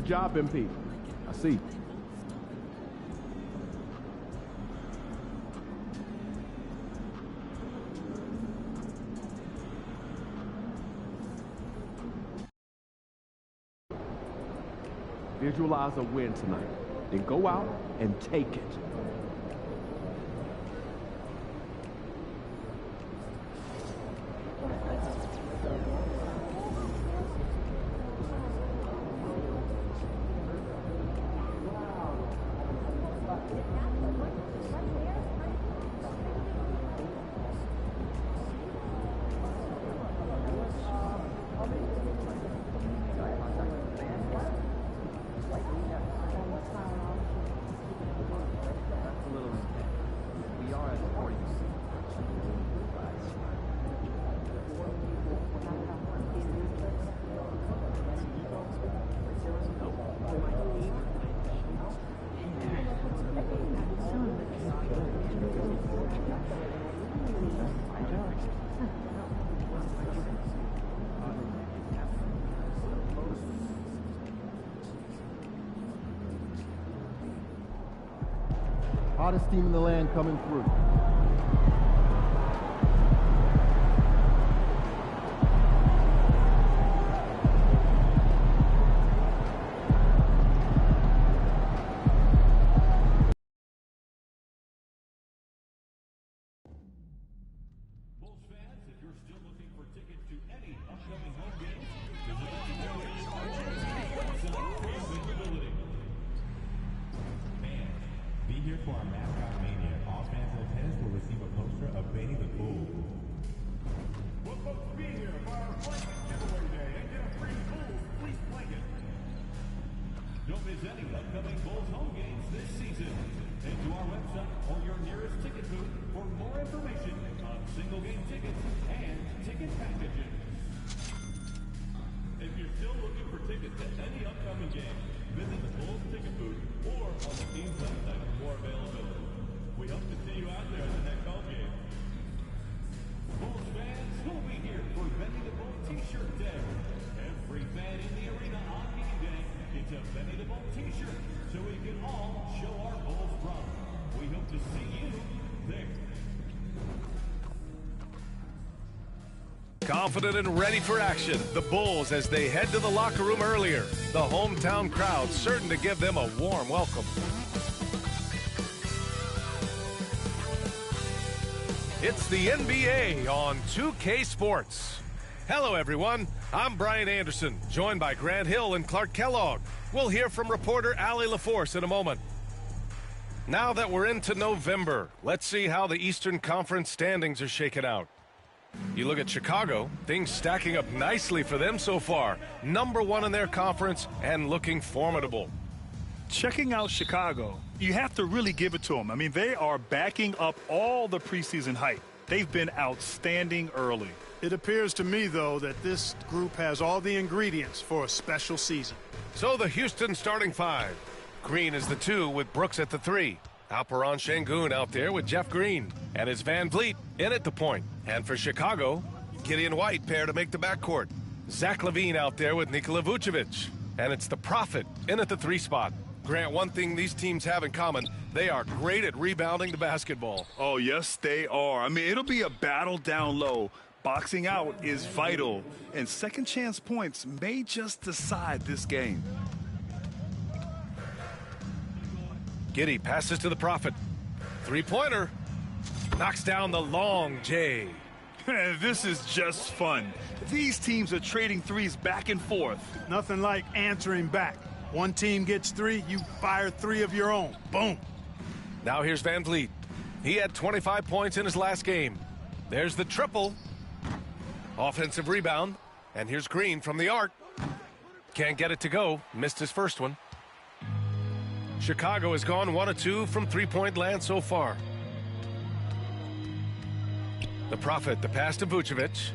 Good job, MP. I see. Visualize a win tonight. Then go out and take it. Hottest team in the land coming through. Bulls fans, if you're still looking for tickets to any upcoming home games, availability. Be here for our mascot mania. All fans in attendance will receive a poster of Benny the Bull. Will folks be here for our blanket giveaway day and get a free Bulls fleece blanket? Don't miss any upcoming Bulls home games this season. Head to our website or your nearest ticket booth for more information on single game tickets and ticket packages. If you're still looking for tickets to any upcoming game, visit the Bulls ticket booth or on the team's website for more availability. We hope to see you out there at the next home game. Bulls fans, who'll be here for Benny the Bull T-shirt day? Every fan in the arena on game day gets a Benny the Bull T-shirt so we can all show our Bulls pride. We hope to see you there. Confident and ready for action, the Bulls as they head to the locker room earlier. The hometown crowd certain to give them a warm welcome. It's the NBA on 2K Sports. Hello, everyone. I'm Brian Anderson, joined by Grant Hill and Clark Kellogg. We'll hear from reporter Allie LaForce in a moment. Now that we're into November, let's see how the Eastern Conference standings are shaken out. You look at Chicago, things stacking up nicely for them so far. #1 in their conference and looking formidable. Checking out Chicago, you have to really give it to them. I mean, they are backing up all the preseason hype. They've been outstanding early. It appears to me, though, that this group has all the ingredients for a special season. So the Houston starting five. Green is the 2 with Brooks at the 3. Alperon Şengün out there with Jeff Green. And it's Van Vliet in at the point. And for Chicago, Gideon White pair to make the backcourt. Zach LaVine out there with Nikola Vucevic. And it's the Prophet in at the 3 spot. Grant, one thing these teams have in common, they are great at rebounding the basketball. Oh, yes, they are. I mean, it'll be a battle down low. Boxing out is vital. And second chance points may just decide this game. Giddey passes to the Prophet. 3-pointer. Knocks down the long J. This is just fun. These teams are trading threes back and forth. Nothing like answering back. One team gets 3, you fire 3 of your own. Boom. Now here's Van Vliet. He had 25 points in his last game. There's the triple. Offensive rebound. And here's Green from the arc. Can't get it to go. Missed his first one. Chicago has gone 1 of 2 from three-point land so far. The Prophet, the pass to Vucevic.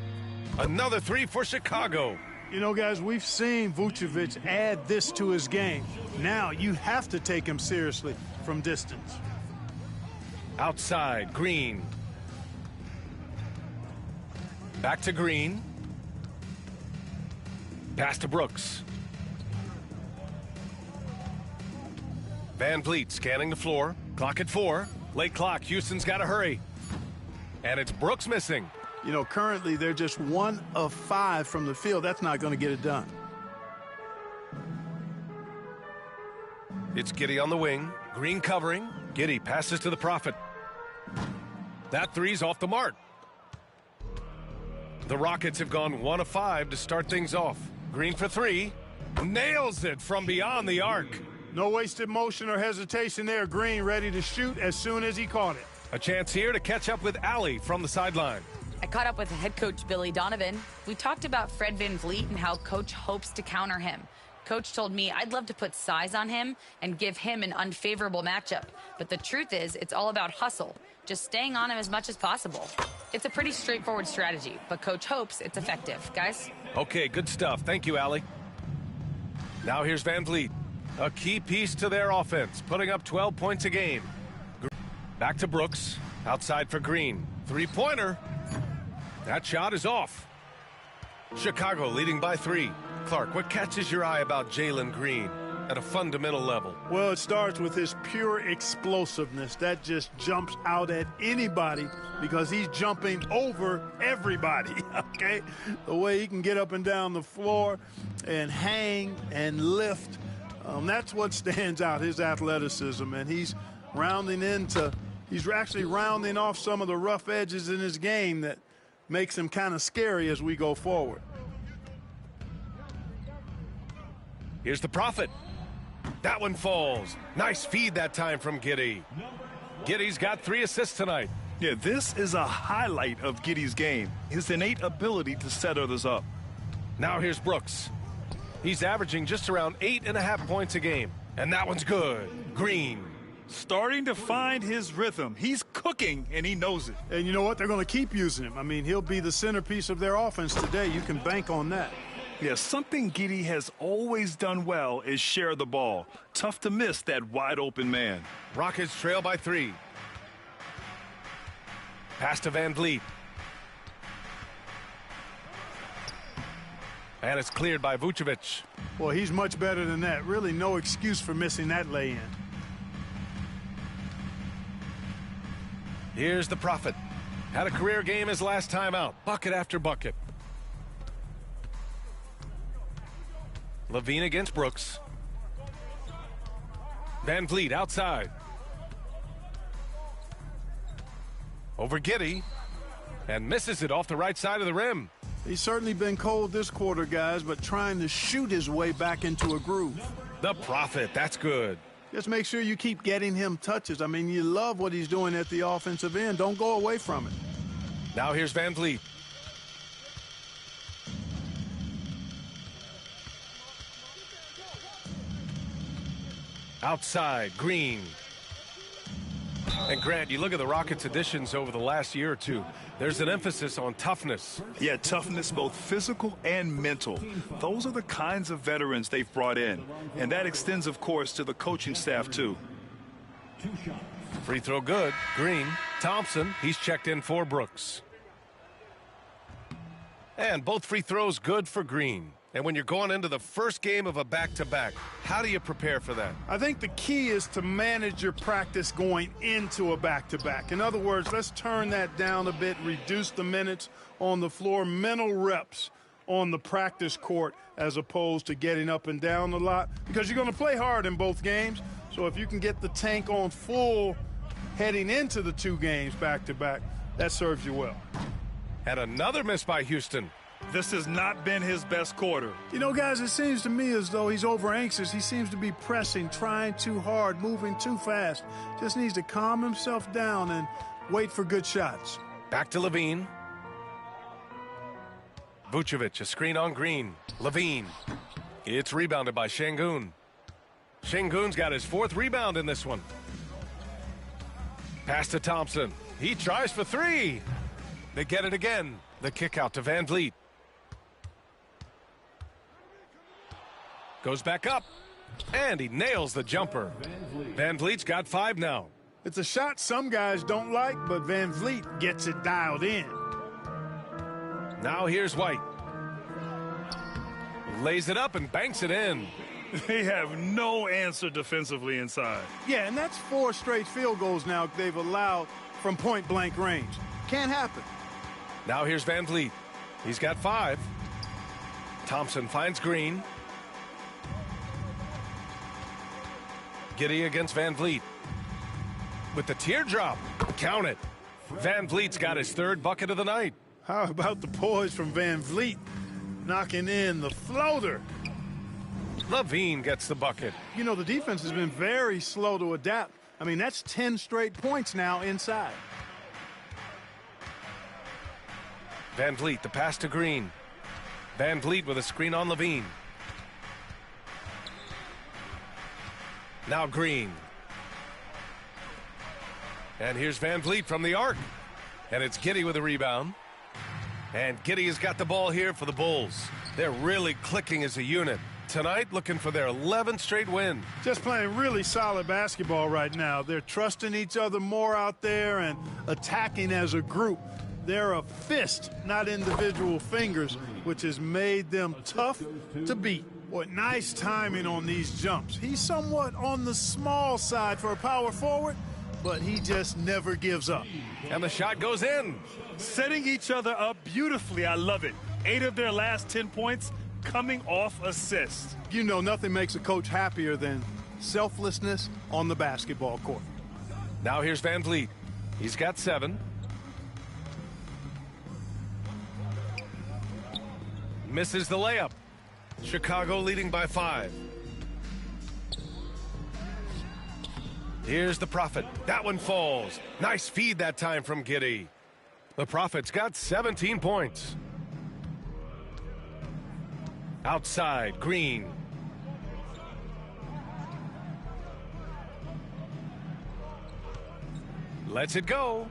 Another 3 for Chicago. You know, guys, we've seen Vucevic add this to his game. Now you have to take him seriously from distance. Outside, Green. Back to Green. Pass to Brooks. Van Vliet scanning the floor. Clock at 4. Late clock. Houston's got to hurry. And it's Brooks missing. You know, currently they're just 1 of 5 from the field. That's not going to get it done. It's Giddey on the wing. Green covering. Giddey passes to the Prophet. That three's off the mark. The Rockets have gone 1 of 5 to start things off. Green for 3. Nails it from beyond the arc. No wasted motion or hesitation there. Green ready to shoot as soon as he caught it. A chance here to catch up with Allie from the sideline. I caught up with head coach Billy Donovan. We talked about Fred VanVleet and how coach hopes to counter him. Coach told me I'd love to put size on him and give him an unfavorable matchup. But the truth is, it's all about hustle, just staying on him as much as possible. It's a pretty straightforward strategy, but coach hopes it's effective. Guys? Okay, good stuff. Thank you, Allie. Now here's VanVleet, a key piece to their offense, putting up 12 points a game. Back to Brooks, outside for Green. Three-pointer. That shot is off. Chicago leading by 3. Clark, what catches your eye about Jalen Green at a fundamental level? Well, it starts with his pure explosiveness. That just jumps out at anybody because he's jumping over everybody, okay? The way he can get up and down the floor and hang and lift, that's what stands out, his athleticism. And he's actually rounding off some of the rough edges in his game that makes him kind of scary as we go forward. Here's the Prophet. That one falls. Nice feed that time from Giddey. Giddey's got 3 assists tonight. Yeah, this is a highlight of Giddey's game, his innate ability to set others up. Now here's Brooks. He's averaging just around 8.5 points a game. And that one's good. Green. Starting to find his rhythm. He's cooking, and he knows it. And you know what? They're going to keep using him. I mean, he'll be the centerpiece of their offense today. You can bank on that. Yeah, something Giddey has always done well is share the ball. Tough to miss that wide-open man. Rockets trail by 3. Pass to VanVleet. And it's cleared by Vucevic. Well, he's much better than that. Really no excuse for missing that lay-in. Here's the Prophet. Had a career game his last time out. Bucket after bucket. Levine against Brooks. VanVleet outside. Over Giddey. And misses it off the right side of the rim. He's certainly been cold this quarter, guys, but trying to shoot his way back into a groove. The Prophet, that's good. Just make sure you keep getting him touches. I mean, you love what he's doing at the offensive end. Don't go away from it. Now here's VanVleet. Outside, Green. And Grant, you look at the Rockets' additions over the last year or two. There's an emphasis on toughness. Yeah, toughness, both physical and mental. Those are the kinds of veterans they've brought in. And that extends, of course, to the coaching staff, too. Free throw good. Green. Thompson, he's checked in for Brooks. And both free throws good for Green. And when you're going into the first game of a back-to-back, how do you prepare for that? I think the key is to manage your practice going into a back-to-back. In other words, let's turn that down a bit, reduce the minutes on the floor, mental reps on the practice court as opposed to getting up and down a lot, because you're going to play hard in both games. So if you can get the tank on full heading into the 2 games back-to-back, that serves you well. And another miss by Houston. This has not been his best quarter. You know, guys, it seems to me as though he's over anxious. He seems to be pressing, trying too hard, moving too fast. Just needs to calm himself down and wait for good shots. Back to Levine. Vucevic, a screen on Green. Levine. It's rebounded by Şengün. Şengün's got his 4th rebound in this one. Pass to Thompson. He tries for 3. They get it again. The kick out to VanVleet. Goes back up. And he nails the jumper. VanVleet's got 5 now. It's a shot some guys don't like, but VanVleet gets it dialed in. Now here's White. Lays it up and banks it in. They have no answer defensively inside. Yeah, and that's 4 straight field goals now they've allowed from point-blank range. Can't happen. Now here's Van Vliet. He's got 5. Thompson finds Green. Giddey against Van Vliet. With the teardrop. Count it. Van Vliet's got his 3rd bucket of the night. How about the poise from Van Vliet knocking in the floater? Levine gets the bucket. You know, the defense has been very slow to adapt. I mean, that's 10 straight points now inside. Van Vliet, the pass to Green. Van Vliet with a screen on Levine. Now Green. And here's Van Vliet from the arc. And it's Giddey with a rebound. And Giddey has got the ball here for the Bulls. They're really clicking as a unit. Tonight, looking for their 11th straight win. Just playing really solid basketball right now. They're trusting each other more out there and attacking as a group. They're a fist, not individual fingers, which has made them tough to beat. Boy, nice timing on these jumps. He's somewhat on the small side for a power forward, but he just never gives up. And the shot goes in. Setting each other up beautifully. I love it. 8 of their last 10 points coming off assists. You know, nothing makes a coach happier than selflessness on the basketball court. Now here's Van Vliet. He's got 7. Misses the layup. Chicago leading by 5. Here's the Prophet. That one falls. Nice feed that time from Giddey. The Prophet's got 17 points. Outside, Green. Lets it go.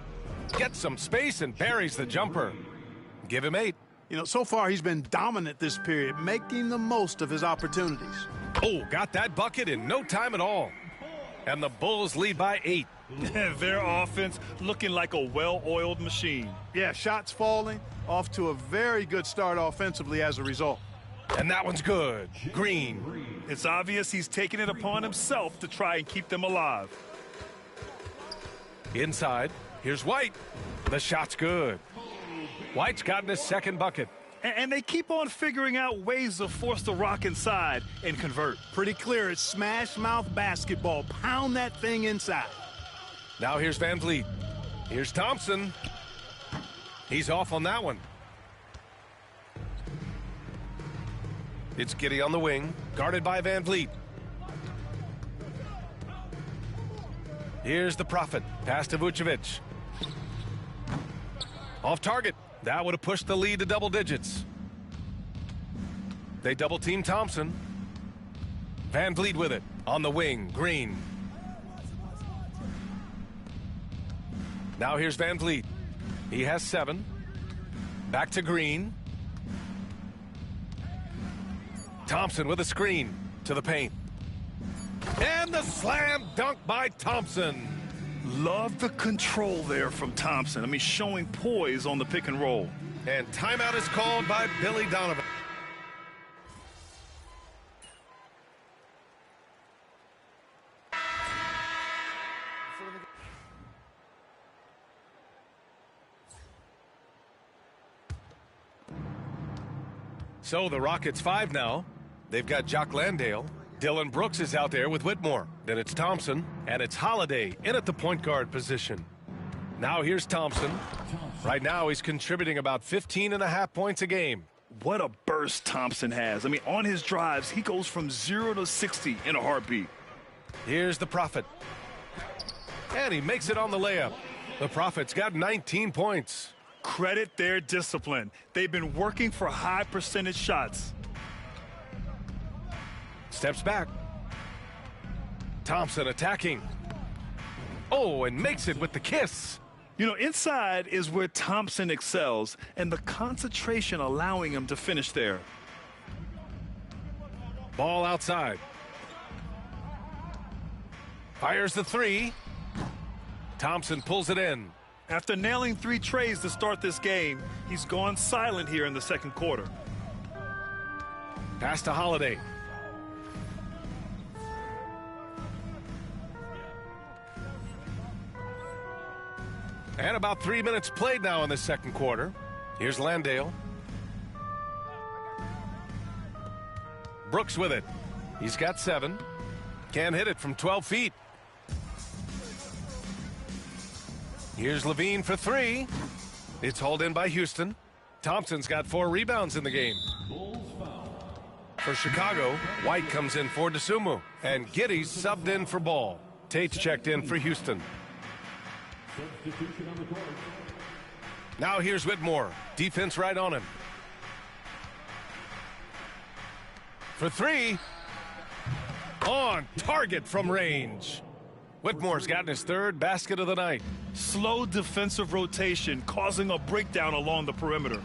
Gets some space and buries the jumper. Give him 8. You know, so far he's been dominant this period, making the most of his opportunities. Oh, got that bucket in no time at all. And the Bulls lead by 8. Their offense looking like a well-oiled machine. Yeah, shots falling, off to a very good start offensively as a result. And that one's good. Green. It's obvious he's taking it upon himself to try and keep them alive. Inside, here's White. The shot's good. White's gotten his 2nd bucket. And they keep on figuring out ways to force the rock inside and convert. Pretty clear, it's smash mouth basketball. Pound that thing inside. Now here's Van Vliet. Here's Thompson. He's off on that one. It's Giddey on the wing, guarded by Van Vliet. Here's the Prophet. Pass to Vucevic. Off target. That would have pushed the lead to double digits. They double team Thompson. Van Vliet with it. On the wing, Green. Now here's Van Vliet. He has 7. Back to Green. Thompson with a screen to the paint. And the slam dunk by Thompson. Love the control there from Thompson. I mean, showing poise on the pick and roll. And timeout is called by Billy Donovan. So the Rockets 5 now. They've got Jock Landale. Dylan Brooks is out there with Whitmore. Then it's Thompson, and it's Holiday in at the point guard position. Now here's Thompson. Right now he's contributing about 15.5 points a game. What a burst Thompson has. I mean, on his drives, he goes from 0 to 60 in a heartbeat. Here's the Prophet. And he makes it on the layup. The Prophet's got 19 points. Credit their discipline. They've been working for high percentage shots. Steps back. Thompson attacking. Oh, and makes it with the kiss. You know, inside is where Thompson excels, and the concentration allowing him to finish there. Ball outside. Fires the 3. Thompson pulls it in. After nailing 3 trays to start this game, he's gone silent here in the second quarter. Pass to Holiday. And about 3 minutes played now in the second quarter. Here's Landale. Brooks with it. He's got 7. Can't hit it from 12 feet. Here's Levine for 3. It's hauled in by Houston. Thompson's got 4 rebounds in the game. For Chicago, White comes in for DeSumo. And Giddey's subbed in for Ball. Tate's checked in for Houston. Now here's Whitmore. Defense right on him. For 3. On target from range. Whitmore's gotten his 3rd basket of the night. Slow defensive rotation causing a breakdown along the perimeter.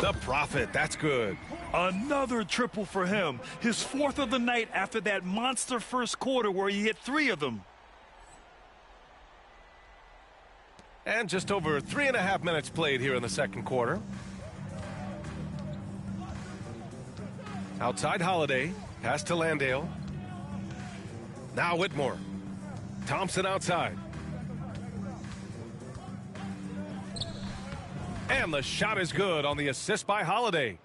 The Prophet, that's good. Another triple for him. His 4th of the night after that monster first quarter where he hit 3 of them. And just over 3.5 minutes played here in the second quarter. Outside Holiday. Pass to Landale. Now Whitmore. Thompson outside. And the shot is good on the assist by Holiday.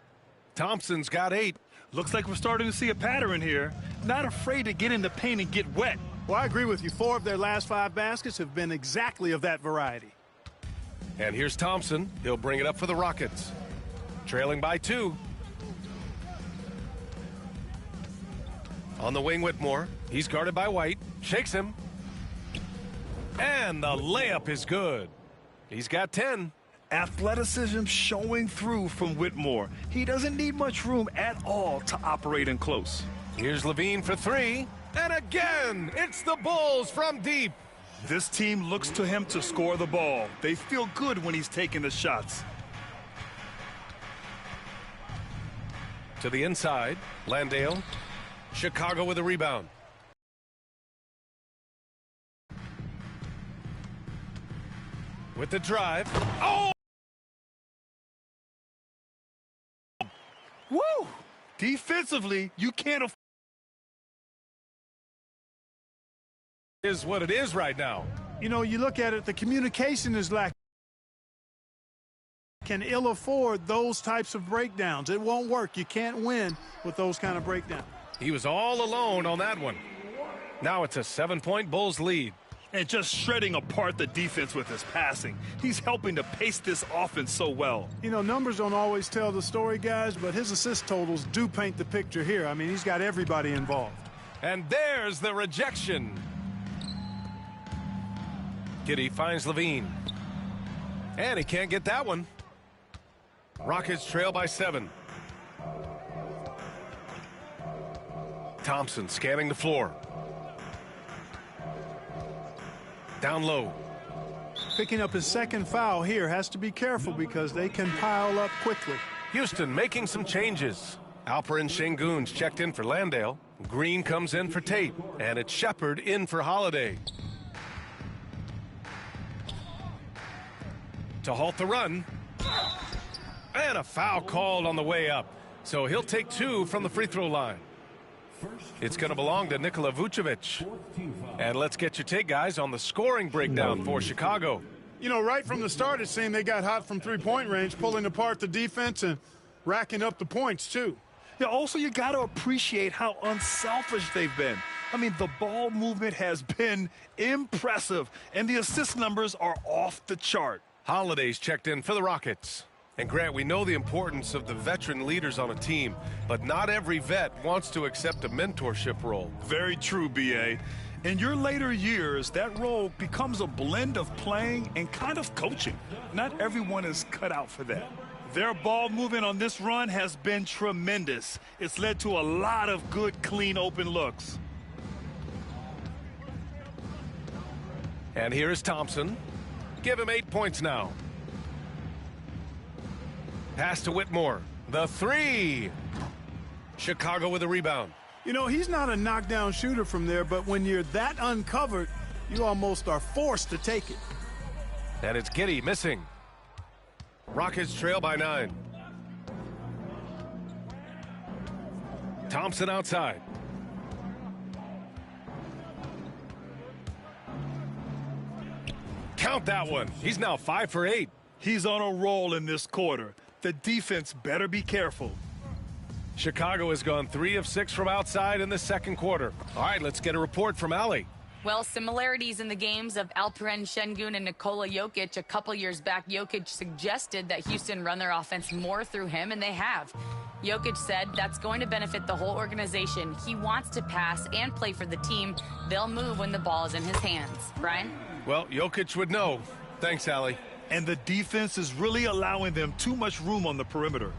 Thompson's got 8. Looks like we're starting to see a pattern here. Not afraid to get in the paint and get wet. Well, I agree with you. 4 of their last 5 baskets have been exactly of that variety. And here's Thompson. He'll bring it up for the Rockets. Trailing by 2. On the wing, Whitmore. He's guarded by White. Shakes him. And the layup is good. He's got 10. Athleticism showing through from Whitmore. He doesn't need much room at all to operate in close. Here's Levine for 3. And again, it's the Bulls from deep. This team looks to him to score the ball. They feel good when he's taking the shots. To the inside, Landale. Chicago with a rebound. With the drive. Oh! Woo! Defensively, you can't afford. Is what it is right now. You know, you look at it, the communication is lacking. Can ill afford those types of breakdowns. It won't work. You can't win with those kind of breakdowns. He was all alone on that one. Now it's a 7-point Bulls lead. And just shredding apart the defense with his passing. He's helping to pace this offense so well. You know, numbers don't always tell the story, guys, but his assist totals do paint the picture here. I mean, he's got everybody involved. And there's the rejection. Giddey finds Levine. And he can't get that one. Rockets trail by 7. Thompson scanning the floor. Down low. Picking up his 2nd foul here. Has to be careful because they can pile up quickly. Houston making some changes. Alper and Şengün's checked in for Landale. Green comes in for Tate. And it's Shepard in for Holiday. To halt the run. And a foul called on the way up. So he'll take 2 from the free throw line. It's going to belong to Nikola Vucevic. And let's get your take, guys, on the scoring breakdown for Chicago. You know, right from the start, it seemed they got hot from three-point range, pulling apart the defense and racking up the points, too. Yeah, also, you got to appreciate how unselfish they've been. I mean, the ball movement has been impressive, and the assist numbers are off the chart. Holiday's checked in for the Rockets. And Grant, we know the importance of the veteran leaders on a team, but not every vet wants to accept a mentorship role. Very true, B.A. In your later years, that role becomes a blend of playing and kind of coaching. Not everyone is cut out for that. Their ball movement on this run has been tremendous. It's led to a lot of good, clean, open looks. And here is Thompson. Give him 8 points now. Pass to Whitmore. The 3. Chicago with a rebound. You know, he's not a knockdown shooter from there, but when you're that uncovered, you almost are forced to take it. And it's Giddey missing. Rockets trail by 9. Thompson outside. Count that one. He's now 5 for 8. He's on a roll in this quarter. The defense better be careful. Chicago has gone 3 of 6 from outside in the second quarter. All right, let's get a report from Allie. Well, similarities in the games of Alperen Şengün and Nikola Jokic. A couple years back, Jokic suggested that Houston run their offense more through him, and they have. Jokic said that's going to benefit the whole organization. He wants to pass and play for the team. They'll move when the ball is in his hands. Brian? Well, Jokic would know. Thanks, Allie. And the defense is really allowing them too much room on the perimeter.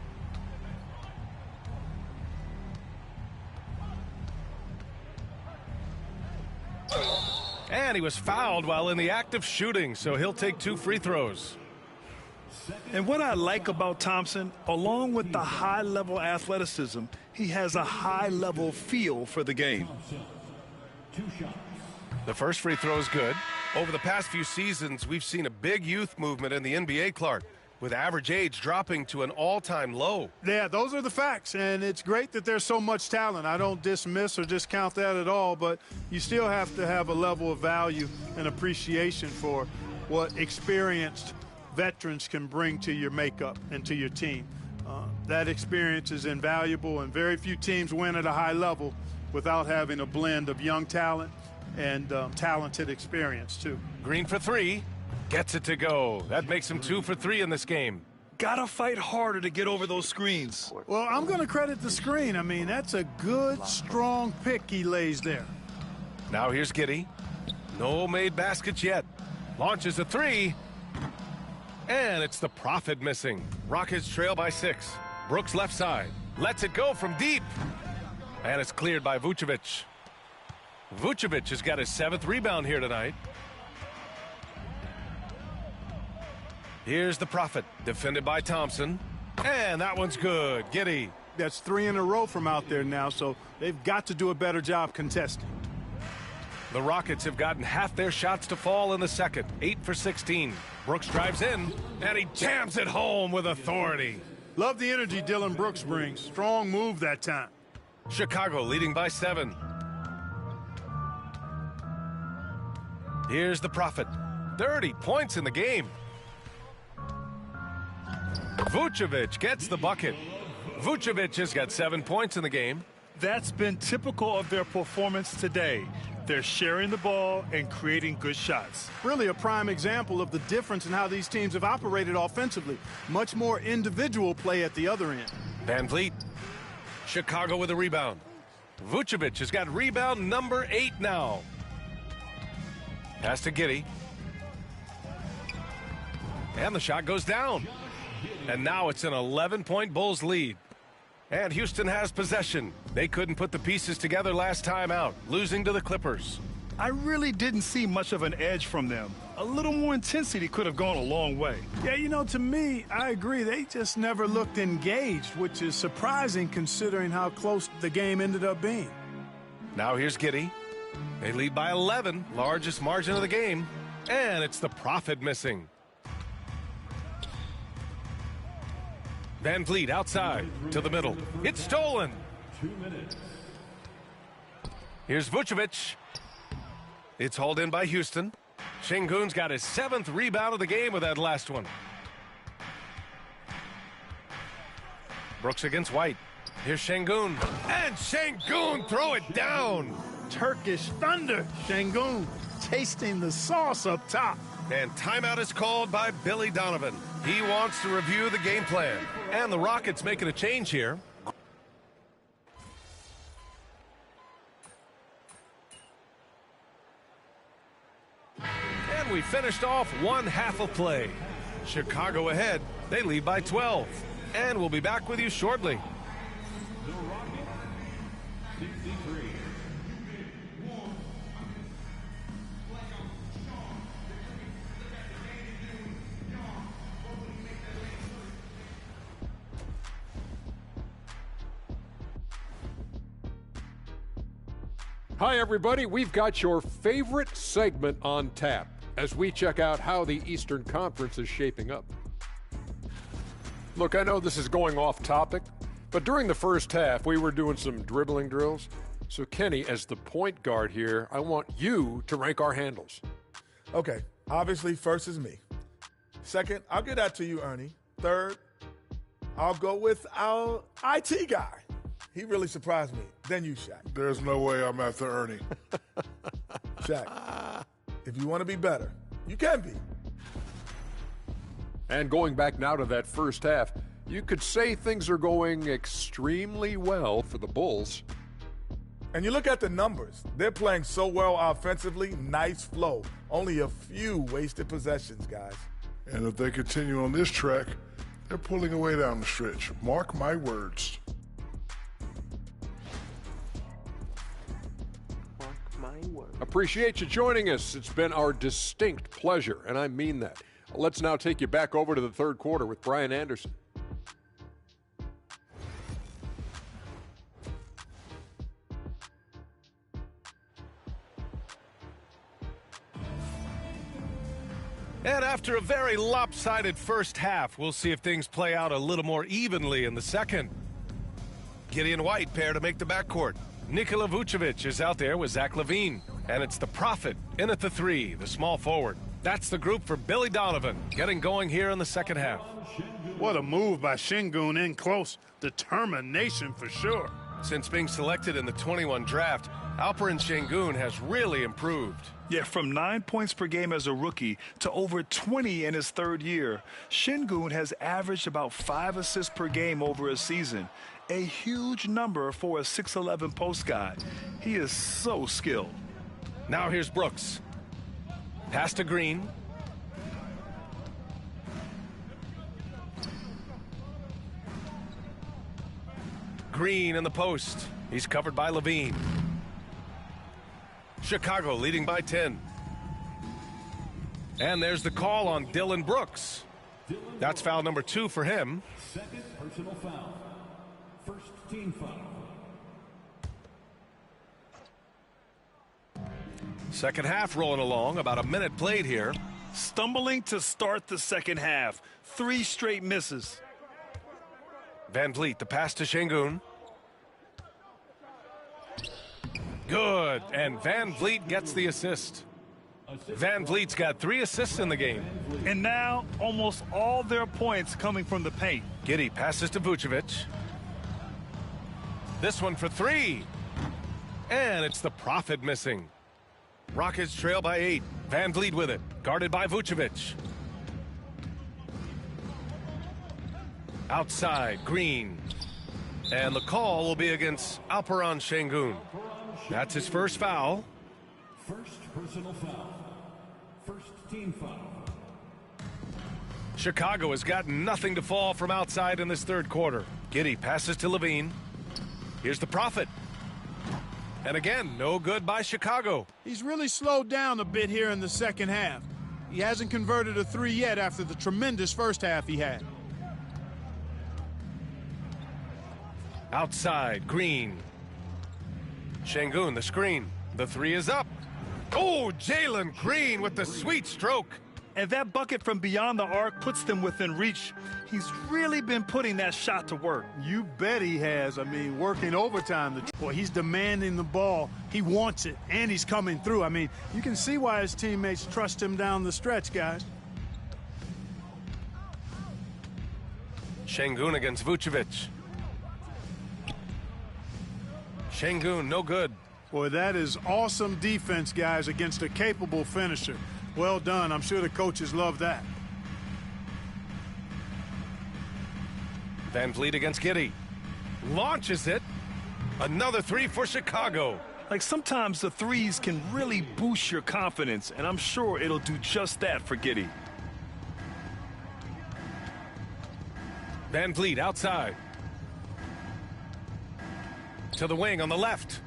And he was fouled while in the act of shooting, so he'll take 2 free throws. And what I like about Thompson, along with the high-level athleticism, he has a high-level feel for the game. The first free throw is good. Over the past few seasons, we've seen a big youth movement in the NBA, Clark, with average age dropping to an all-time low. Yeah, those are the facts, and it's great that there's so much talent. I don't dismiss or discount that at all, but you still have to have a level of value and appreciation for what experienced veterans can bring to your makeup and to your team. That experience is invaluable, and very few teams win at a high level without having a blend of young talent and talented experience, too. Green for 3. Gets it to go. That makes him 2 for 3 in this game. Gotta fight harder to get over those screens. Well, I'm going to credit the screen. I mean, that's a good, strong pick he lays there. Now here's Giddey. No made baskets yet. Launches a 3. And it's the Prophet missing. Rockets trail by 6. Brooks left side. Lets it go from deep. And it's cleared by Vucevic. Vucevic has got his 7th rebound here tonight. Here's the Prophet, defended by Thompson. And that one's good. Giddey. That's 3 in a row from out there now, so they've got to do a better job contesting. The Rockets have gotten half their shots to fall in the second. 8 for 16. Brooks drives in, and he jams it home with authority. Love the energy Dillon Brooks brings. Strong move that time. Chicago leading by 7. Here's the Prophet. 30 points in the game. Vucevic gets the bucket. Vucevic has got 7 points in the game. That's been typical of their performance today. They're sharing the ball and creating good shots. Really a prime example of the difference in how these teams have operated offensively. Much more individual play at the other end. Van Vliet. Chicago with a rebound. Vucevic has got rebound number 8 now. Pass to Giddey. And the shot goes down. And now it's an 11-point Bulls lead. And Houston has possession. They couldn't put the pieces together last time out, losing to the Clippers. I really didn't see much of an edge from them. A little more intensity could have gone a long way. Yeah, you know, to me, I agree. They just never looked engaged, which is surprising considering how close the game ended up being. Now here's Giddey. They lead by 11, largest margin of the game. And it's the Prophet missing. Van Vliet outside to the middle. It's stolen. 2 minutes. Here's Vucevic. It's hauled in by Houston. Şengün's got his 7th rebound of the game with that last one. Brooks against White. Here's Şengün. And Şengün throw it down. Turkish thunder. Şengün tasting the sauce up top. And timeout is called by Billy Donovan. He wants to review the game plan. And the Rockets making a change here. And we finished off one half of play. Chicago ahead. They lead by 12. And we'll be back with you shortly. The Rockets, 63. Hi, everybody. We've got your favorite segment on tap as we check out how the Eastern Conference is shaping up. Look, I know this is going off topic, but during the first half, we were doing some dribbling drills. So, Kenny, as the point guard here, I want you to rank our handles. Okay. Obviously, first is me. Second, I'll get that to you, Ernie. Third, I'll go with our IT guy. He really surprised me. Then you, Shaq. There's no way I'm after Ernie. Shaq, if you want to be better, you can be. And going back now to that first half, you could say things are going extremely well for the Bulls. And you look at the numbers. They're playing so well offensively. Nice flow. Only a few wasted possessions, guys. And if they continue on this track, they're pulling away down the stretch. Mark my words. Mark my word. Appreciate you joining us. It's been our distinct pleasure, and I mean that. Let's now take you back over to the third quarter with Brian Anderson. And after a very lopsided first half, we'll see if things play out a little more evenly in the second. Gideon White pair to make the backcourt. Nikola Vucevic is out there with Zach LaVine. And it's the Prophet in at the three, the small forward. That's the group for Billy Donovan, getting going here in the second half. What a move by Şengün in close. Determination for sure. Since being selected in the 21 draft, Alperen Şengün has really improved. Yeah, from 9 points per game as a rookie to over 20 in his third year, Şengün has averaged about 5 assists per game over a season. A huge number for a 6'11 post guy. He is so skilled. Now here's Brooks. Pass to Green. Green in the post. He's covered by LaVine. Chicago leading by 10. And there's the call on Dylan Brooks. That's foul number 2 for him. Second personal foul. First team foul. Second half rolling along, about a minute played here. Stumbling to start the second half. 3 straight misses. Van Vliet, the pass to Şengün. Good, and Van Vliet gets the assist. Van Vliet's got 3 assists in the game. And now almost all their points coming from the paint. Giddey passes to Vucevic. This one for 3. And it's the Prophet missing. Rockets trail by 8. Van Vliet with it, guarded by Vucevic. Outside, Green. And the call will be against Alperen Şengün. That's his first foul. First personal foul. First team foul. Chicago has got nothing to fall from outside in this third quarter. Giddey passes to LaVine. Here's the Prophet. And again, no good by Chicago. He's really slowed down a bit here in the second half. He hasn't converted a 3 yet after the tremendous first half he had. Outside, Green. Şengün, the screen. The 3 is up. Oh, Jalen Green with the sweet stroke. And that bucket from beyond the arc puts them within reach. He's really been putting that shot to work. You bet he has. I mean, working overtime. Boy, he's demanding the ball. He wants it, and he's coming through. I mean, you can see why his teammates trust him down the stretch, guys. Şengün against Vucevic. Şengün, no good. Boy, that is awesome defense, guys, against a capable finisher. Well done. I'm sure the coaches love that. Van Vliet against Giddey. Launches it. Another 3 for Chicago. Like, sometimes the threes can really boost your confidence, and I'm sure it'll do just that for Giddey. Van Vliet outside. To the wing on the left.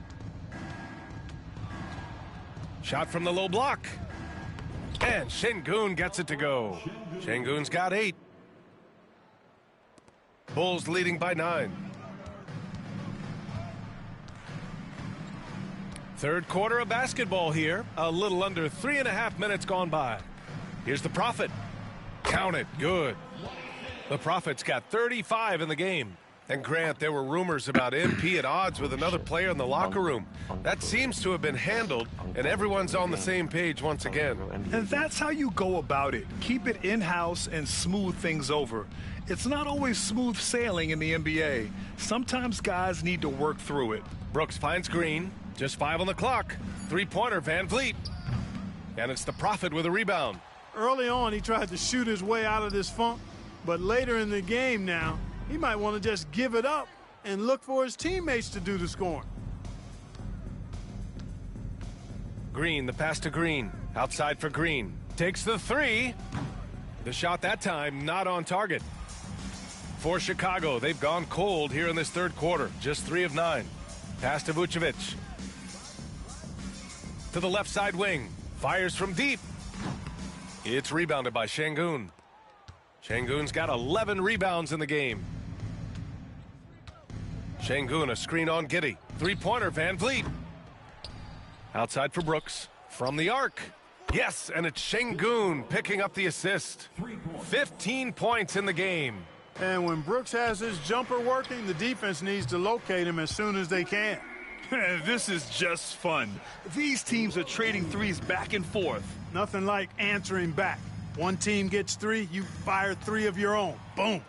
Shot from the low block. And Şengün gets it to go. Şengün's got 8. Bulls leading by 9. Third quarter of basketball here. A little under 3.5 minutes gone by. Here's the Prophet. Count it. Good. The Prophet's got 35 in the game. And Grant, there were rumors about MP at odds with another player in the locker room. That seems to have been handled, and everyone's on the same page once again. And that's how you go about it. Keep it in-house and smooth things over. It's not always smooth sailing in the NBA. Sometimes guys need to work through it. Brooks finds Green. Just 5 on the clock. Three-pointer, Van Vliet. And it's the Prophet with a rebound. Early on, he tried to shoot his way out of this funk, but later in the game now, he might want to just give it up and look for his teammates to do the scoring. Green, the pass to Green. Outside for Green. Takes the three. The shot that time not on target. For Chicago, they've gone cold here in this third quarter. Just 3 of 9. Pass to Vucevic. To the left side wing. Fires from deep. It's rebounded by Şengün. Şengün's got 11 rebounds in the game. Şengün, a screen on Giddey. Three-pointer, Van Vliet. Outside for Brooks. From the arc. Yes, and it's Şengün picking up the assist. 15 points in the game. And when Brooks has his jumper working, the defense needs to locate him as soon as they can. This is just fun. These teams are trading threes back and forth. Nothing like answering back. One team gets 3, you fire 3 of your own. Boom.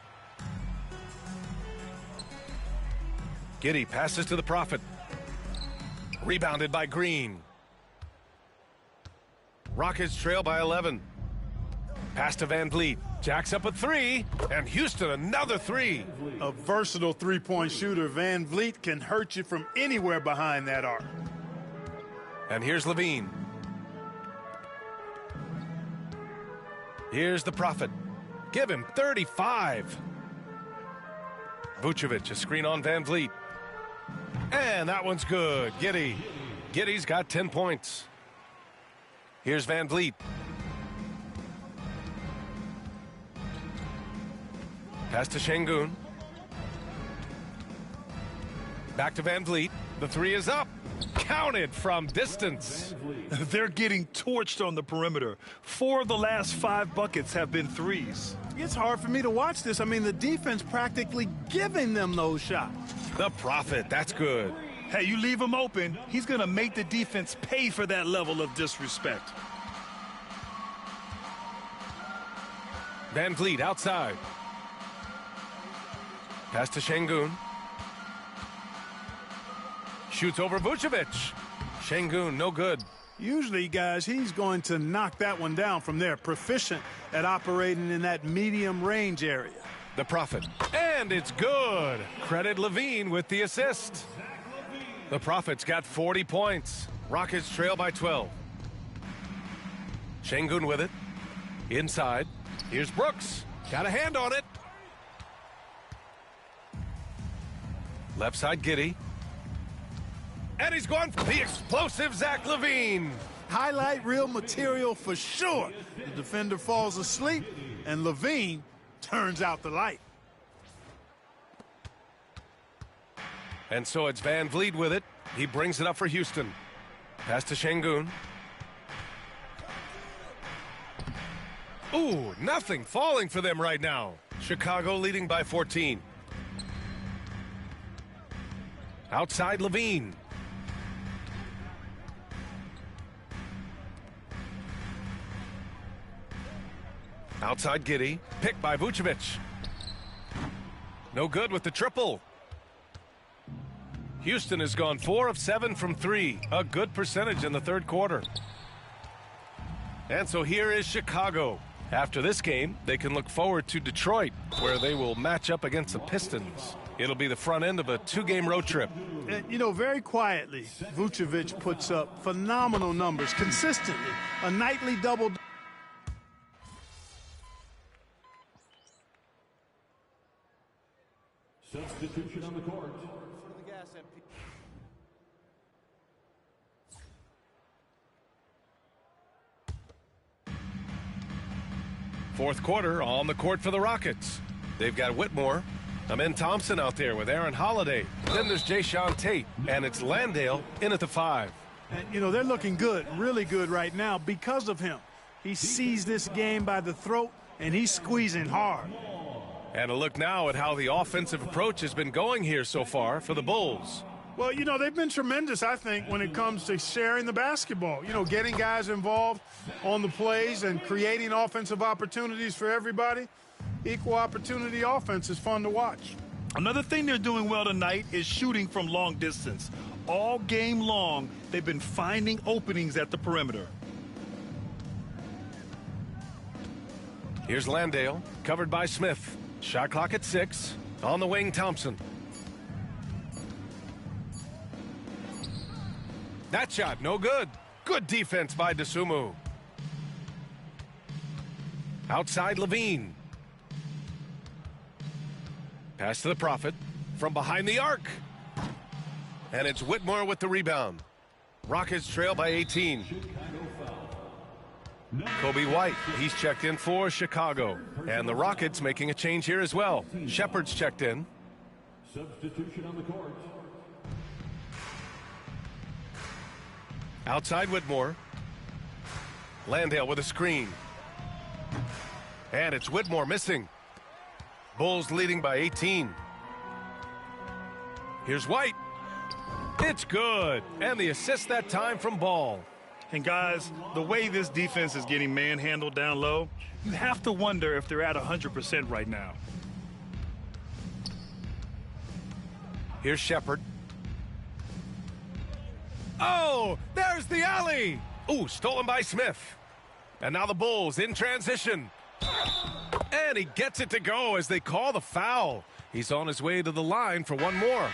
Giddey passes to the Prophet. Rebounded by Green. Rockets trail by 11. Pass to Van Vliet. Jacks up a 3, and Houston another 3. A versatile three-point shooter, Van Vliet can hurt you from anywhere behind that arc. And here's Levine. Here's the Prophet. Give him 35. Vucevic, a screen on Van Vliet. And that one's good. Giddey. Giddey's got 10 points. Here's Van Vliet. Pass to Şengün. Back to Van Vliet. The 3 is up. Counted from distance. They're getting torched on the perimeter. 4 of the last 5 buckets have been threes. It's hard for me to watch this. I mean, the defense practically giving them those shots. The Prophet, that's good. Hey, you leave him open, he's going to make the defense pay for that level of disrespect. Van Vliet outside. Pass to Şengün. Shoots over Vucevic. Şengün, no good. Usually, guys, he's going to knock that one down from there. Proficient at operating in that medium range area. The Prophet. And it's good. Credit Levine with the assist. The Prophet's got 40 points. Rockets trail by 12. Şengün with it. Inside. Here's Brooks. Got a hand on it. Left side, Giddey. And he's going for the explosive Zach LaVine. Highlight reel material for sure. The defender falls asleep, and LaVine turns out the light. And so it's Van Vliet with it. He brings it up for Houston. Pass to Şengün. Ooh, nothing falling for them right now. Chicago leading by 14. Outside LaVine. Outside Giddey. Picked by Vucevic. No good with the triple. Houston has gone 4 of 7 from 3. A good percentage in the third quarter. And so here is Chicago. After this game, they can look forward to Detroit, where they will match up against the Pistons. It'll be the front end of a 2-game road trip. And, you know, very quietly, Vucevic puts up phenomenal numbers consistently. A nightly double. Substitution on the court. Fourth quarter on the court for the Rockets. They've got Whitmore. Amen Thompson out there with Aaron Holiday. Then there's Jae'Sean Tate, and it's Landale in at the 5. And, you know, they're looking good, really good right now because of him. He sees this game by the throat, and he's squeezing hard. And a look now at how the offensive approach has been going here so far for the Bulls. Well, you know, they've been tremendous, I think, when it comes to sharing the basketball. You know, getting guys involved on the plays and creating offensive opportunities for everybody. Equal opportunity offense is fun to watch. Another thing they're doing well tonight is shooting from long distance. All game long, they've been finding openings at the perimeter. Here's Landale, covered by Smith. Shot clock at 6. On the wing, Thompson. That shot, no good. Good defense by Dosunmu. Outside, Levine. Pass to the Prophet from behind the arc. And it's Whitmore with the rebound. Rockets trail by 18. Kobe White, he's checked in for Chicago. And the Rockets making a change here as well. Shepard's checked in. Substitution on the court. Outside Whitmore. Landale with a screen. And it's Whitmore missing. Bulls leading by 18. Here's White. It's good. And the assist that time from Ball. And guys, the way this defense is getting manhandled down low, you have to wonder if they're at 100% right now. Here's Shepard. Oh, there's the alley. Ooh, stolen by Smith. And now the Bulls in transition. And he gets it to go as they call the foul. He's on his way to the line for one more.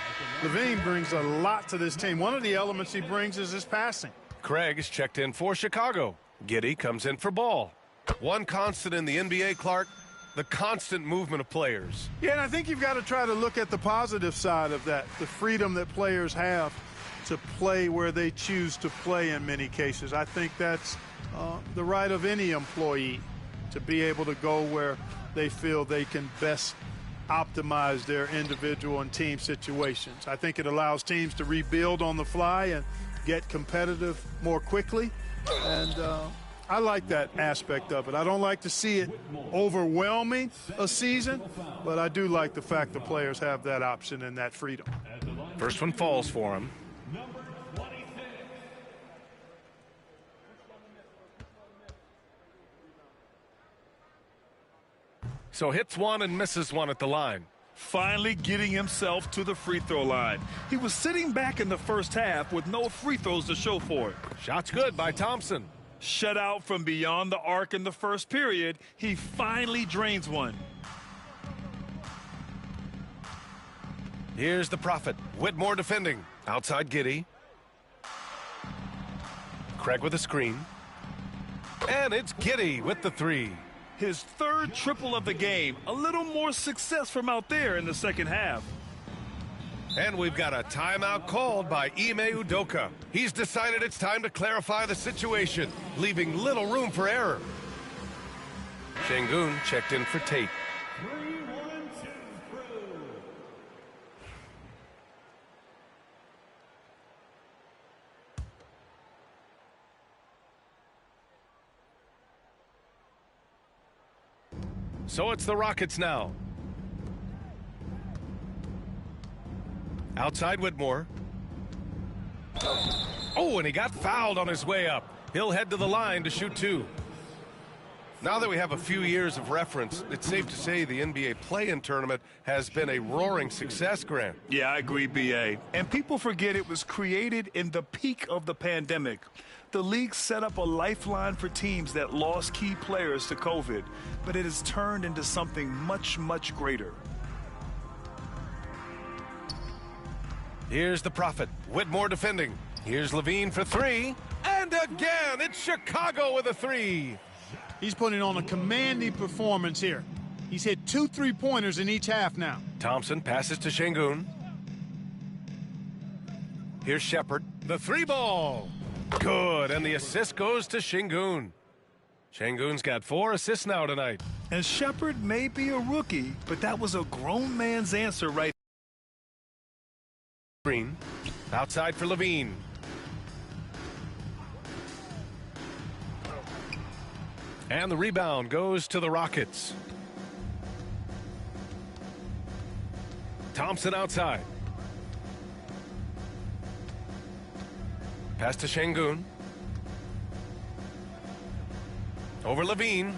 Levine brings a lot to this team. One of the elements he brings is his passing. Craig is checked in for Chicago. Giddey comes in for Ball. One constant in the NBA, Clark, the constant movement of players. Yeah, and I think you've got to try to look at the positive side of that, the freedom that players have to play where they choose to play in many cases. I think that's the right of any employee to be able to go where they feel they can best optimize their individual and team situations. I think it allows teams to rebuild on the fly and get competitive more quickly, and I like that aspect of it. I don't like to see it overwhelming a season, but I do like the fact the players have that option and that freedom. First one falls for him. Number 26. So hits one and misses one at the line. Finally getting himself to the free throw line. He was sitting back in the first half with no free throws to show for it. Shot's good by Thompson. Shut out from beyond the arc in the first period, he finally drains one. Here's the Prophet. Whitmore defending. Outside Giddey. Craig with a screen. And it's Giddey with the three. His third triple of the game. A little more success from out there in the second half. And we've got a timeout called by Ime Udoka. He's decided it's time to clarify the situation, leaving little room for error. Şengün checked in for Tate. 3-1-2 crew. So it's the Rockets now. Outside Whitmore. Oh, and he got fouled on his way up. He'll head to the line to shoot two. Now that we have a few years of reference, it's safe to say the NBA play-in tournament has been a roaring success, Grant. Yeah, I agree, B.A. And people forget it was created in the peak of the pandemic. The league set up a lifeline for teams that lost key players to COVID, but it has turned into something much, much greater. Here's the Prophet. Whitmore defending. Here's Levine for three. And again, it's Chicago with a three. He's putting on a commanding performance here. He's hit 2 3-pointers in each half now. Thompson passes to Şengün. Here's Shepard. The three ball. Good, and the assist goes to Şengün. Şengün's got 4 assists now tonight. And Shepard may be a rookie, but that was a grown man's answer right. Green. Outside for Levine. And the rebound goes to the Rockets. Thompson outside. Pass to Şengün. Over Levine.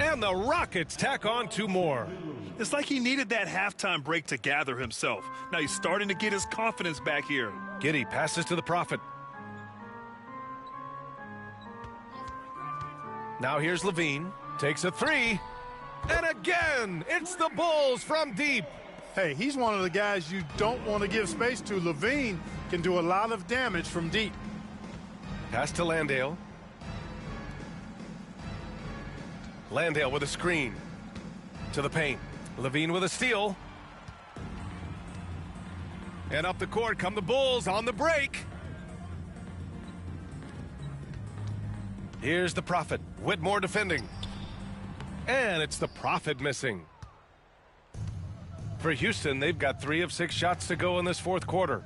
And the Rockets tack on 2 more. It's like he needed that halftime break to gather himself. Now he's starting to get his confidence back here. Giddey passes to the Prophet. Now here's Levine. Takes a 3. And again, it's the Bulls from deep. Hey, he's one of the guys you don't want to give space to. Levine can do a lot of damage from deep. Pass to Landale. Landale with a screen. To the paint. Levine with a steal. And up the court come the Bulls on the break. Here's the Prophet. Whitmore defending. And it's the Prophet missing. For Houston, they've got 3 of 6 shots to go in this 4th quarter.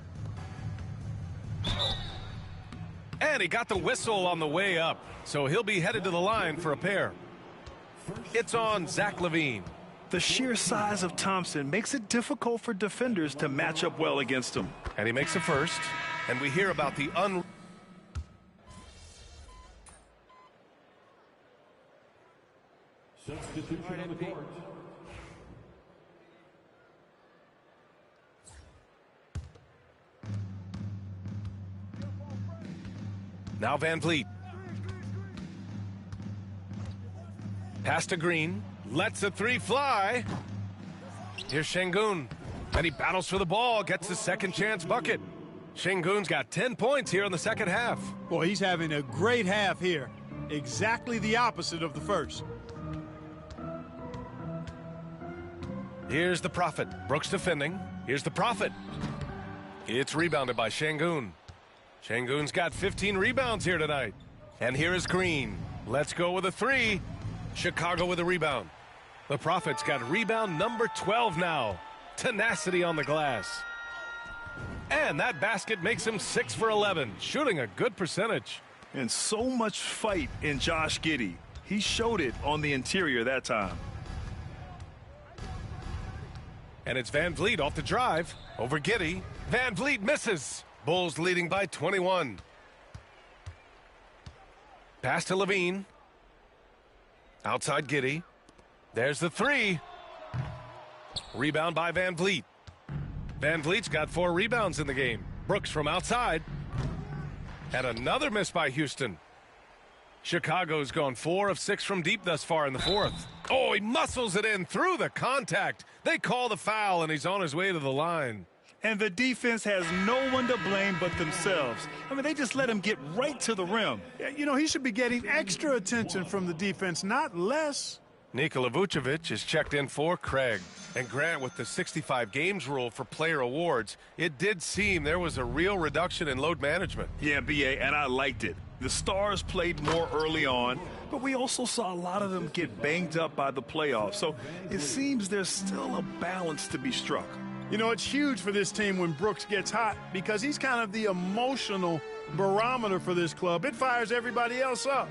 And he got the whistle on the way up, so he'll be headed to the line for a pair. It's on Zach LaVine. The sheer size of Thompson makes it difficult for defenders to match up well against him. And he makes a first, and we hear about the Substitution on the court. Now Van Vliet. Pass to Green. Lets a 3 fly. Here's Şengün. And he battles for the ball. Gets the second chance bucket. Şengün's got 10 points here in the second half. Boy, he's having a great half here. Exactly the opposite of the first. Here's the Prophet. Brooks defending. Here's the Prophet. It's rebounded by Şengün. Şengün's got 15 rebounds here tonight. And here is Green. Let's go with a 3. Chicago with a rebound. The Prophet's got rebound number 12 now. Tenacity on the glass. And that basket makes him 6 for 11, shooting a good percentage. And so much fight in Josh Giddey. He showed it on the interior that time. And it's Van Vliet off the drive. Over Giddey. Van Vliet misses. Bulls leading by 21. Pass to Levine. Outside Giddey. There's the 3. Rebound by Van Vliet. Van Vliet's got 4 rebounds in the game. Brooks from outside. And another miss by Houston. Chicago's gone 4 of 6 from deep thus far in the 4th. Oh, he muscles it in through the contact. They call the foul, and he's on his way to the line. And the defense has no one to blame but themselves. I mean, they just let him get right to the rim. Yeah, you know, he should be getting extra attention from the defense, not less. Nikola Vucevic is checked in for Craig. And Grant, with the 65 games rule for player awards, it did seem there was a real reduction in load management. Yeah, B.A., and I liked it. The stars played more early on, but we also saw a lot of them get banged up by the playoffs. So it seems there's still a balance to be struck. You know, it's huge for this team when Brooks gets hot because he's kind of the emotional barometer for this club. It fires everybody else up.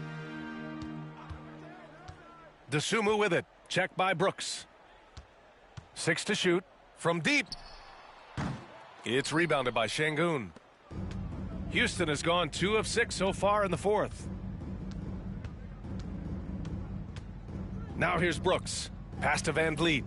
Dosunmu with it. Check by Brooks. 6 to shoot. From deep. It's rebounded by Şengün. Houston has gone 2 of 6 so far in the 4th. Now here's Brooks. Pass to Van Vliet.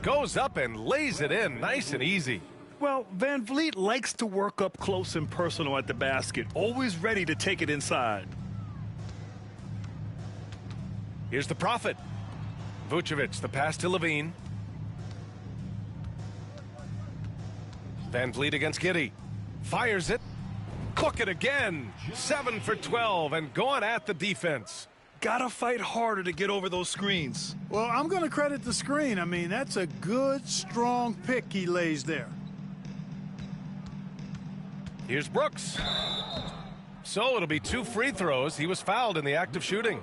Goes up and lays it in nice and easy. Well, Van Vliet likes to work up close and personal at the basket, always ready to take it inside. Here's the Prophet. Vucevic, the pass to Levine. Van Vliet against Giddey. Fires it. Cook it again. 7 for 12 and going at the defense. Gotta fight harder to get over those screens. Well, I'm going to credit the screen. I mean, that's a good, strong pick he lays there. Here's Brooks. So it'll be 2 free throws. He was fouled in the act of shooting.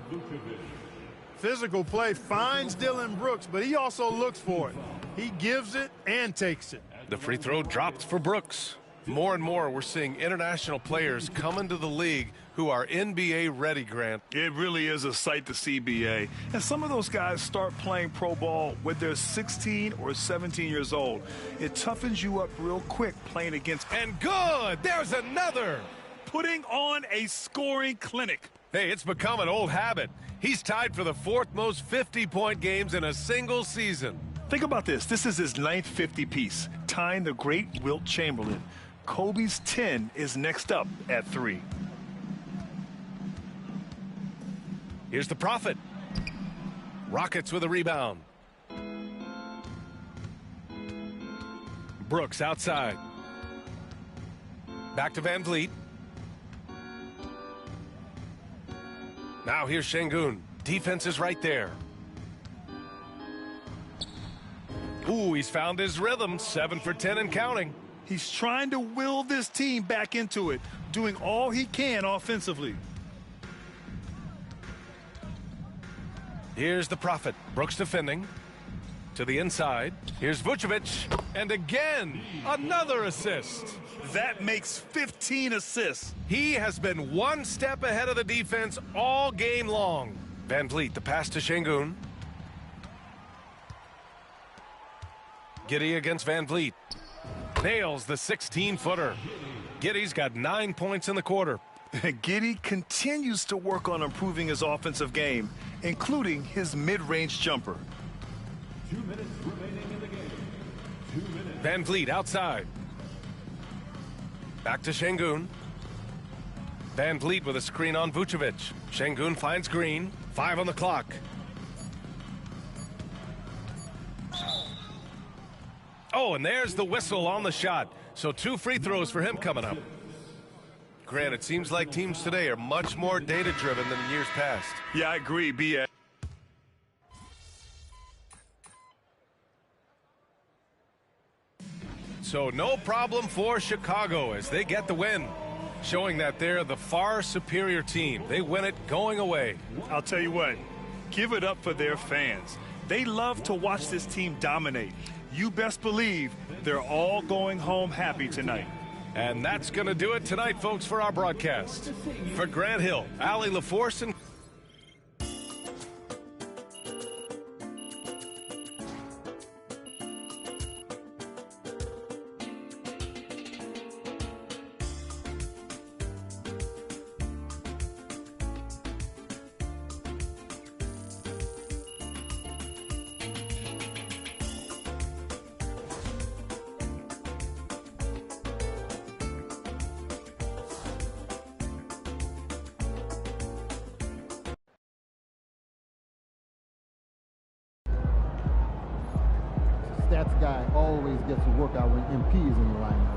Physical play finds Dillon Brooks, but he also looks for it. He gives it and takes it. The free throw dropped for Brooks. More and more, we're seeing international players come into the league who are NBA ready, Grant. It really is a sight to see, BA. And some of those guys start playing pro ball when they're 16 or 17 years old. It toughens you up real quick playing against. And good! There's another! Putting on a scoring clinic. Hey, it's become an old habit. He's tied for the 4th most 50-point games in a single season. Think about this. This is his 9th 50-piece, tying the great Wilt Chamberlain. Kobe's 10 is next up at 3. Here's the Prophet. Rockets with a rebound. Brooks outside. Back to Van Vliet. Now here's Şengün. Defense is right there. Ooh, he's found his rhythm. 7 for 10 and counting. He's trying to will this team back into it, doing all he can offensively. Here's the Prophet. Brooks defending. To the inside. Here's Vucevic. And again, another assist. That makes 15 assists. He has been one step ahead of the defense all game long. Van Vliet, the pass to Şengün. Giddey against Van Vliet. Nails the 16-footer. Giddey's got 9 points in the quarter. Giddey continues to work on improving his offensive game, including his mid-range jumper. 2 minutes remaining in the game. 2 minutes. Van Vliet outside. Back to Şengün. Van Vliet with a screen on Vucevic. Şengün finds Green. 5 on the clock. Oh, and there's the whistle on the shot. So 2 free throws for him coming up. Grant, it seems like teams today are much more data-driven than in years past. Yeah, I agree, B.A. So no problem for Chicago as they get the win, showing that they're the far superior team. They win it going away. I'll tell you what, give it up for their fans. They love to watch this team dominate. You best believe they're all going home happy tonight. And that's going to do it tonight, folks, for our broadcast. For Grant Hill, Allie LaForce, and stats guy always gets a workout when MP is in the lineup.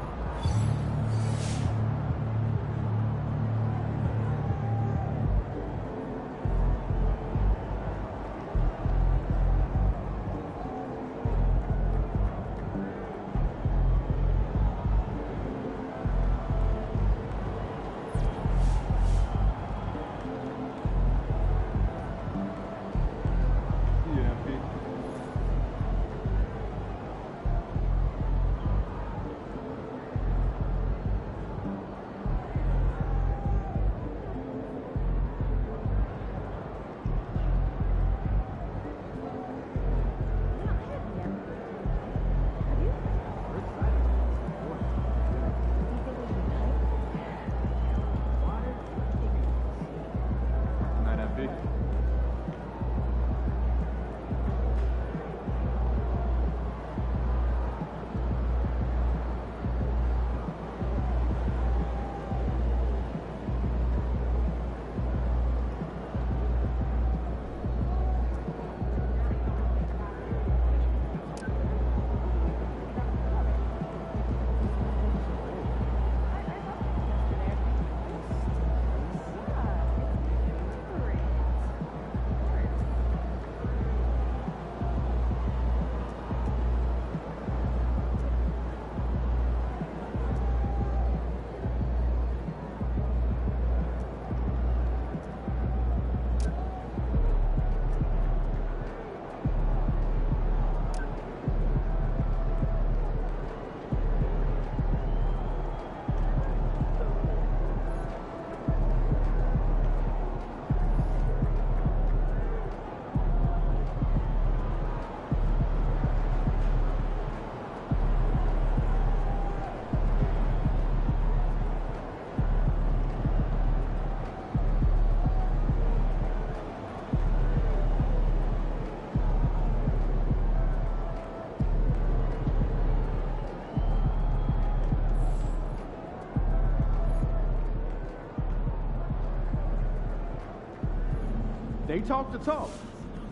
They talk the talk,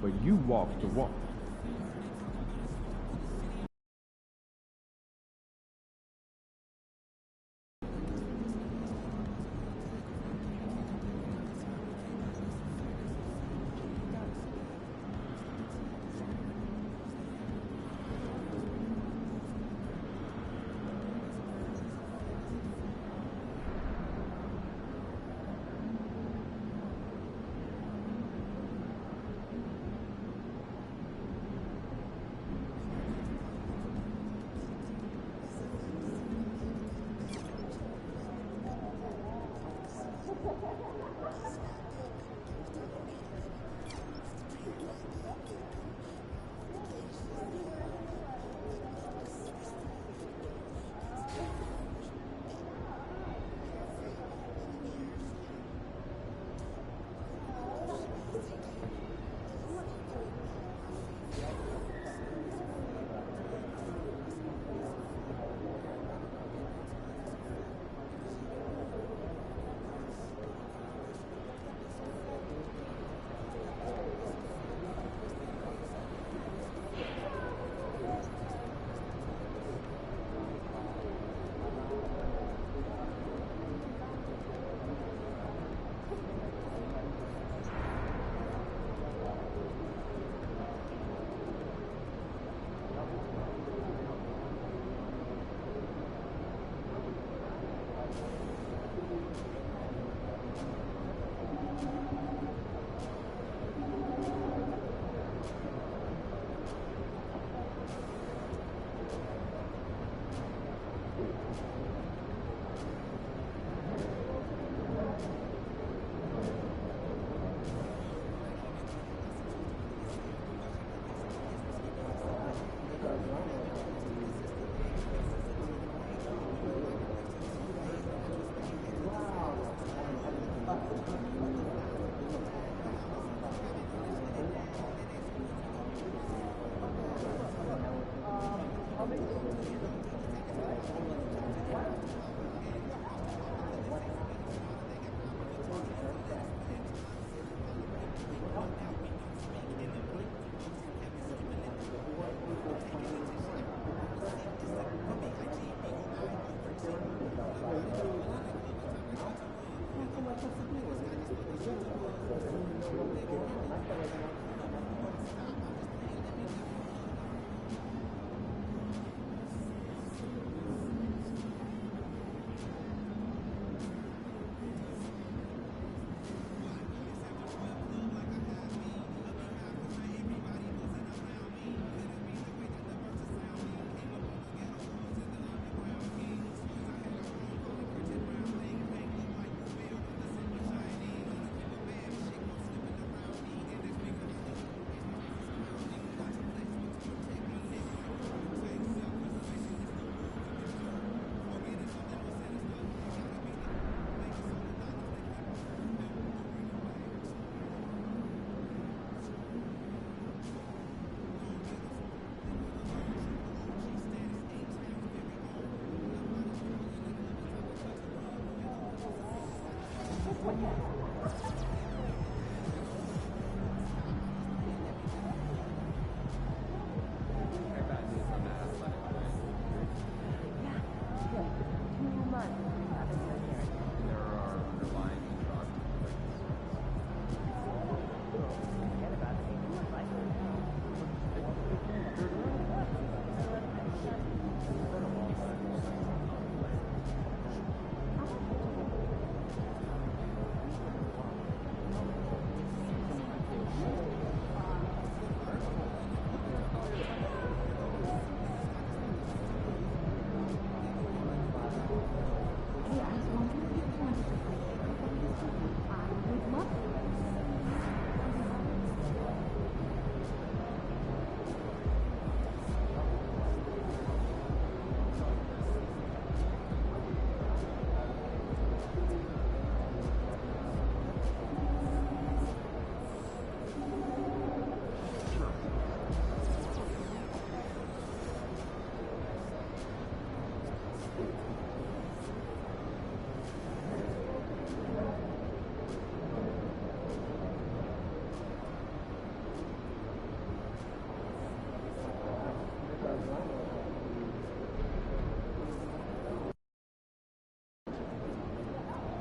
but you walk the walk.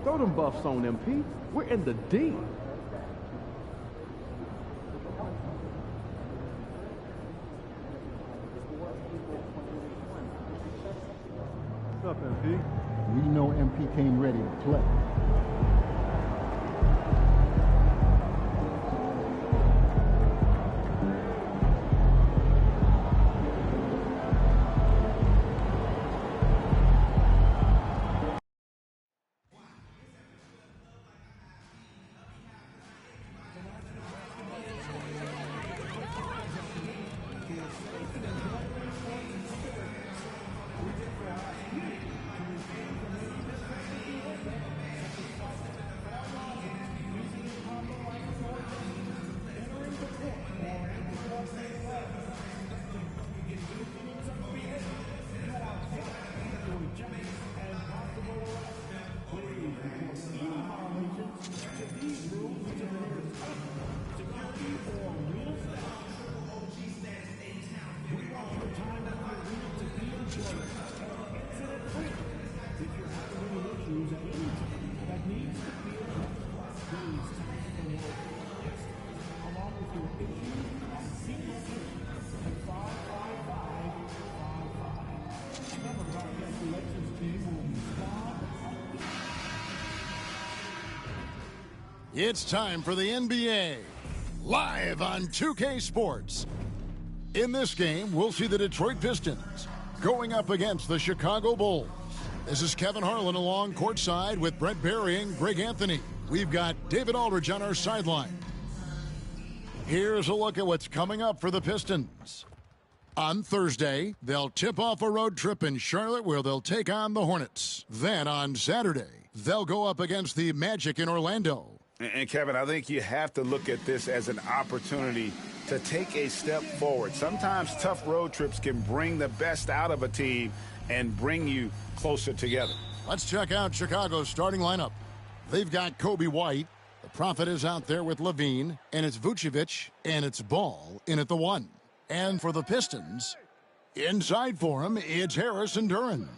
Throw them buffs on MP. We're in the deep. What's up, MP? We know MP came ready to play. It's time for the NBA, live on 2K Sports. In this game, we'll see the Detroit Pistons going up against the Chicago Bulls. This is Kevin Harlan along courtside with Brent Barry and Greg Anthony. We've got David Aldridge on our sideline. Here's a look at what's coming up for the Pistons. On Thursday, they'll tip off a road trip in Charlotte where they'll take on the Hornets. Then on Saturday, they'll go up against the Magic in Orlando. And Kevin, I think you have to look at this as an opportunity to take a step forward. Sometimes tough road trips can bring the best out of a team and bring you closer together. Let's check out Chicago's starting lineup. They've got Kobe White. The Prophet is out there with Levine, and it's Vucevic, and it's Ball in at the 1. And for the Pistons, inside for him, it's Harris and Duren.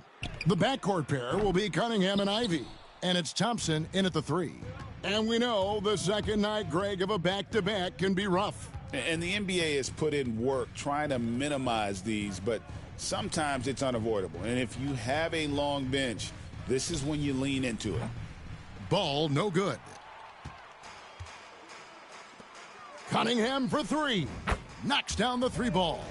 The backcourt pair will be Cunningham and Ivy, and it's Thompson in at the 3. And we know the second night, Greg, of a back-to-back can be rough. And the NBA has put in work trying to minimize these, but sometimes it's unavoidable. And if you have a long bench, this is when you lean into it. Ball, no good. Cunningham for 3. Knocks down the 3 ball.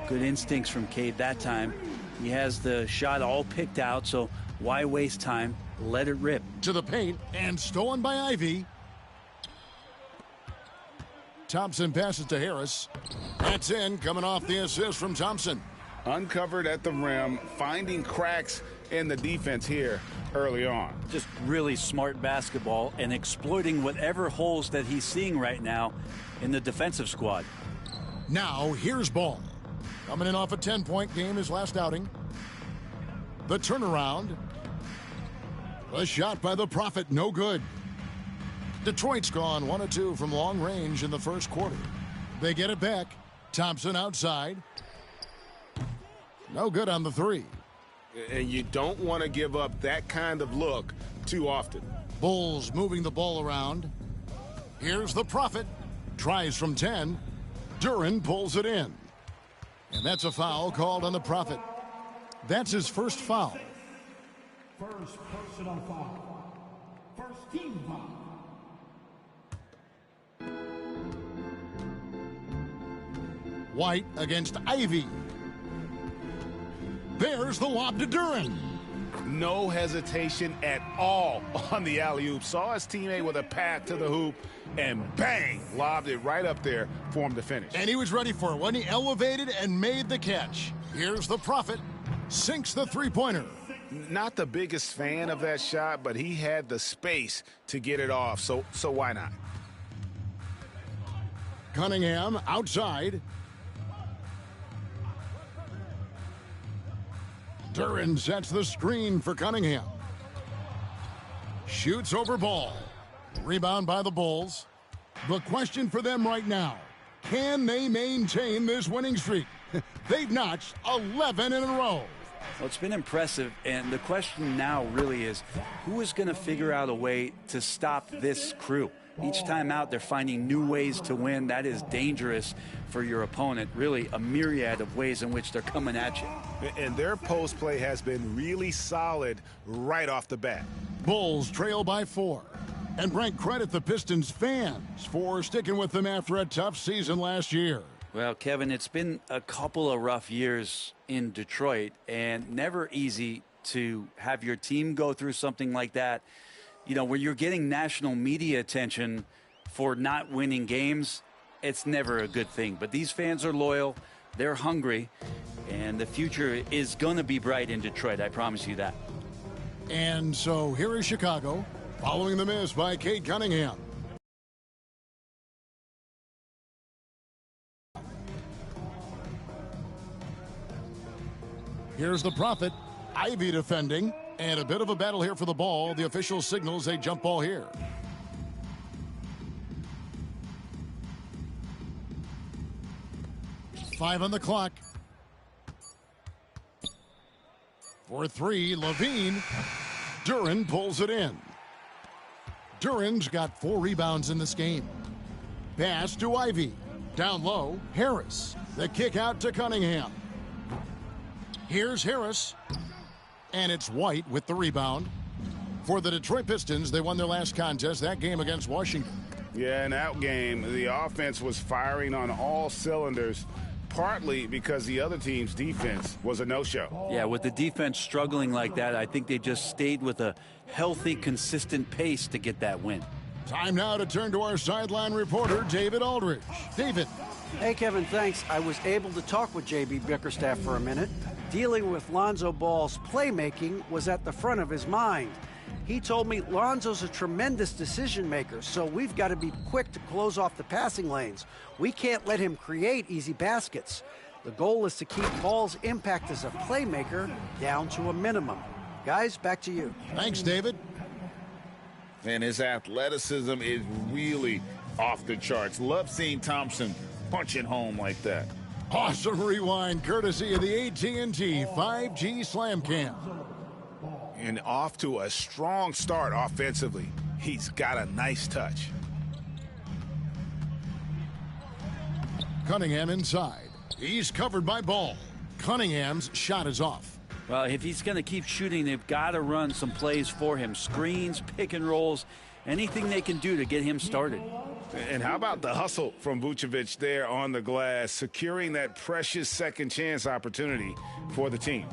Good instincts from Cade that time. He has the shot all picked out, so why waste time? Let it rip. To the paint, and stolen by Ivy. Thompson passes to Harris. That's in, coming off the assist from Thompson. Uncovered at the rim, finding cracks in the defense here early on. Just really smart basketball and exploiting whatever holes that he's seeing right now in the defensive squad. Now, here's Ball. Coming in off a 10-point game his last outing. The turnaround. The shot by the Prophet, no good. Detroit's gone 1 of 2 from long range in the first quarter. They get it back. Thompson outside. No good on the 3. And you don't want to give up that kind of look too often. Bulls moving the ball around. Here's the Prophet. Tries from 10. Duren pulls it in. And that's a foul called on the Prophet. That's his first foul. First personal foul. First team foul. White against Ivy. There's the lob to Duren. No hesitation at all on the alley-oop. Saw his teammate with a path to the hoop, and bang, lobbed it right up there for him to finish. And he was ready for it when he elevated and made the catch. Here's the Prophet. Sinks the three-pointer. Not the biggest fan of that shot, but he had the space to get it off, so why not? Cunningham outside. Duren sets the screen for Cunningham. Shoots over Ball. Rebound by the Bulls. The question for them right now, can they maintain this winning streak? They've notched 11 in a row. Well, it's been impressive, and the question now really is, who is going to figure out a way to stop this crew? Each time out, they're finding new ways to win. That is dangerous for your opponent. Really, a myriad of ways in which they're coming at you. And their post play has been really solid right off the bat. Bulls trail by 4. And Brent, credit the Pistons fans for sticking with them after a tough season last year. Well, Kevin, it's been a couple of rough years in Detroit, and never easy to have your team go through something like that. You know, where you're getting national media attention for not winning games, it's never a good thing. But these fans are loyal, they're hungry, and the future is going to be bright in Detroit, I promise you that. And so here is Chicago, following the miss by Cade Cunningham. Here's the Prophet, Ivy defending, and a bit of a battle here for the ball. The official signals a jump ball here. Five on the clock. For 3, Levine. Duren pulls it in. Duren's got 4 rebounds in this game. Pass to Ivy. Down low, Harris. The kick out to Cunningham. Here's Harris. And it's White with the rebound. For the Detroit Pistons, they won their last contest, that game against Washington. Yeah, in that game, the offense was firing on all cylinders, partly because the other team's defense was a no-show. Yeah, with the defense struggling like that, I think they just stayed with a healthy, consistent pace to get that win. Time now to turn to our sideline reporter, David Aldridge. David. Hey, Kevin, thanks. I was able to talk with J.B. Bickerstaff for a minute. Dealing with Lonzo Ball's playmaking was at the front of his mind. He told me Lonzo's a tremendous decision maker, so we've got to be quick to close off the passing lanes. We can't let him create easy baskets. The goal is to keep Ball's impact as a playmaker down to a minimum. Guys, back to you. Thanks, David. And his athleticism is really off the charts. Love seeing Thompson punching home like that. Awesome rewind courtesy of the AT&T 5G Slam Cam. And off to a strong start offensively. He's got a nice touch. Cunningham inside. He's covered by Ball. Cunningham's shot is off. Well, if he's going to keep shooting, they've got to run some plays for him. Screens, pick and rolls, anything they can do to get him started. And how about the hustle from Vucevic there on the glass, securing that precious second chance opportunity for the team.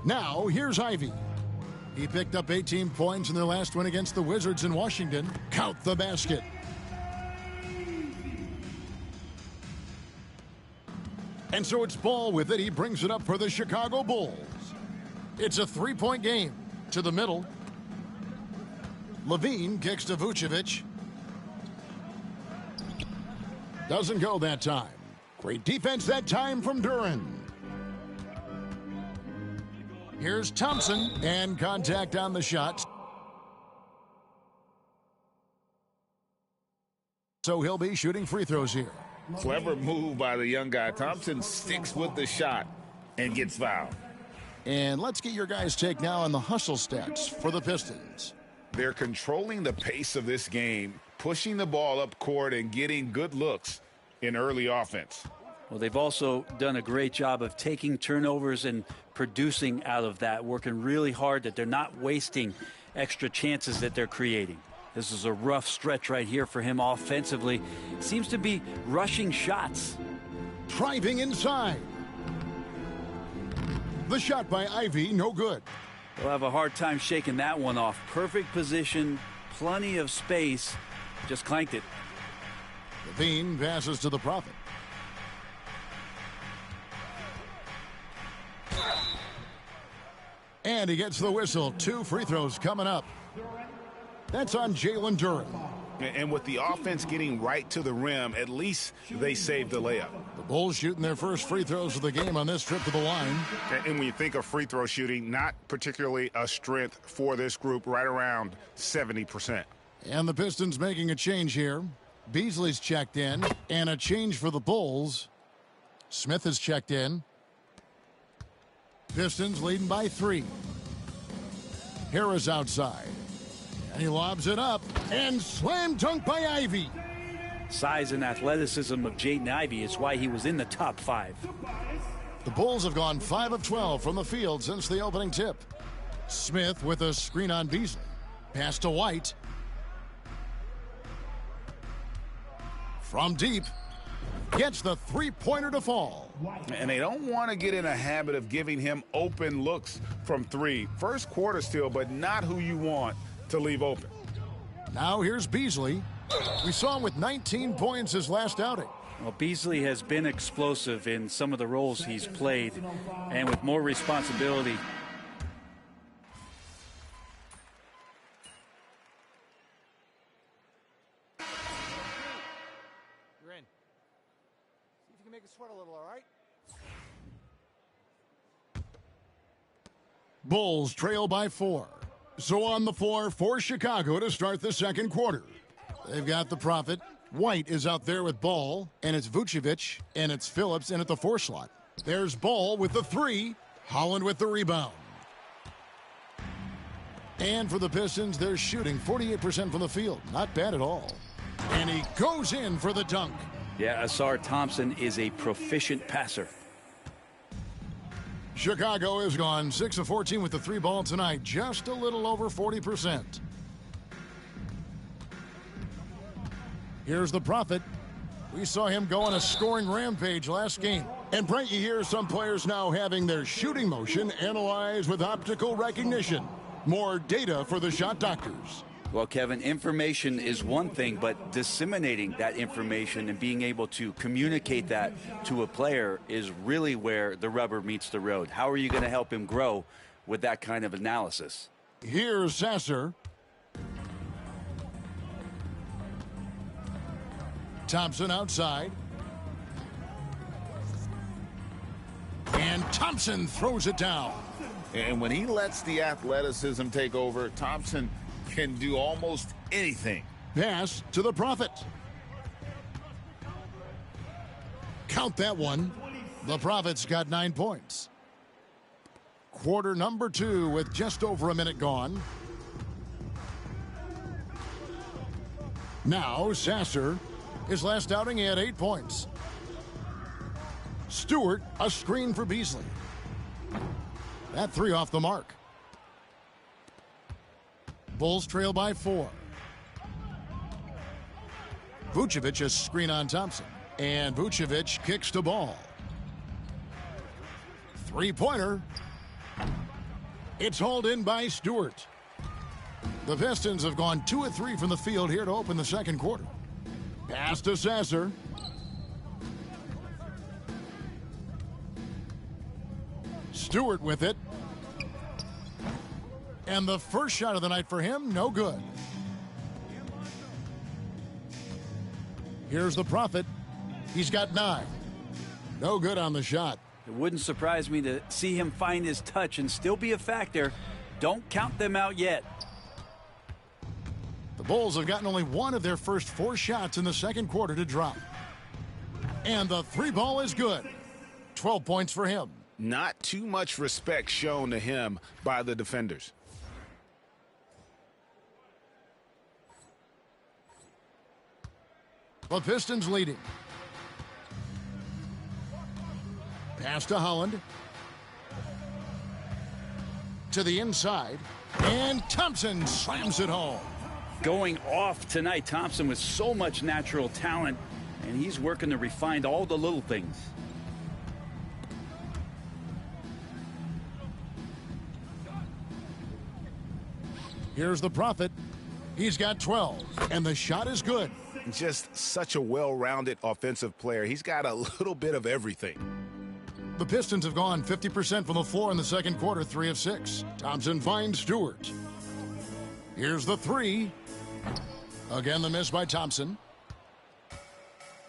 Now, here's Ivy. He picked up 18 points in their last win against the Wizards in Washington. Count the basket. And so it's Ball with it. He brings it up for the Chicago Bulls. It's a 3-point game. To the middle. Levine kicks to Vucevic. Doesn't go that time. Great defense that time from Duren. Here's Thompson, and contact on the shot. So he'll be shooting free throws here. Clever move by the young guy. Thompson sticks with the shot and gets fouled. And let's get your guys' take now on the hustle stats for the Pistons. They're controlling the pace of this game, pushing the ball up court and getting good looks in early offense. Well, they've also done a great job of taking turnovers and producing out of that, working really hard that they're not wasting extra chances that they're creating. This is a rough stretch right here for him offensively. Seems to be rushing shots. Driving inside. The shot by Ivy, no good. They'll have a hard time shaking that one off. Perfect position, plenty of space, just clanked it. Levine passes to the Prophet. And he gets the whistle. 2 free throws coming up. That's on Jalen Duren. And with the offense getting right to the rim, at least they saved the layup. The Bulls shooting their first free throws of the game on this trip to the line. And when you think of free throw shooting, not particularly a strength for this group, right around 70%. And the Pistons making a change here. Beasley's checked in, and a change for the Bulls. Smith has checked in. Pistons leading by 3. Harris outside. And he lobs it up. And slam dunk by Ivey. Size and athleticism of Jaden Ivey is why he was in the top 5. The Bulls have gone 5 of 12 from the field since the opening tip. Smith with a screen on Beasley. Pass to White. From deep. Gets the three-pointer to fall. And they don't want to get in a habit of giving him open looks from 3. First quarter still, but not who you want to leave open. Now here's Beasley. We saw him with 19 points his last outing. Well, Beasley has been explosive in some of the roles he's played, and with more responsibility. You're in. See if you can make it sweat a little, all right? Bulls trail by 4. So on the floor for Chicago to start the second quarter. They've got the Prophet. White is out there with Ball, and it's Vucevic, and it's Phillips in at the 4 slot. There's Ball with the 3. Holland with the rebound. And for the Pistons, they're shooting 48% from the field. Not bad at all. And he goes in for the dunk. Yeah, Asar Thompson is a proficient passer. Chicago has gone 6 of 14 with the 3 ball tonight, just a little over 40%. Here's the Prophet. We saw him go on a scoring rampage last game. And Brent, you hear some players now having their shooting motion analyzed with optical recognition. More data for the shot doctors. Well, Kevin, information is one thing, but disseminating that information and being able to communicate that to a player is really where the rubber meets the road. How are you going to help him grow with that kind of analysis? Here's Sasser. Thompson outside. And Thompson throws it down. And when he lets the athleticism take over, Thompson can do almost anything. Pass to the Prophet. Count that one. The Prophet's got 9 points. Quarter number 2 with just over a minute gone. Now Sasser. His last outing, he had 8 points. Stewart, a screen for Beasley. That 3 off the mark. Bulls trail by 4. Vucevic a screen on Thompson. And Vucevic kicks the ball. 3-pointer. It's hauled in by Stewart. The Pistons have gone 2 of 3 from the field here to open the second quarter. Pass to Sasser. Stewart with it. And the first shot of the night for him, no good. Here's the Prophet. He's got 9. No good on the shot. It wouldn't surprise me to see him find his touch and still be a factor. Don't count them out yet. The Bulls have gotten only 1 of their first 4 shots in the second quarter to drop. And the 3 ball is good. 12 points for him. Not too much respect shown to him by the defenders. The Pistons leading. Pass to Holland. To the inside. And Thompson slams it home. Going off tonight, Thompson with so much natural talent, and he's working to refine all the little things. Here's the Prophet. He's got 12, and the shot is good. Just such a well-rounded offensive player. He's got a little bit of everything. The Pistons have gone 50% from the floor in the second quarter, 3 of 6. Thompson finds Stewart. Here's the 3. Again, the miss by Thompson.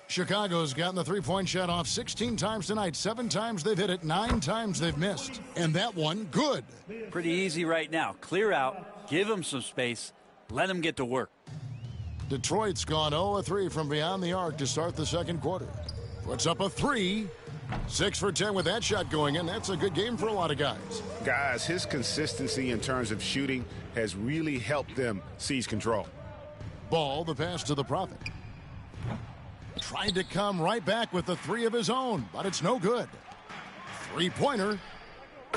Chicago's gotten the 3-point shot off 16 times tonight. 7 times they've hit it, 9 times they've missed. And that one, good. Pretty easy right now. Clear out, give them some space, let them get to work. Detroit's gone 0 of 3 from beyond the arc to start the second quarter. Puts up a 3. 6 for 10 with that shot going in. That's a good game for a lot of guys. Guys, his consistency in terms of shooting has really helped them seize control. Ball, the pass to the Prophet. Tried to come right back with the 3 of his own, but it's no good. 3-pointer.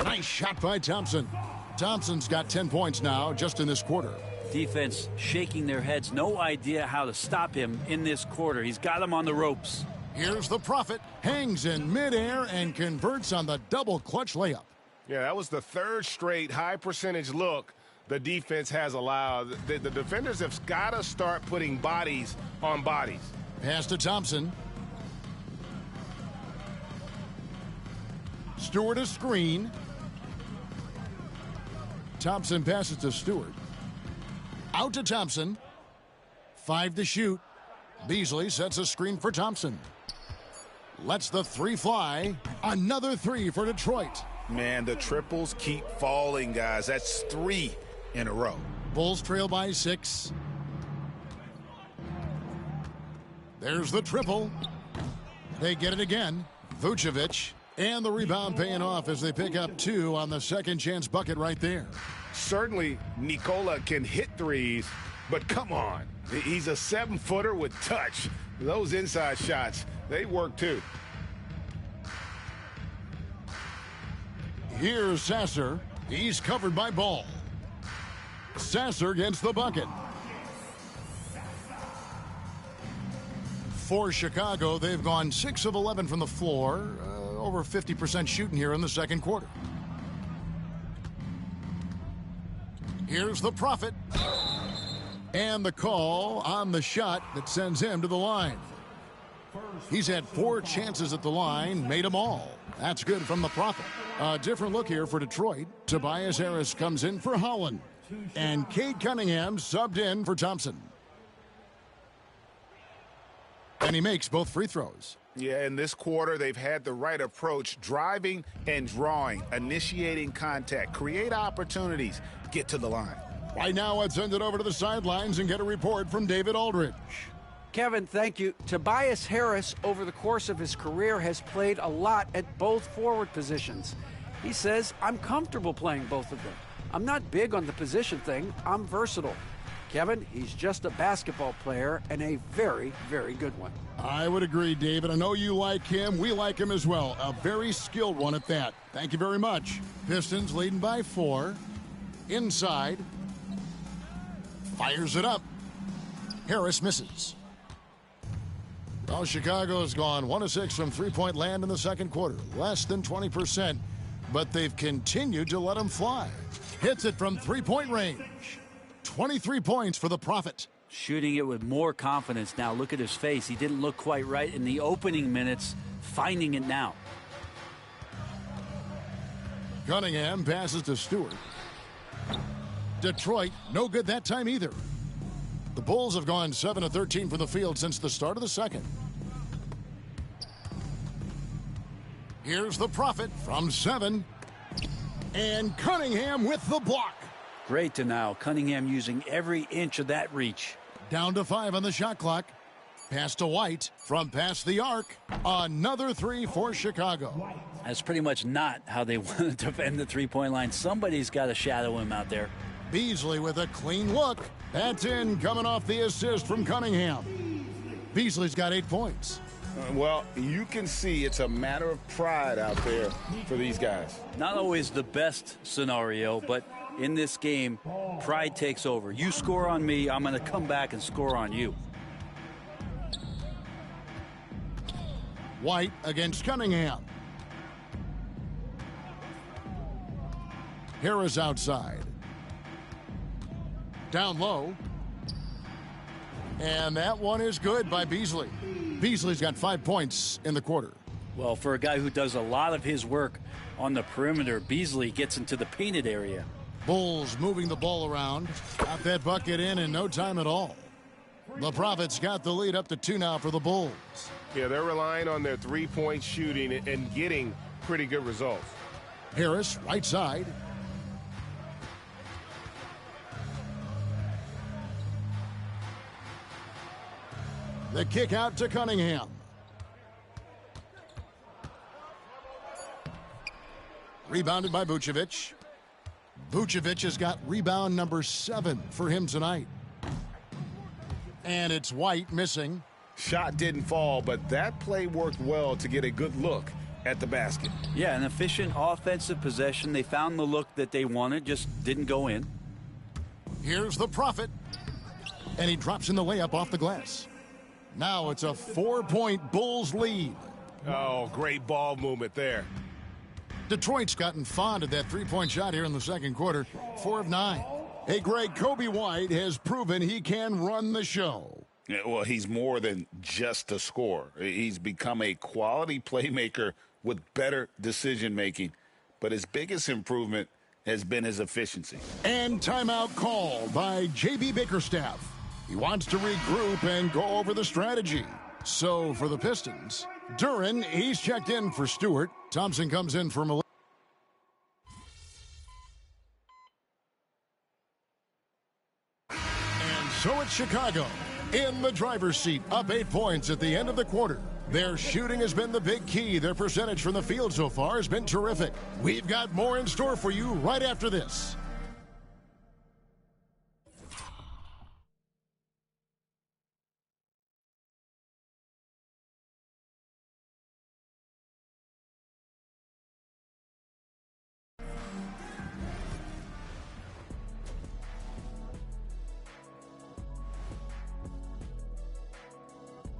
Nice shot by Thompson. Thompson's got 10 points now just in this quarter. Defense shaking their heads. No idea how to stop him in this quarter. He's got him on the ropes. Here's the Prophet. Hangs in midair and converts on the double clutch layup. Yeah, that was the 3rd straight high percentage look the defense has allowed. The defenders have got to start putting bodies on bodies. Pass to Thompson. Stewart a screen. Thompson passes to Stewart. Out to Thompson. 5 to shoot. Beasley sets a screen for Thompson. Lets the 3 fly. Another 3 for Detroit. Man, the triples keep falling, guys. That's 3 in a row. Bulls trail by 6. There's the triple. They get it again. Vucevic. And the rebound paying off as they pick up 2 on the second chance bucket right there. Certainly, Nikola can hit threes, but come on. He's a 7-footer with touch. Those inside shots, they work too. Here's Sasser. He's covered by Ball. Sasser gets the bucket. For Chicago, they've gone 6 of 11 from the floor. Over 50% shooting here in the second quarter. Here's the Prophet. And the call on the shot that sends him to the line. He's had 4 chances at the line, made them all. That's good from the Prophet. A different look here for Detroit. Tobias Harris comes in for Holland. And Cade Cunningham subbed in for Thompson. And he makes both free throws. Yeah, in this quarter, they've had the right approach, driving and drawing, initiating contact, create opportunities, get to the line. Right now, let's send it over to the sidelines and get a report from David Aldridge. Kevin, thank you. Tobias Harris, over the course of his career, has played a lot at both forward positions. He says, I'm comfortable playing both of them. I'm not big on the position thing. I'm versatile. Kevin, he's just a basketball player and a very, very good one. I would agree, David. I know you like him. We like him as well. A very skilled one at that. Thank you very much. Pistons leading by 4. Inside. Fires it up. Harris misses. Well, Chicago's gone 1 of 6 from three-point land in the second quarter. Less than 20%. But they've continued to let him fly. Hits it from three-point range. 23 points for the Prophet. Shooting it with more confidence now. Look at his face. He didn't look quite right in the opening minutes. Finding it now. Cunningham passes to Stewart. Detroit, no good that time either. The Bulls have gone 7 of 13 from the field since the start of the second. Here's the Prophet from 7. And Cunningham with the block. Great to now. Cunningham using every inch of that reach. Down to 5 on the shot clock. Pass to White from past the arc. Another 3 for Chicago. That's pretty much not how they want to defend the three-point line. Somebody's got to shadow him out there. Beasley with a clean look. That's in, coming off the assist from Cunningham. Beasley's got 8 points. Well, you can see it's a matter of pride out there for these guys. Not always the best scenario, but in this game, pride takes over. You score on me, I'm going to come back and score on you. White against Cunningham. Harris outside. Down low. And that one is good by Beasley. Beasley's got 5 points in the quarter. Well, for a guy who does a lot of his work on the perimeter, Beasley gets into the painted area. Bulls moving the ball around. Got that bucket in no time at all. The Prophets got the lead up to 2 now for the Bulls. Yeah, they're relying on their three-point shooting and getting pretty good results. Harris, right side. The kick out to Cunningham. Rebounded by Vucevic. Vucevic has got rebound number 7 for him tonight. And it's White missing. Shot didn't fall, but that play worked well to get a good look at the basket. Yeah, an efficient offensive possession. They found the look that they wanted, just didn't go in. Here's the Prophet. And he drops in the layup off the glass. Now it's a 4-point Bulls lead. Oh, great ball movement there. Detroit's gotten fond of that three-point shot here in the second quarter. 4 of 9. Hey, Greg, Kobe White has proven he can run the show. Yeah, well, he's more than just a scorer. He's become a quality playmaker with better decision-making. But his biggest improvement has been his efficiency. And timeout called by J.B. Bickerstaff. He wants to regroup and go over the strategy. So for the Pistons, Duren, he's checked in for Stewart. Thompson comes in for Malik. And so it's Chicago in the driver's seat, up 8 points at the end of the quarter. Their shooting has been the big key. Their percentage from the field so far has been terrific. We've got more in store for you right after this.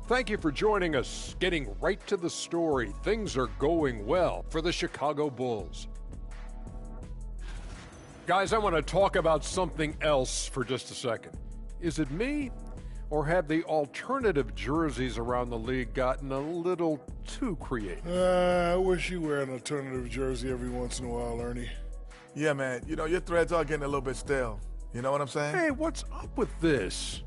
Thank you for joining us. Getting right to the story, things are going well for the Chicago Bulls. Guys, I want to talk about something else for just a second. Is it me, or have the alternative jerseys around the league gotten a little too creative? I wish you wear an alternative jersey every once in a while, Ernie. Yeah, man. You know, your threads are getting a little bit stale. You know what I'm saying? Hey, what's up with this?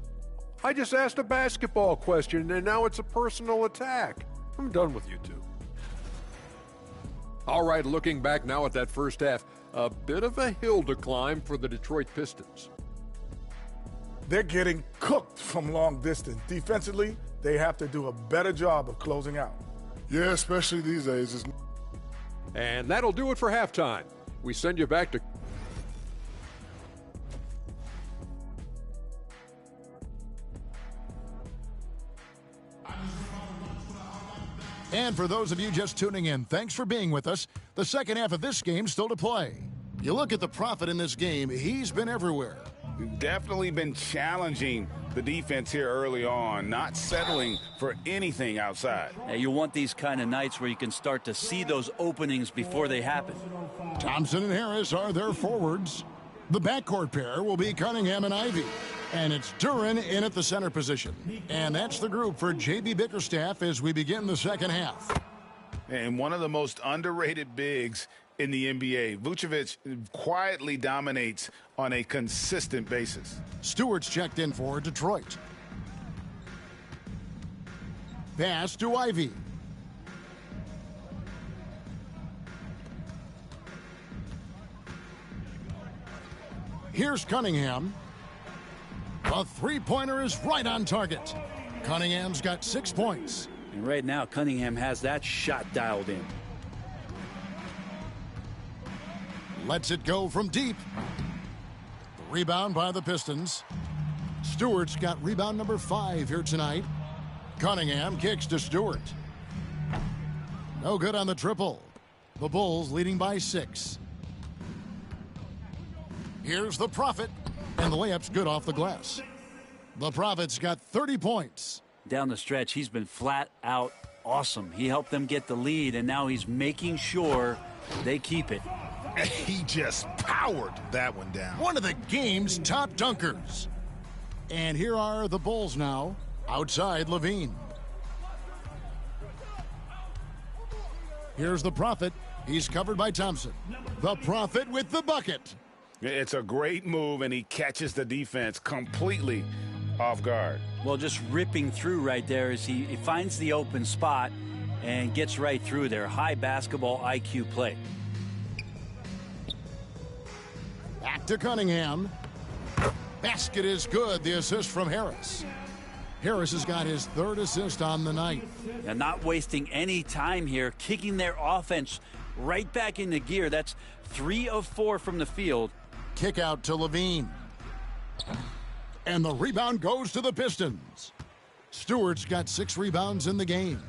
I just asked a basketball question, and now it's a personal attack. I'm done with you two. All right, looking back now at that first half, a bit of a hill to climb for the Detroit Pistons. They're getting cooked from long distance. Defensively, they have to do a better job of closing out. Yeah, especially these days. And that'll do it for halftime. We send you back to... And for those of you just tuning in, thanks for being with us. The second half of this game still to play. You look at the Prophet in this game, he's been everywhere. Definitely been challenging the defense here early on, not settling for anything outside. Yeah, you want these kind of nights where you can start to see those openings before they happen. Thompson and Harris are their forwards. The backcourt pair will be Cunningham and Ivey. And it's Duren in at the center position. And that's the group for J.B. Bickerstaff as we begin the second half. And one of the most underrated bigs in the NBA. Vucevic quietly dominates on a consistent basis. Stewart's checked in for Detroit. Pass to Ivey. Here's Cunningham. A three-pointer is right on target. Cunningham's got 6 points. And right now, Cunningham has that shot dialed in. Lets it go from deep. The rebound by the Pistons. Stewart's got rebound number 5 here tonight. Cunningham kicks to Stewart. No good on the triple. The Bulls leading by 6. Here's the Prophet. And the layup's good off the glass. The Prophet's got 30 points. Down the stretch, he's been flat out awesome. He helped them get the lead, and now he's making sure they keep it. He just powered that one down. One of the game's top dunkers. And here are the Bulls now, outside Levine. Here's the Prophet. He's covered by Thompson. The Prophet with the bucket. It's a great move, and he catches the defense completely off guard. Well, just ripping through right there as he finds the open spot and gets right through there. High basketball IQ play. Back to Cunningham. Basket is good. The assist from Harris. Harris has got his 3rd assist on the night. And not wasting any time here, kicking their offense right back into gear. That's 3 of 4 from the field. Kick out to Levine. And the rebound goes to the Pistons. Stewart's got 6 rebounds in the game.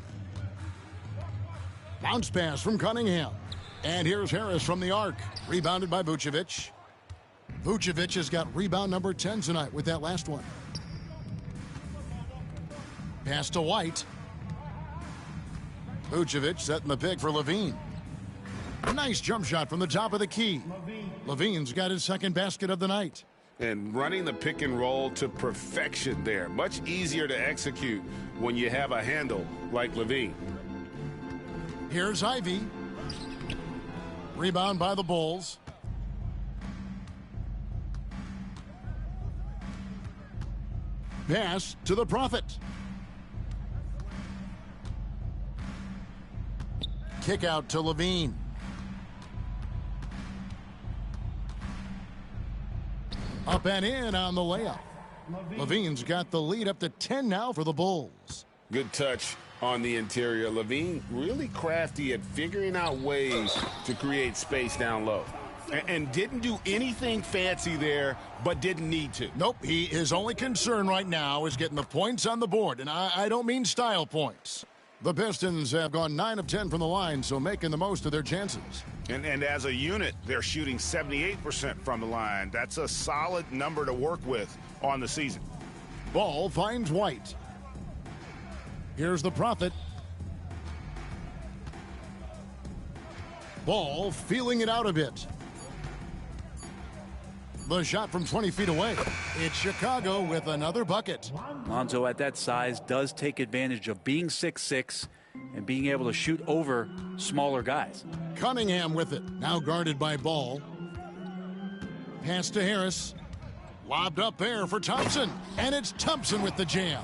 Bounce pass from Cunningham. And here's Harris from the arc. Rebounded by Vucevic. Vucevic has got rebound number 10 tonight with that last one. Pass to White. Vucevic setting the pick for Levine. Nice jump shot from the top of the key. Levine's got his second basket of the night. And running the pick and roll to perfection there. Much easier to execute when you have a handle like Levine. Here's Ivy. Rebound by the Bulls. Pass to the Prophet. Kick out to Levine. Up and in on the layup. Levine's got the lead up to 10 now for the Bulls. Good touch on the interior. Levine really crafty at figuring out ways to create space down low. And didn't do anything fancy there, but didn't need to. Nope, his only concern right now is getting the points on the board, and I don't mean style points. The Pistons have gone 9 of 10 from the line, so making the most of their chances. And as a unit, they're shooting 78% from the line. That's a solid number to work with on the season. Ball finds White. Here's the Prophet. Ball feeling it out a bit. The shot from 20 feet away. It's Chicago with another bucket. Lonzo at that size does take advantage of being 6'6" and being able to shoot over smaller guys. Cunningham with it. Now guarded by Ball. Pass to Harris. Lobbed up there for Thompson. And it's Thompson with the jam.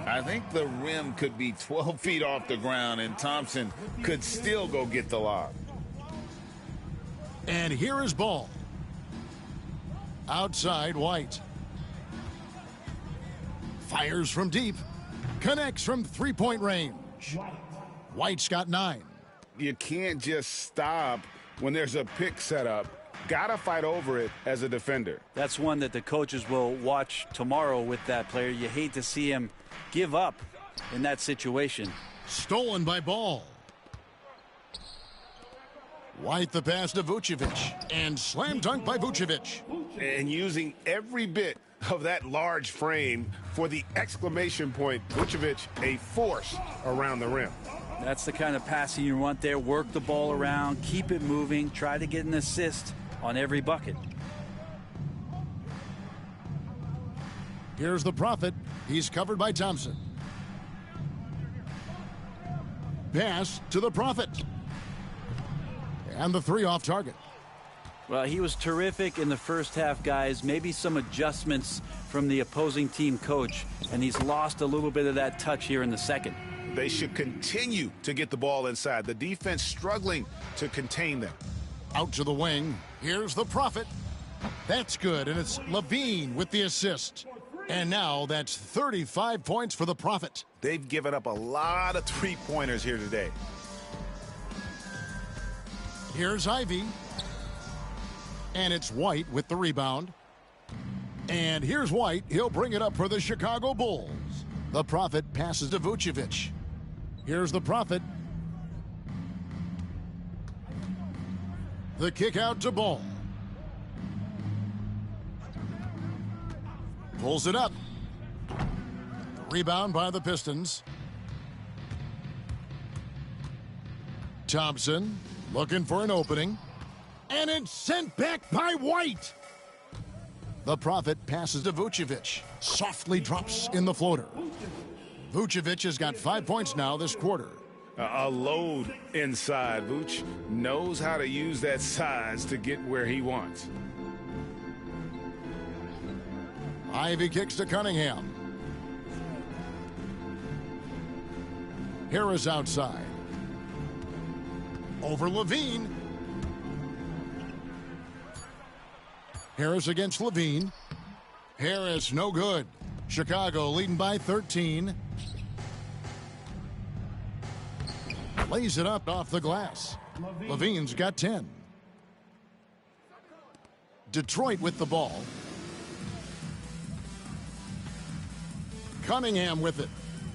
I think the rim could be 12 feet off the ground, and Thompson could still go get the lob. And here is Ball. Outside White. Fires from deep. Connects from three-point range. White's got 9. You can't just stop when there's a pick set up. Gotta fight over it as a defender. That's one that the coaches will watch tomorrow with that player. You hate to see him give up in that situation. Stolen by Ball. White the pass to Vucevic. And slam dunk by Vucevic. And using every bit of that large frame for the exclamation point. Vucevic, a force around the rim. That's the kind of passing you want there. Work the ball around, keep it moving, try to get an assist on every bucket. Here's the Prophet. He's covered by Thompson. Pass to the Prophet. And the 3 off target. Well, he was terrific in the first half, guys. Maybe some adjustments from the opposing team coach, and he's lost a little bit of that touch here in the second. They should continue to get the ball inside. The defense struggling to contain them. Out to the wing. Here's the Prophet. That's good, and it's Levine with the assist. And now that's 35 points for the Prophet. They've given up a lot of three-pointers here today. Here's Ivy. And it's White with the rebound. And here's White. He'll bring it up for the Chicago Bulls. The Prophet passes to Vucevic. Here's the Prophet. The kick out to Ball. Pulls it up. Rebound by the Pistons. Thompson looking for an opening. And it's sent back by White. The Prophet passes to Vucevic. Softly drops in the floater. Vucevic has got 5 points now this quarter. A load inside. Vuce knows how to use that size to get where he wants. Ivy kicks to Cunningham. Harris outside. Over Levine. Harris against Levine. Harris no good. Chicago leading by 13. Lays it up off the glass. Levine's got 10. Detroit with the ball. Cunningham with it.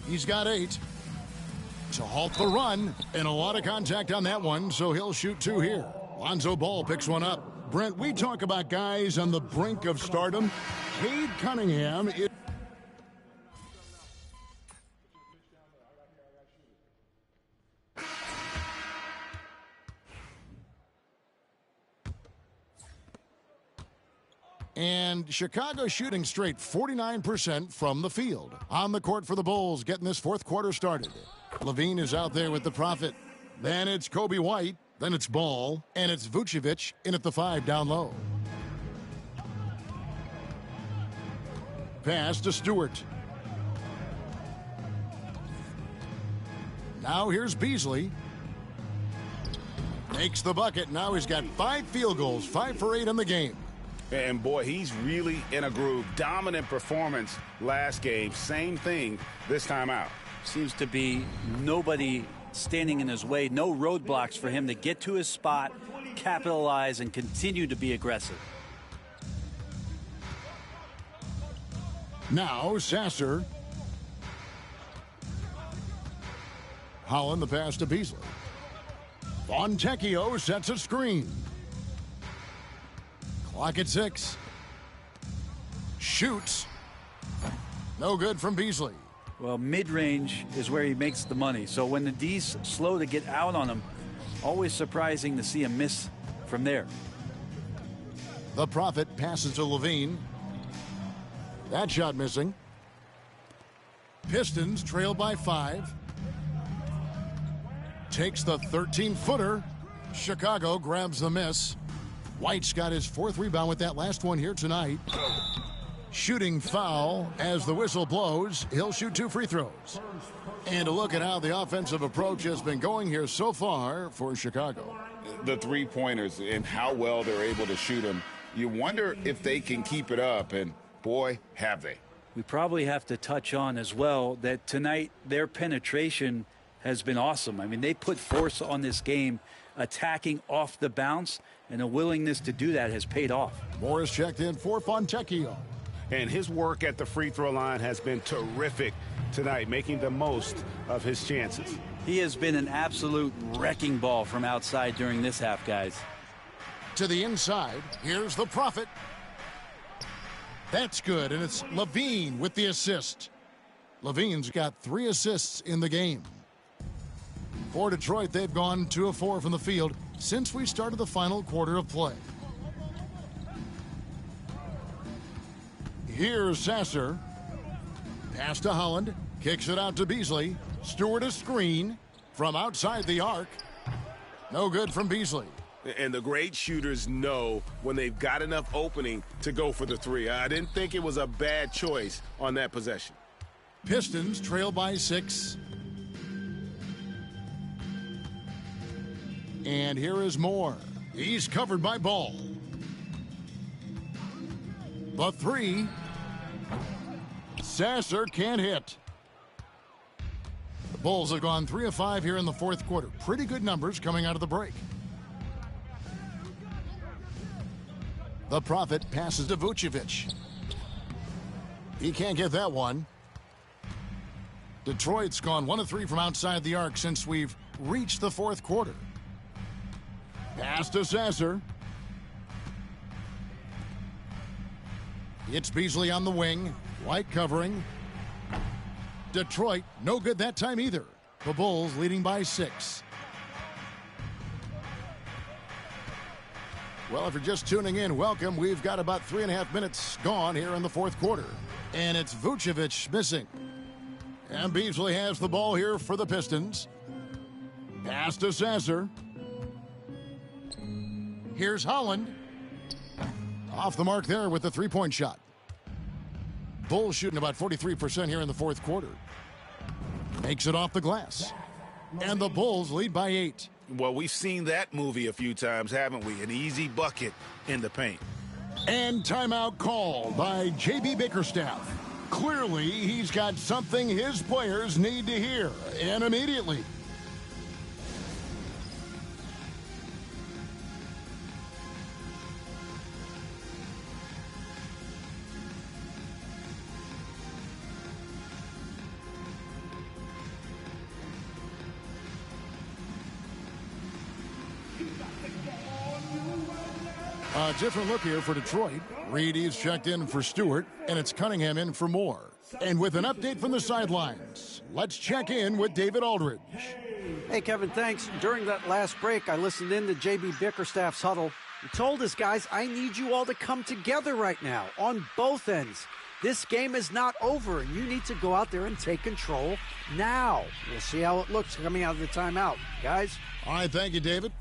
He's got 8. To halt the run, and a lot of contact on that one, so he'll shoot 2 here. Lonzo Ball picks one up. Brent, we talk about guys on the brink of stardom. Cade Cunningham is... And Chicago shooting straight 49% from the field. On the court for the Bulls, getting this fourth quarter started. Levine is out there with the Prophet. Then it's Kobe White. Then it's Ball. And it's Vucevic in at the 5 down low. Pass to Stewart. Now here's Beasley. Makes the bucket. Now he's got 5 field goals, 5 for 8 in the game. And boy, he's really in a groove. Dominant performance last game. Same thing this time out. Seems to be nobody standing in his way. No roadblocks for him to get to his spot, capitalize, and continue to be aggressive. Now Sasser. Holland the pass to Beasley. Fontecchio sets a screen. Clock at 6. Shoots. No good from Beasley. Well, mid-range is where he makes the money. So when the D's slow to get out on him, always surprising to see him miss from there. The Prophet passes to Levine. That shot missing. Pistons trail by 5. Takes the 13-footer. Chicago grabs the miss. White's got his 4th rebound with that last one here tonight. Shooting foul as the whistle blows. He'll shoot 2 free throws. And a look at how the offensive approach has been going here so far for Chicago. The three-pointers and how well they're able to shoot them. You wonder if they can keep it up, and boy, have they. We probably have to touch on as well that tonight their penetration has been awesome. I mean, they put force on this game, attacking off the bounce, and a willingness to do that has paid off. Morris checked in for Fontecchio. And his work at the free throw line has been terrific tonight, making the most of his chances. He has been an absolute wrecking ball from outside during this half, guys. To the inside, here's the Prophet. That's good, and it's Levine with the assist. Levine's got 3 assists in the game. For Detroit, they've gone 2 of 4 from the field since we started the final quarter of play. Here's Sasser. Pass to Holland. Kicks it out to Beasley. Stewart a screen from outside the arc. No good from Beasley. And the great shooters know when they've got enough opening to go for the 3. I didn't think it was a bad choice on that possession. Pistons trail by 6. And here is Moore. He's covered by Ball. The 3. Sasser can't hit. The Bulls have gone 3 of 5 here in the fourth quarter. Pretty good numbers coming out of the break. The Prophet passes to Vucevic. He can't get that one. Detroit's gone 1 of 3 from outside the arc since we've reached the fourth quarter. Pass to Sasser. It's Beasley on the wing. White covering. Detroit, no good that time either. The Bulls leading by 6. Well, if you're just tuning in, welcome. We've got about 3.5 minutes gone here in the fourth quarter. And it's Vucevic missing. And Beasley has the ball here for the Pistons. Pass to Sasser. Here's Holland. Off the mark there with the 3-point shot. Bulls shooting about 43% here in the fourth quarter. Makes it off the glass. And the Bulls lead by 8. Well, we've seen that movie a few times, haven't we? An easy bucket in the paint. And timeout called by J.B. Bickerstaff. Clearly, he's got something his players need to hear, and immediately. A different look here for Detroit. Reedy's checked in for Stewart, and it's Cunningham in for Moore. And with an update from the sidelines, let's check in with David Aldridge. Hey, Kevin, thanks. During that last break, I listened in to J.B. Bickerstaff's huddle. He told his guys, I need you all to come together right now on both ends. This game is not over, and you need to go out there and take control now. We'll see how it looks coming out of the timeout. Guys? All right, thank you, David.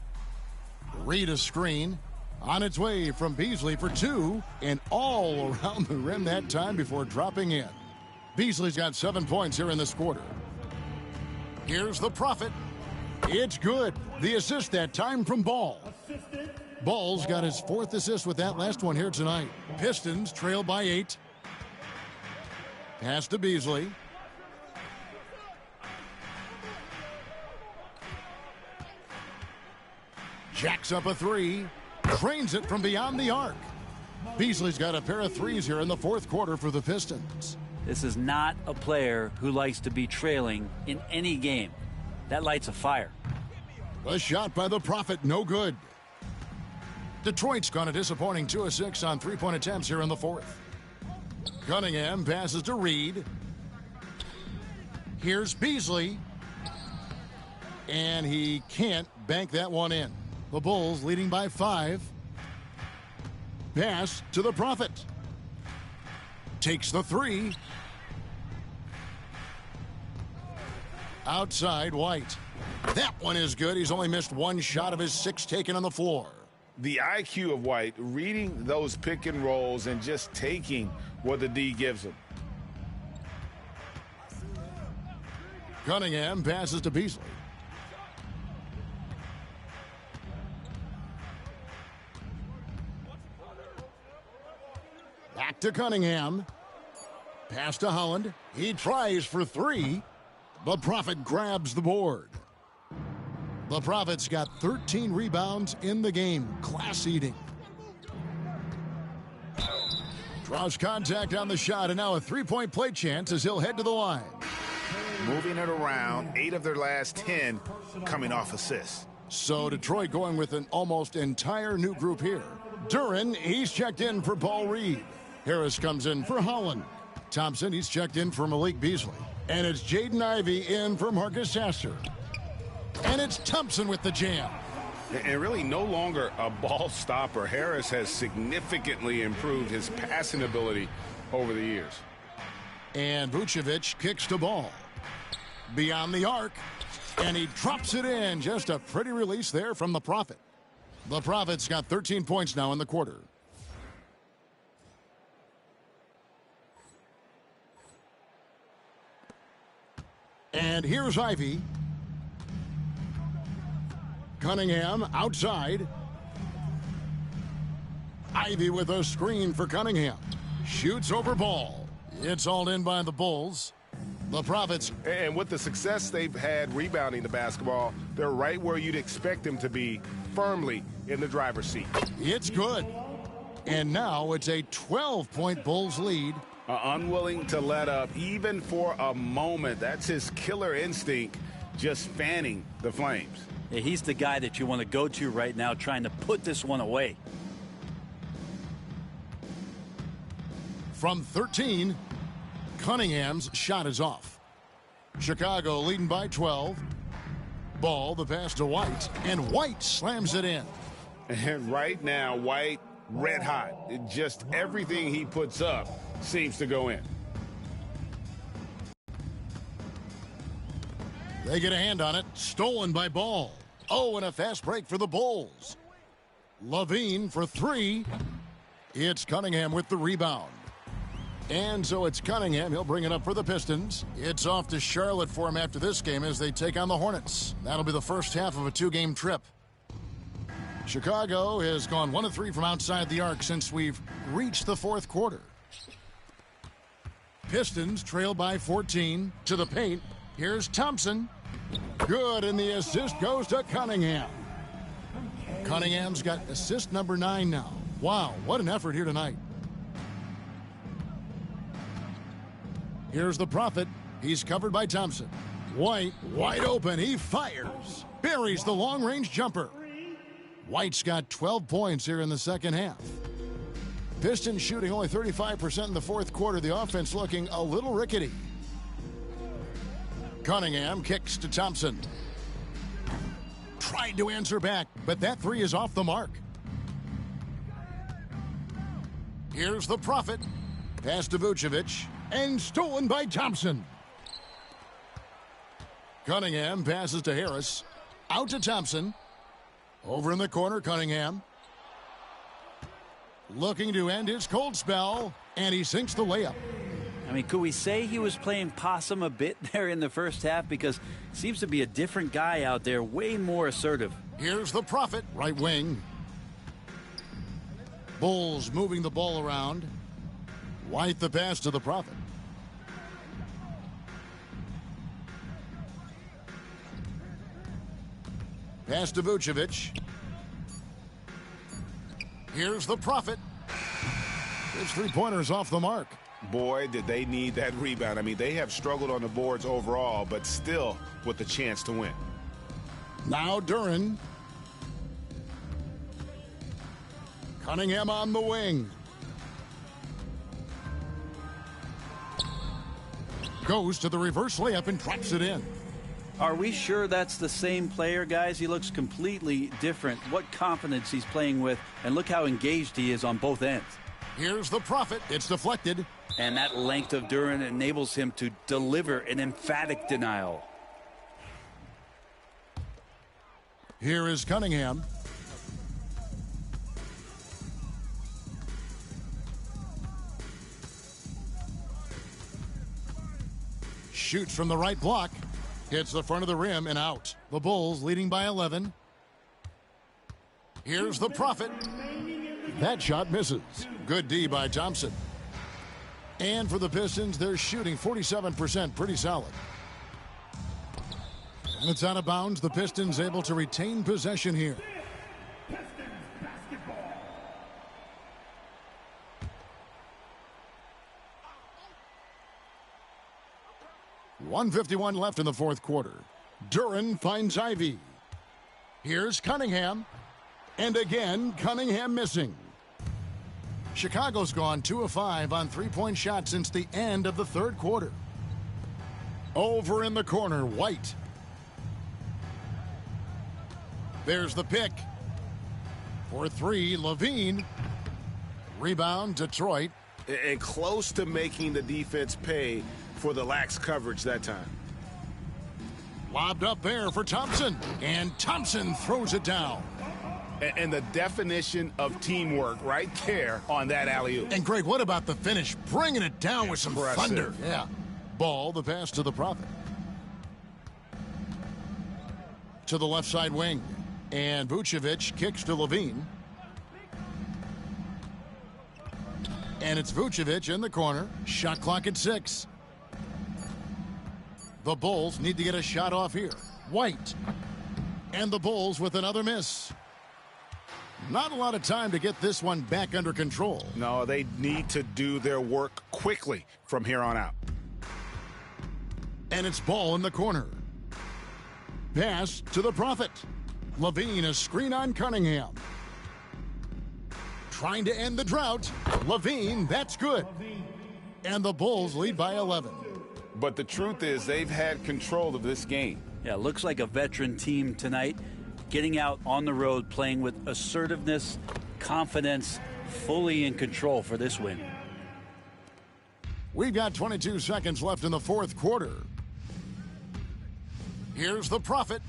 Reed a screen. On its way from Beasley for two, and all around the rim that time before dropping in. Beasley's got 7 points here in this quarter. Here's the Prophet. It's good. The assist that time from Ball. Ball's got his 4th assist with that last one here tonight. Pistons trail by 8. Pass to Beasley. Jacks up a 3. Trains it from beyond the arc. Beasley's got a pair of threes here in the 4th quarter for the Pistons. This is not a player who likes to be trailing in any game. That lights a fire. A shot by the Prophet, no good. Detroit's gone a disappointing 2 of 6 on 3-point attempts here in the 4th. Cunningham passes to Reed. Here's Beasley. And he can't bank that one in. The Bulls leading by 5. Pass to the Prophet. Takes the 3. Outside White. That one is good. He's only missed 1 shot of his 6 taken on the floor. The IQ of White, reading those pick and rolls and just taking what the D gives him. Cunningham passes to Beasley. Back to Cunningham. Pass to Holland. He tries for 3. The Prophet grabs the board. The Prophet's got 13 rebounds in the game. Class eating. Draws contact on the shot, and now a 3-point play chance as he'll head to the line. Moving it around, 8 of their last 10 coming off assists. So Detroit going with an almost entire new group here. Duren, he's checked in for Paul Reed. Harris comes in for Holland. Thompson, he's checked in for Malik Beasley. And it's Jaden Ivey in for Marcus Sasser. And it's Thompson with the jam. And really no longer a ball stopper. Harris has significantly improved his passing ability over the years. And Vucevic kicks to Ball. Beyond the arc. And he drops it in. Just a pretty release there from the Prophet. The Prophet's got 13 points now in the quarter. And here's Ivey. Cunningham outside. Ivey with a screen for Cunningham. Shoots over Ball. It's hauled in by the Bulls. The Prophets. And with the success they've had rebounding the basketball, they're right where you'd expect them to be, firmly in the driver's seat. It's good. And now it's a 12-point Bulls lead. Unwilling to let up even for a moment. That's his killer instinct, just fanning the flames. Yeah, he's the guy that you want to go to right now trying to put this one away. From 13, Cunningham's shot is off. Chicago leading by 12. Ball, the pass to White, and White slams it in. And right now, White, red hot. Just everything he puts up seems to go in. They get a hand on it. Stolen by Ball. Oh, and a fast break for the Bulls. Levine for 3. It's Cunningham with the rebound. And so it's Cunningham. He'll bring it up for the Pistons. It's off to Charlotte for him after this game as they take on the Hornets. That'll be the first half of a 2-game trip. Chicago has gone 1 of 3 from outside the arc since we've reached the 4th quarter. Pistons trail by 14 to the paint. Here's Thompson. Good, and the assist goes to Cunningham. Cunningham's got assist number 9 now. Wow, what an effort here tonight. Here's the Prophet. He's covered by Thompson. White, wide open. He fires. Buries the long-range jumper. White's got 12 points here in the second half. Pistons shooting only 35% in the fourth quarter. The offense looking a little rickety. Cunningham kicks to Thompson. Tried to answer back, but that three is off the mark. Here's the Prophet. Pass to Vucevic, and stolen by Thompson. Cunningham passes to Harris. Out to Thompson. Over in the corner, Cunningham. Looking to end his cold spell, and he sinks the layup. I mean, could we say he was playing possum a bit there in the first half? Because it seems to be a different guy out there, way more assertive. Here's the Prophet, right wing. Bulls moving the ball around. White the pass to the Prophet. Pass to Vucevic. Here's the Prophet. His three-pointers off the mark. Boy, did they need that rebound. I mean, they have struggled on the boards overall, but still with the chance to win. Now Duren. Cunningham on the wing. Goes to the reverse layup and drops it in. Are we sure that's the same player, guys? He looks completely different. What confidence he's playing with, and look how engaged he is on both ends. Here's the Prophet. It's deflected. And that length of Duren enables him to deliver an emphatic denial. Here is Cunningham. Shoots from the right block. Hits the front of the rim and out. The Bulls leading by 11. Here's the Prophet. That shot misses. Good D by Thompson. And for the Pistons, they're shooting 47%, pretty solid. And it's out of bounds. The Pistons able to retain possession here. 1:51 left in the fourth quarter. Duren finds Ivy. Here's Cunningham. And again, Cunningham missing. Chicago's gone 2 of 5 on three-point shots since the end of the third quarter. Over in the corner, White. There's the pick. For three, Levine. Rebound, Detroit. And close to making the defense pay for the lax coverage that time. Lobbed up there for Thompson. And Thompson throws it down. And the definition of teamwork right there on that alley-oop. And Greg, what about the finish? Bringing it down with some thunder. Yeah. Ball, the pass to the Prophet. To the left side wing. And Vucevic kicks to Levine. And it's Vucevic in the corner. Shot clock at 6. The Bulls need to get a shot off here. White. And the Bulls with another miss. Not a lot of time to get this one back under control. No, they need to do their work quickly from here on out. And it's Ball in the corner. Pass to the Prophet. Levine, a screen on Cunningham. Trying to end the drought. Levine, that's good. And the Bulls lead by 11. But the truth is they've had control of this game. Yeah, looks like a veteran team tonight. Getting out on the road, playing with assertiveness, confidence, fully in control for this win. We've got 22 seconds left in the fourth quarter. Here's the Prophet.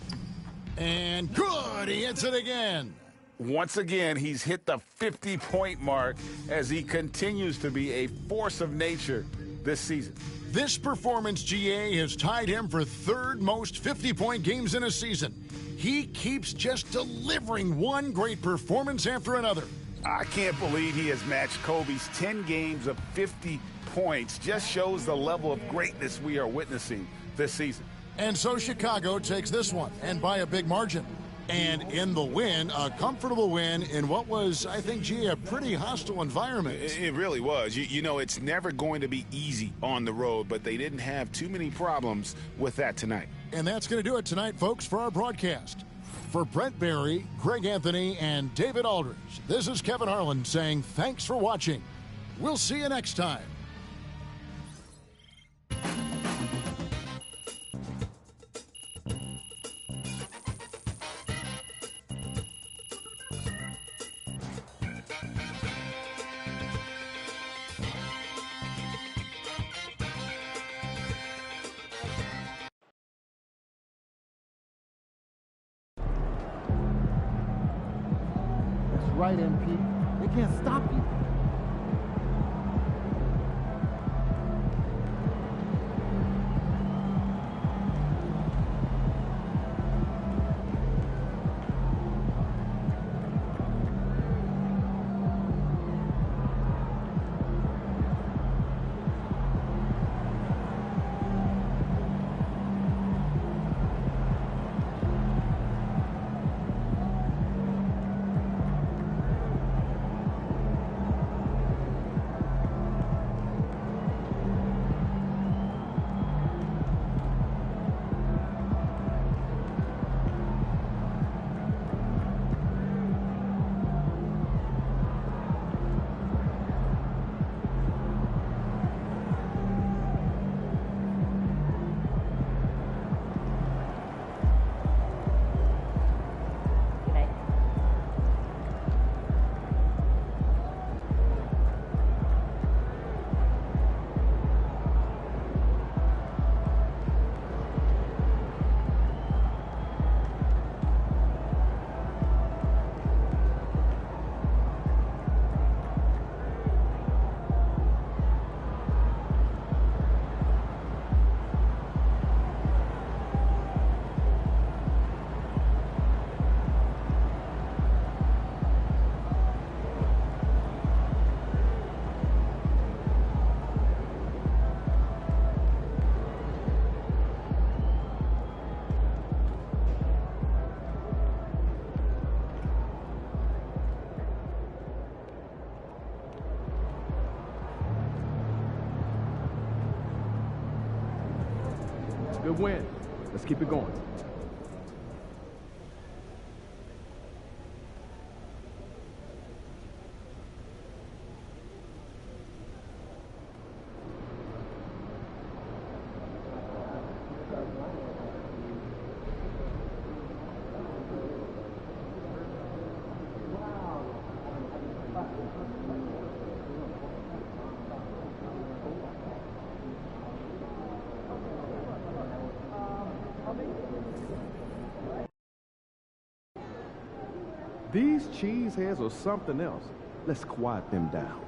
And good, he hits it again. Once again, he's hit the 50-point mark as he continues to be a force of nature this season. This performance, GA, has tied him for third most 50-point games in a season. He keeps just delivering one great performance after another. I can't believe he has matched Kobe's 10 games of 50 points. Just shows the level of greatness we are witnessing this season. And so Chicago takes this one, and by a big margin. And in the win, a comfortable win in what was, I think, GA, a pretty hostile environment. It really was. You know, it's never going to be easy on the road, but they didn't have too many problems with that tonight. And that's going to do it tonight, folks, for our broadcast. For Brent Barry, Greg Anthony, and David Aldridge, this is Kevin Harlan saying thanks for watching. We'll see you next time. Right, MP. They can't stop you. Good win. Let's keep it going. These cheeseheads are something else. Let's quiet them down.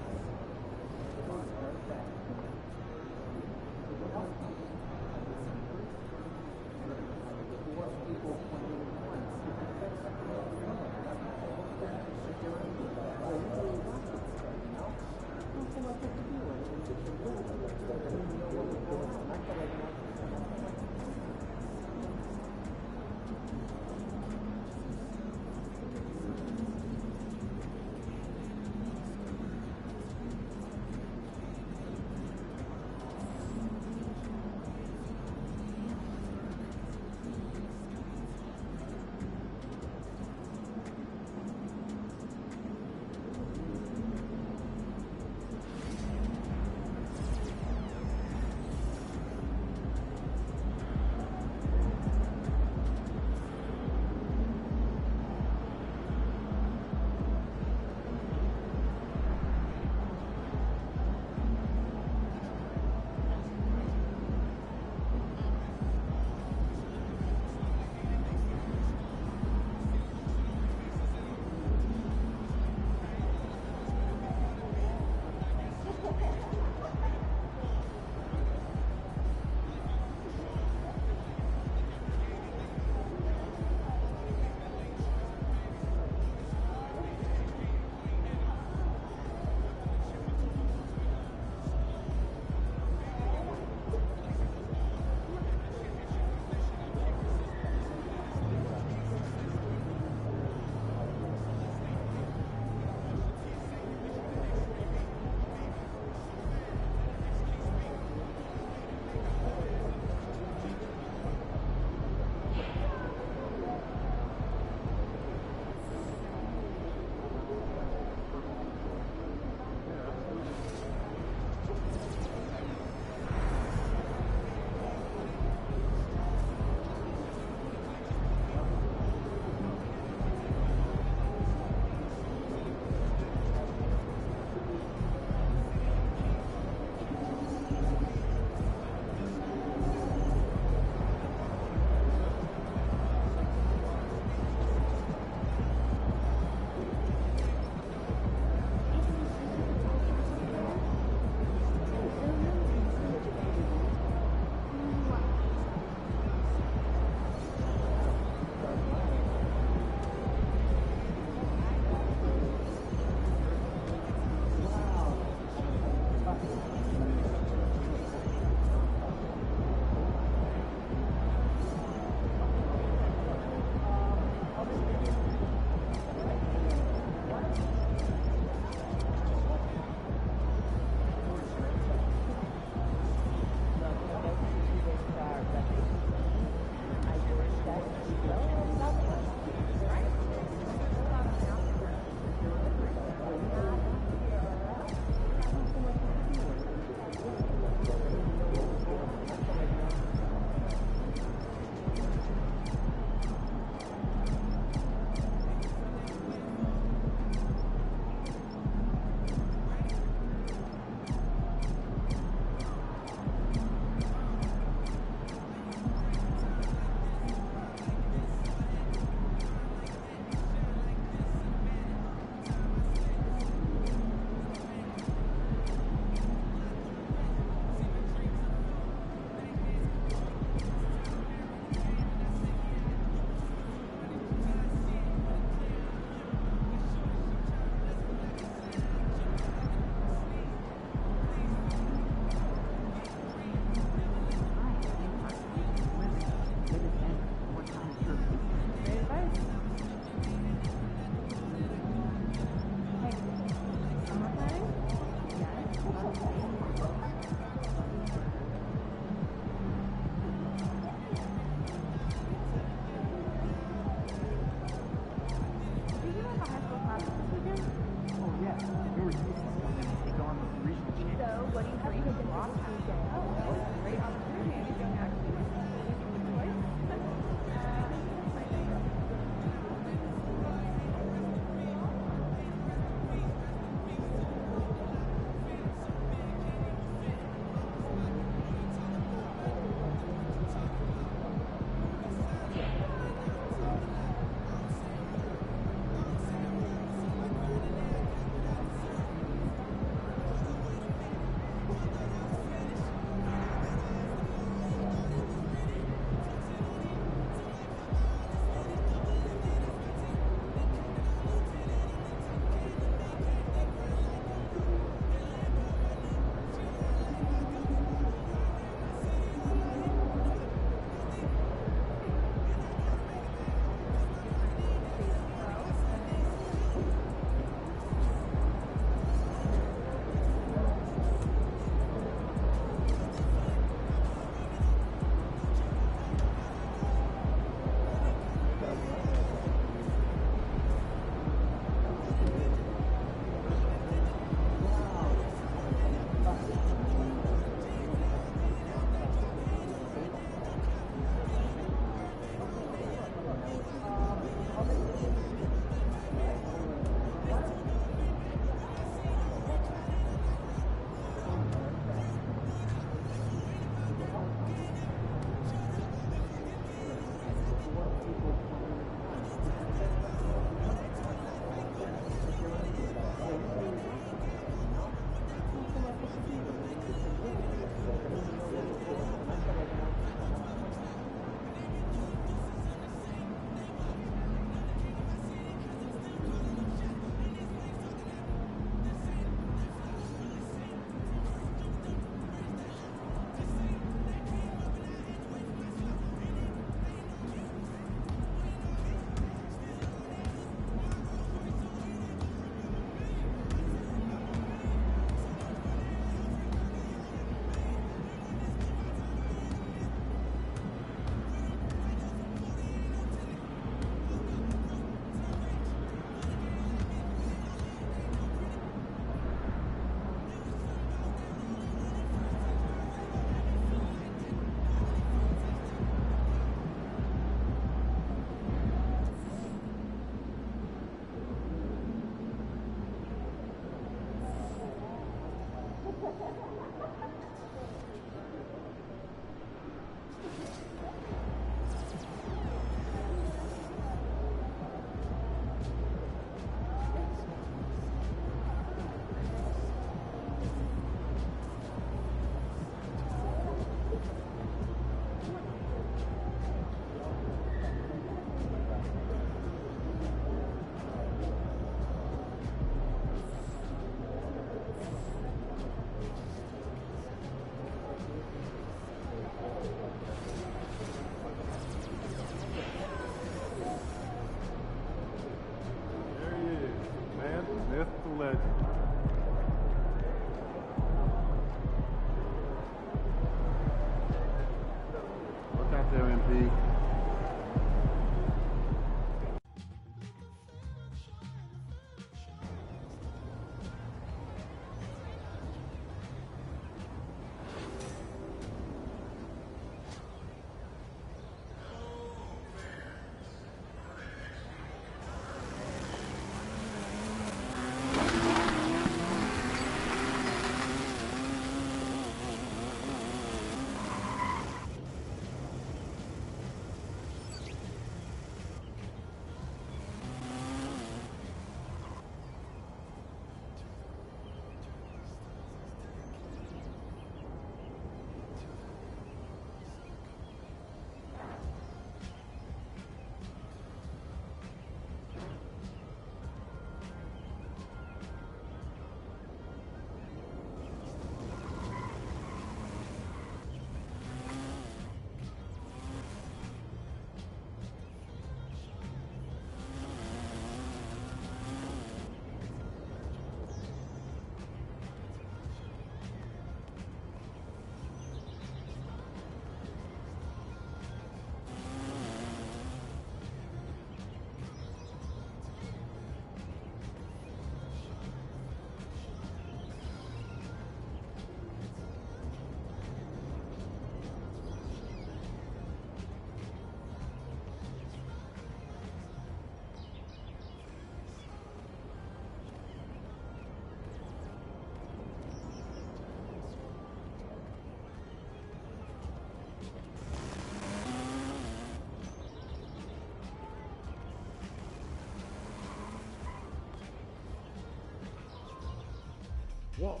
Whoa.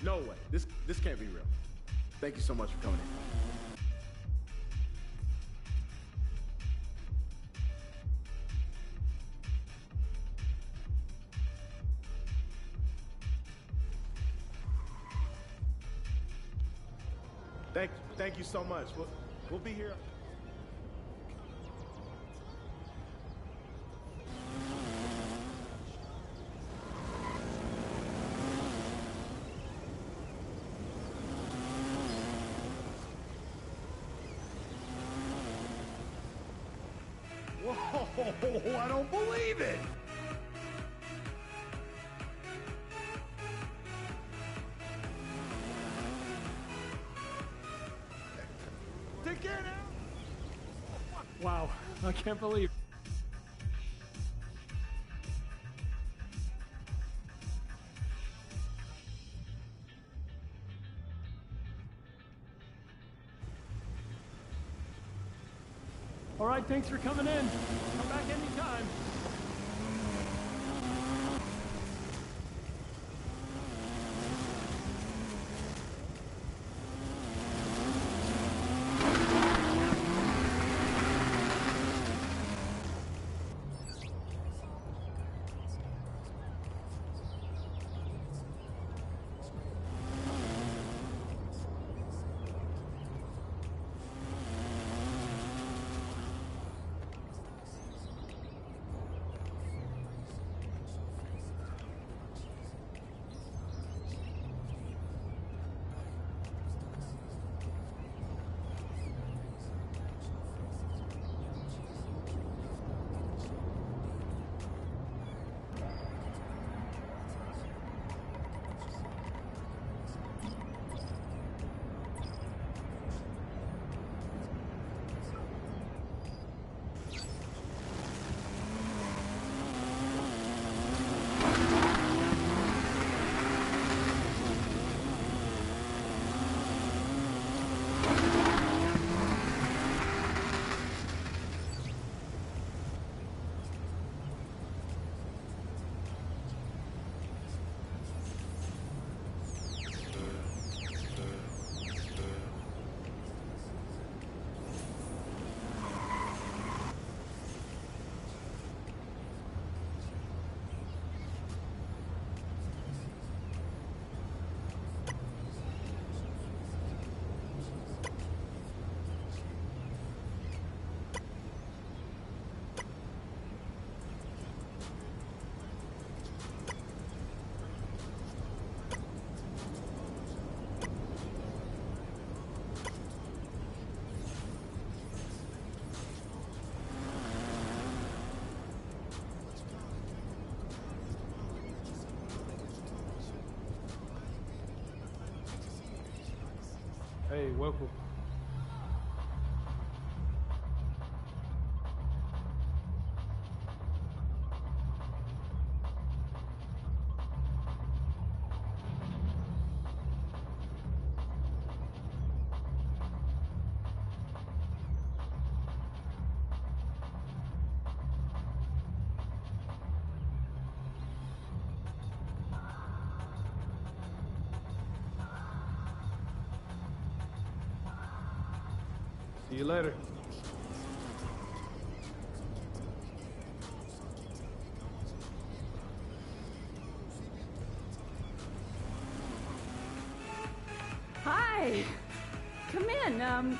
No way. This can't be real. Thank you so much for coming in. Thank you so much. We'll be here. Whoa, I don't believe it. Take care now. Wow, I can't believe. All right, thanks for coming in. Come back anytime. Hey, welcome. See you later. Hi. Come in.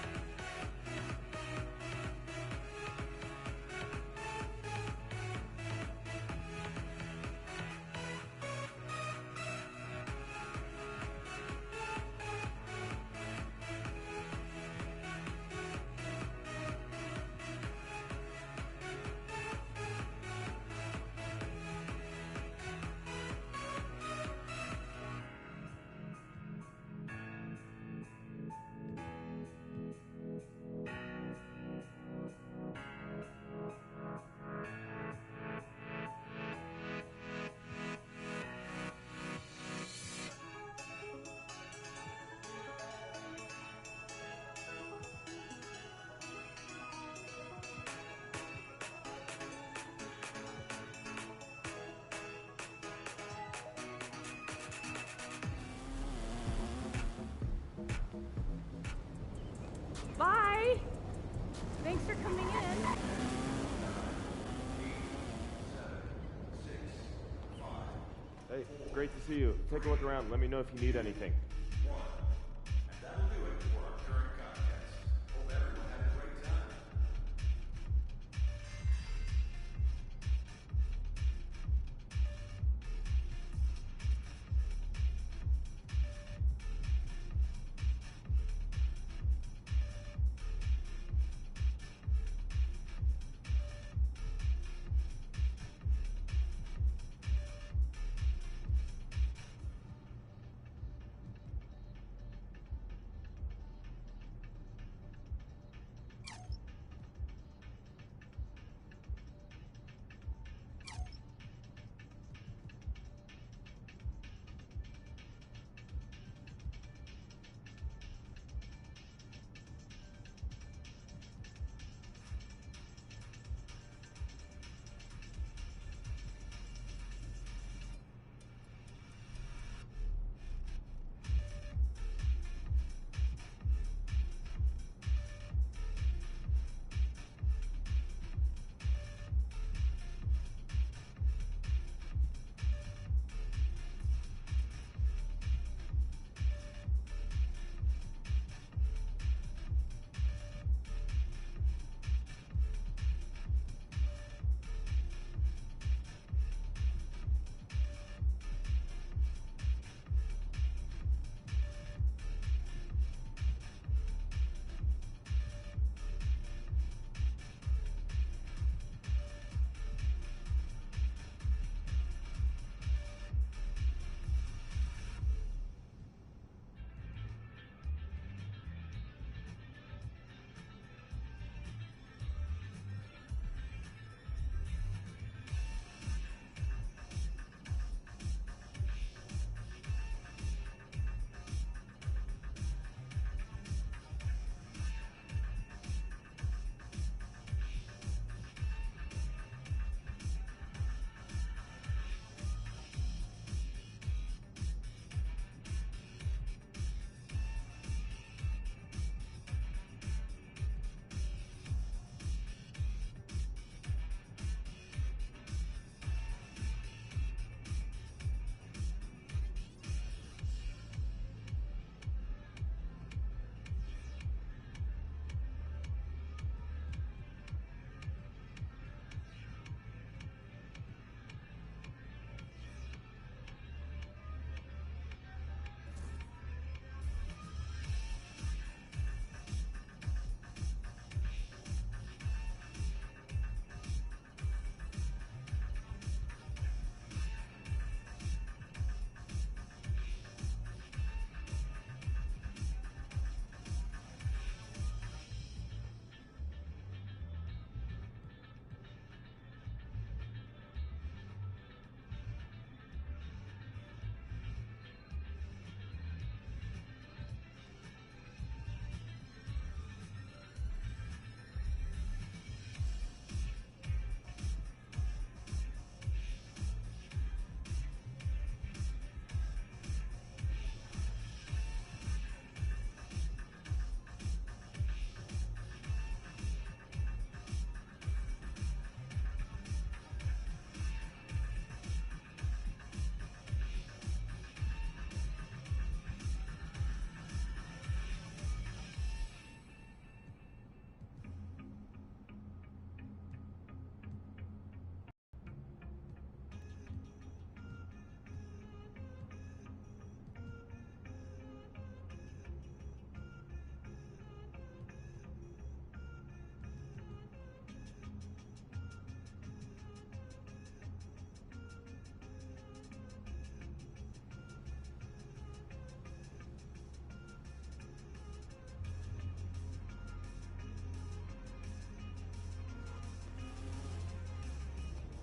Thanks for coming in. Hey, great to see you. Take a look around. Let me know if you need anything. That'll do it for our current contest. Hope everyone had a great time.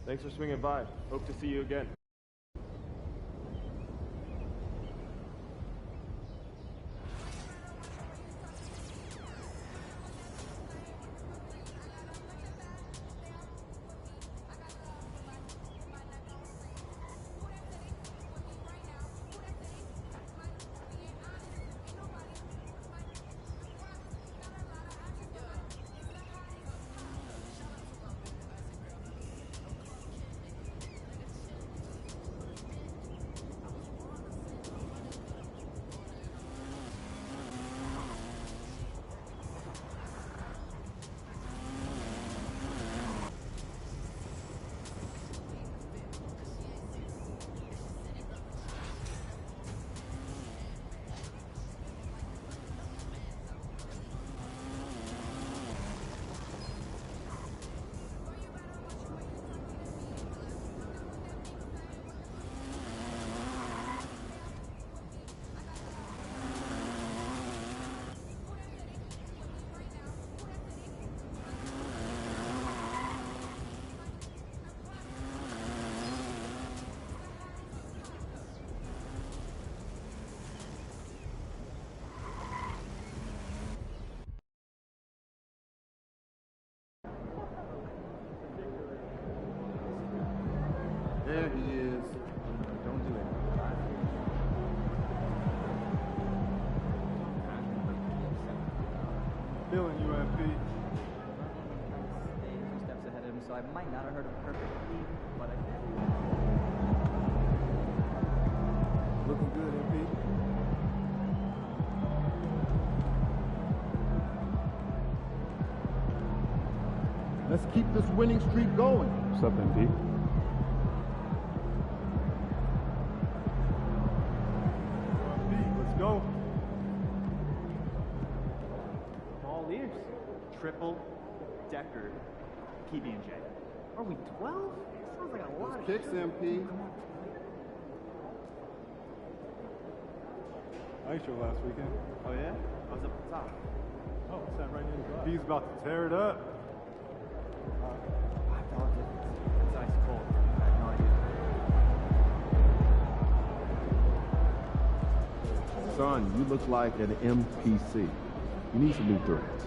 Thanks for swinging by. Hope to see you again. feeling you, MP? Two steps ahead of him, so I might not have heard him perfectly, but I did. Looking good, MP. Let's keep this winning streak going. What's up, MP? Let's go. All ears. Triple decker PB&J. Are we 12? Sounds like a lot of Kicks, MP. Nice show last weekend. Oh yeah? I was up at the top. Oh, it's that right near the glass. He's about to tear it up. $5 difference. It's ice cold. I have no idea. Son, you look like an MPC. You need some new threads.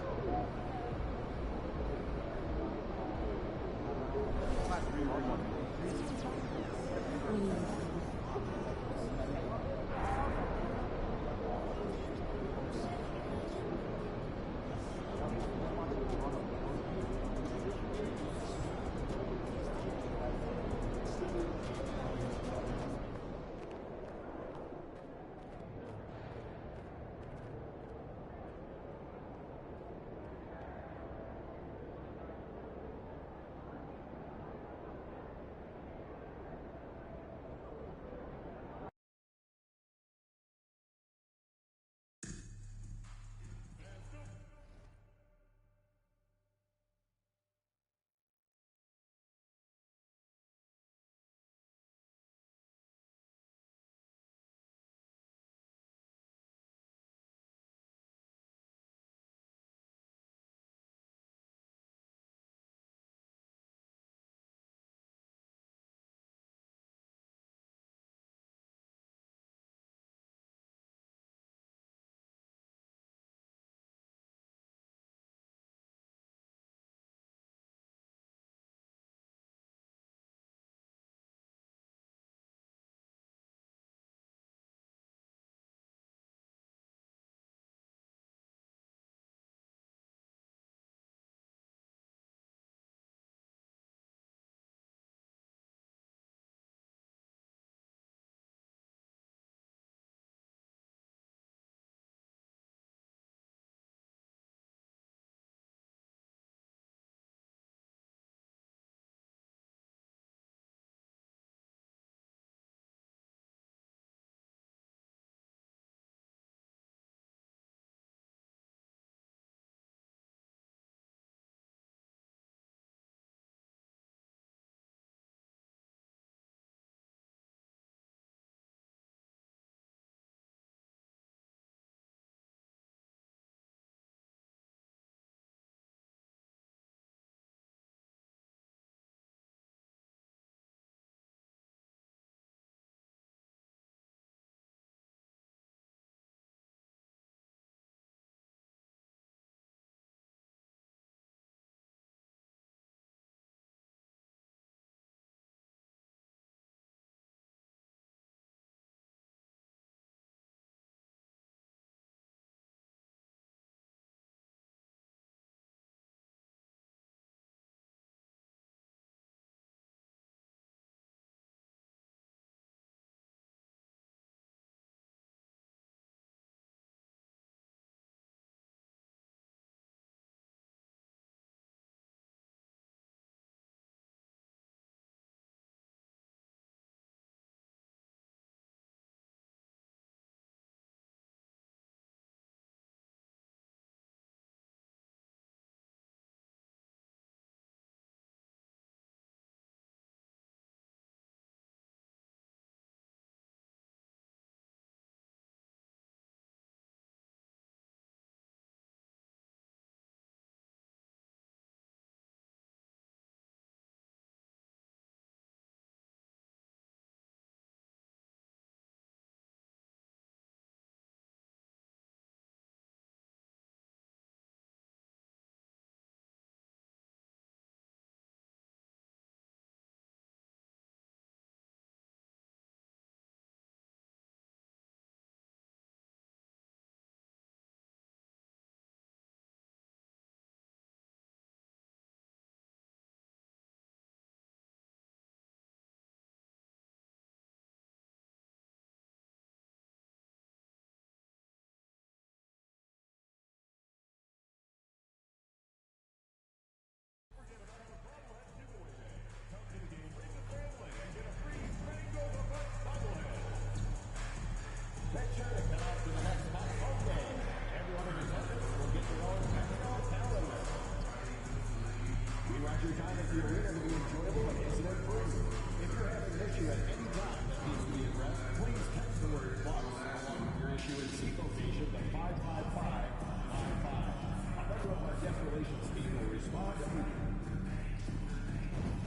your time at the arena to be enjoyable and incident-free. If you're having an issue at any time that needs to be addressed, please text the word BUCKS along with your issue and seat location to 55555. A member of our guest relations team will respond immediately.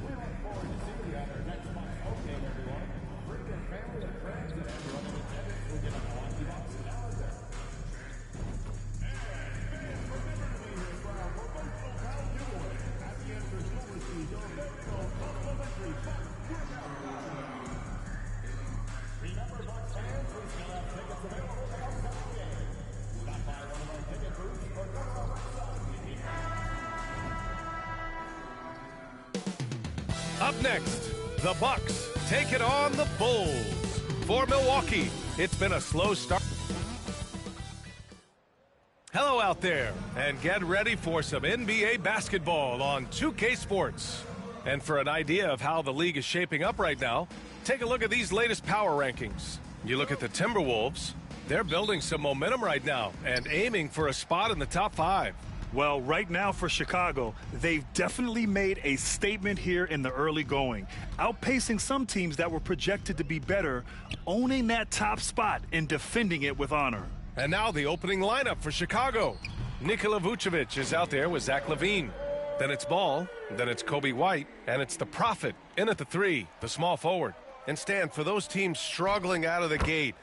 We look forward to seeing you at our next Bucks home game, everyone. Bring your family and friends, and everyone in attendance will get a Milwaukee Bucks calendar. Up next, the Bucks take it on the Bulls. For Milwaukee, it's been a slow start. Hello out there, and get ready for some NBA basketball on 2K Sports. And for an idea of how the league is shaping up right now, take a look at these latest power rankings. You look at the Timberwolves, they're building some momentum right now and aiming for a spot in the top 5. Well, right now for Chicago, they've definitely made a statement here in the early going, outpacing some teams that were projected to be better, owning that top spot and defending it with honor. And now the opening lineup for Chicago. Nikola Vucevic is out there with Zach LaVine. Then it's Ball, then it's Kobe White, and it's the Prophet in at the 3, the small forward. And Stan, for those teams struggling out of the gate,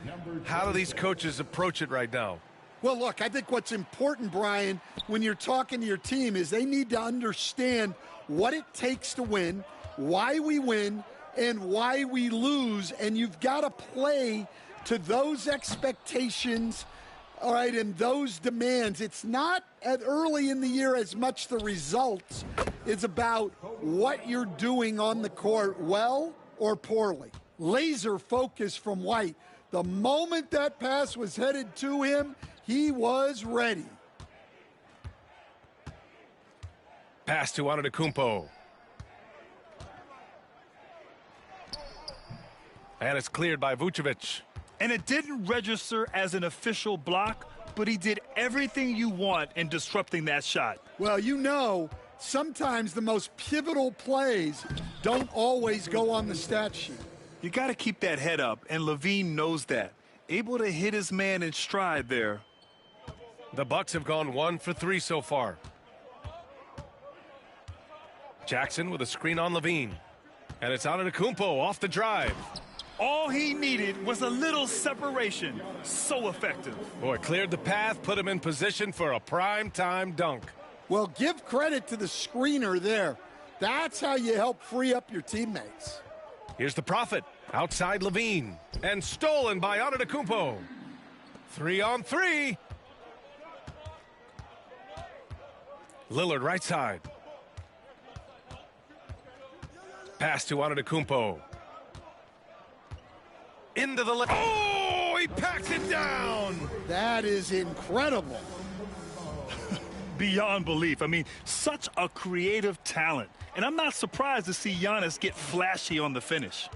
how do these coaches approach it right now? Well, look, I think what's important, Brian, when you're talking to your team is they need to understand what it takes to win, why we win, and why we lose. And you've got to play to those expectations, all right, and those demands. It's not at early in the year as much the results. It's about what you're doing on the court, well or poorly. Laser focus from White. The moment that pass was headed to him, he was ready. Pass to Antetokounmpo. And it's cleared by Vucevic. And it didn't register as an official block, but he did everything you want in disrupting that shot. Well, you know, sometimes the most pivotal plays don't always go on the stat sheet. You got to keep that head up, and LaVine knows that. Able to hit his man in stride there. The Bucks have gone 1 for 3 so far. Jackson with a screen on LaVine. And it's Antetokounmpo off the drive. All he needed was a little separation. So effective. Boy, cleared the path, put him in position for a prime-time dunk. Well, give credit to the screener there. That's how you help free up your teammates. Here's the Prophet, outside LaVine. And stolen by Antetokounmpo. 3-on-3. Lillard right side. Pass to Antetokounmpo. Into the left. Oh, he packs it down. That is incredible. Beyond belief. I mean, such a creative talent. And I'm not surprised to see Giannis get flashy on the finish.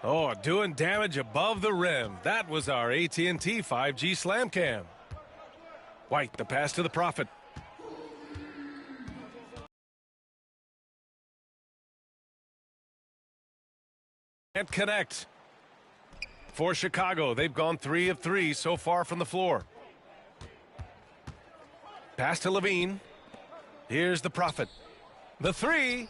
Oh, doing damage above the rim. That was our AT&T 5G Slam Cam. White, the pass to the Prophet. Can't connect. For Chicago, they've gone 3 of 3 so far from the floor. Pass to LaVine. Here's the Prophet. The 3.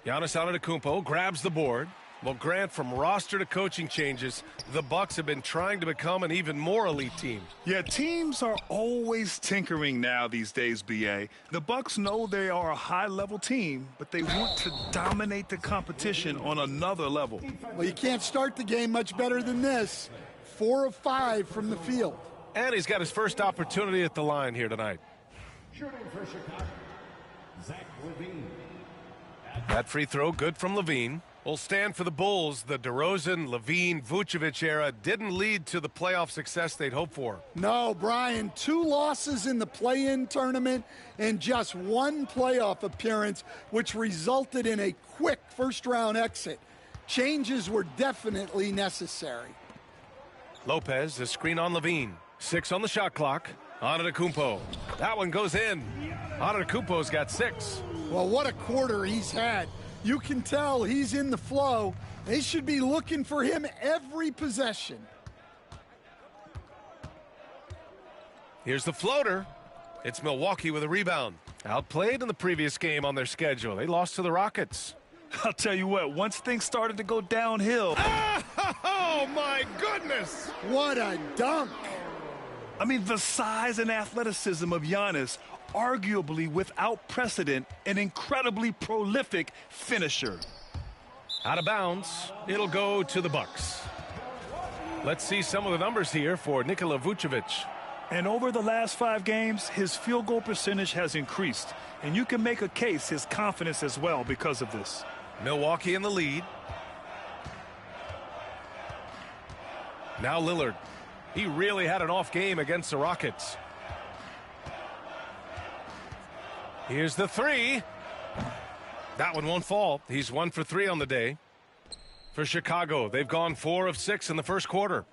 Giannis Antetokounmpo grabs the board. Well, Grant, from roster to coaching changes, the Bucks have been trying to become an even more elite team. Yeah, teams are always tinkering now these days, BA. The Bucks know they are a high-level team, but they want to dominate the competition on another level. Well, you can't start the game much better than this. 4 of 5 from the field. And he's got his first opportunity at the line here tonight. Shooting for Chicago, Zach LaVine. That free throw good from LaVine. Will stand for the Bulls. The DeRozan, LaVine, Vucevic era didn't lead to the playoff success they'd hoped for. No, Brian, 2 losses in the play-in tournament and just 1 playoff appearance, which resulted in a quick first-round exit. Changes were definitely necessary. Lopez, a screen on LaVine. 6 on the shot clock. Antetokounmpo. That one goes in. Antetokounmpo's got 6. Well, what a quarter he's had. You can tell he's in the flow. They should be looking for him every possession. Here's the floater. It's Milwaukee with a rebound. Outplayed in the previous game on their schedule. They lost to the Rockets. I'll tell you what, once things started to go downhill. Oh, my goodness! What a dunk! I mean, the size and athleticism of Giannis, arguably without precedent, an incredibly prolific finisher. Out of bounds, it'll go to the Bucks. Let's see some of the numbers here for Nikola Vucevic. And over the last 5 games, his field goal percentage has increased. And you can make a case his confidence as well because of this. Milwaukee in the lead. Now Lillard. He really had an off game against the Rockets. Here's the 3. That one won't fall. He's 1 for 3 on the day. For Chicago, they've gone 4 of 6 in the first quarter.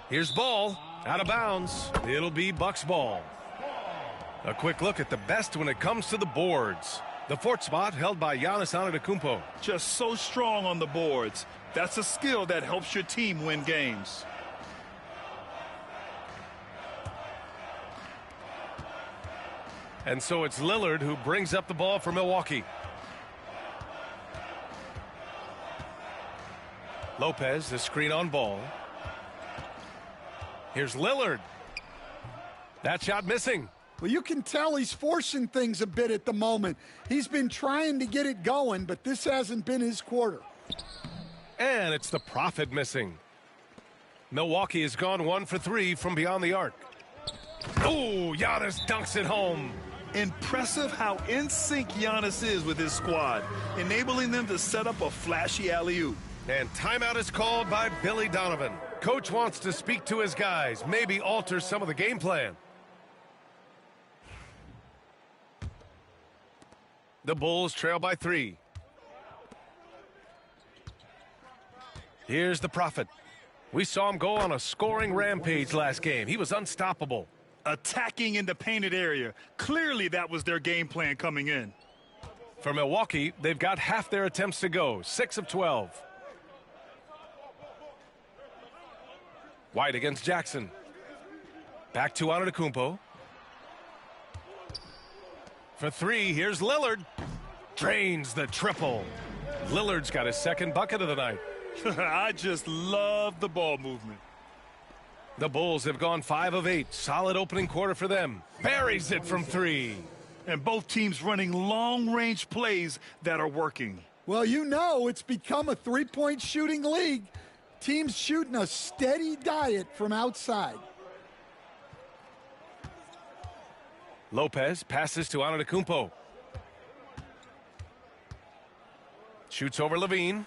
Here's Ball. Out of bounds. It'll be Bucks ball. A quick look at the best when it comes to the boards. The 4th spot held by Giannis Antetokounmpo. Just so strong on the boards. That's a skill that helps your team win games. And so it's Lillard who brings up the ball for Milwaukee. Lopez, the screen on Ball. Here's Lillard. That shot missing. Well, you can tell he's forcing things a bit at the moment. He's been trying to get it going, but this hasn't been his quarter. And it's the Prophet missing. Milwaukee has gone 1 for 3 from beyond the arc. Oh, Giannis dunks it home. Impressive how in sync Giannis is with his squad, enabling them to set up a flashy alley-oop. And timeout is called by Billy Donovan. Coach wants to speak to his guys, maybe alter some of the game plan. The Bulls trail by 3. Here's the Prophet. We saw him go on a scoring rampage last game. He was unstoppable. Attacking in the painted area. Clearly that was their game plan coming in. For Milwaukee, they've got half their attempts to go, 6 of 12. White against Jackson. Back to Antetokounmpo. For 3, here's Lillard. Drains the triple. Lillard's got his 2nd bucket of the night. I just love the ball movement. The Bulls have gone 5 of 8. Solid opening quarter for them. Buries it from 3. And both teams running long-range plays that are working. Well, you know it's become a 3-point shooting league. Teams shooting a steady diet from outside. Lopez passes to Antetokounmpo. Shoots over Levine.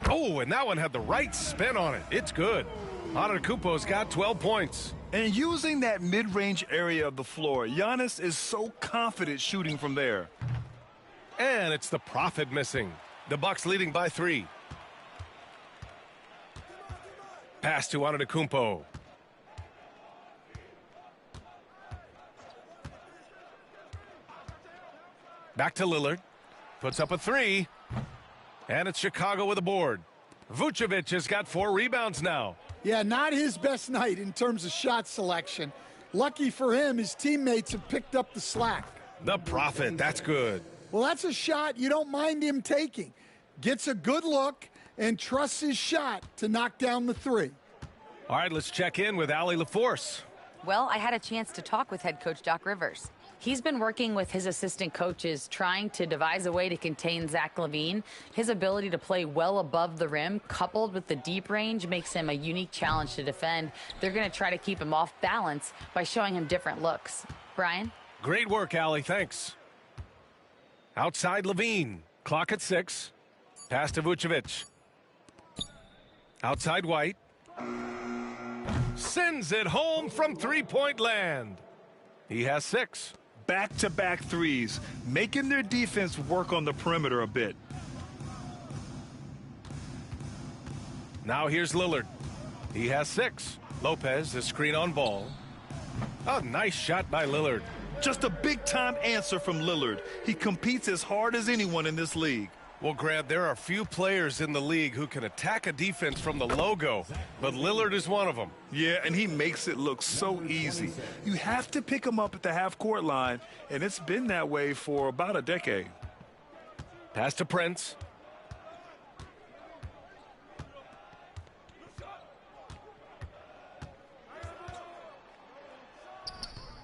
Oh, and that one had the right spin on it. It's good. Antetokounmpo's got 12 points. And using that mid-range area of the floor, Giannis is so confident shooting from there. And it's the Prophet missing. The Bucks leading by 3. Pass to Antetokounmpo. Back to Lillard. Puts up a 3. And it's Chicago with a board. Vucevic has got 4 rebounds now. Yeah, not his best night in terms of shot selection. Lucky for him, his teammates have picked up the slack. The Prophet, that's good. Well, that's a shot you don't mind him taking. Gets a good look and trusts his shot to knock down the 3. All right, let's check in with Allie LaForce. Well, I had a chance to talk with head coach Doc Rivers. He's been working with his assistant coaches trying to devise a way to contain Zach LaVine. His ability to play well above the rim, coupled with the deep range, makes him a unique challenge to defend. They're going to try to keep him off balance by showing him different looks. Brian? Great work, Allie. Thanks. Outside LaVine. Clock at 6. Pass to Vucevic. Outside White. Sends it home from three-point land. He has 6. Back-to-back threes, making their defense work on the perimeter a bit. Now here's Lillard. He has 6. Lopez, the screen on Ball. A nice shot by Lillard. Just a big-time answer from Lillard. He competes as hard as anyone in this league. Well, Grant, there are few players in the league who can attack a defense from the logo, but Lillard is one of them. Yeah, and he makes it look so easy. You have to pick him up at the half-court line, and it's been that way for about a decade. Pass to Prince.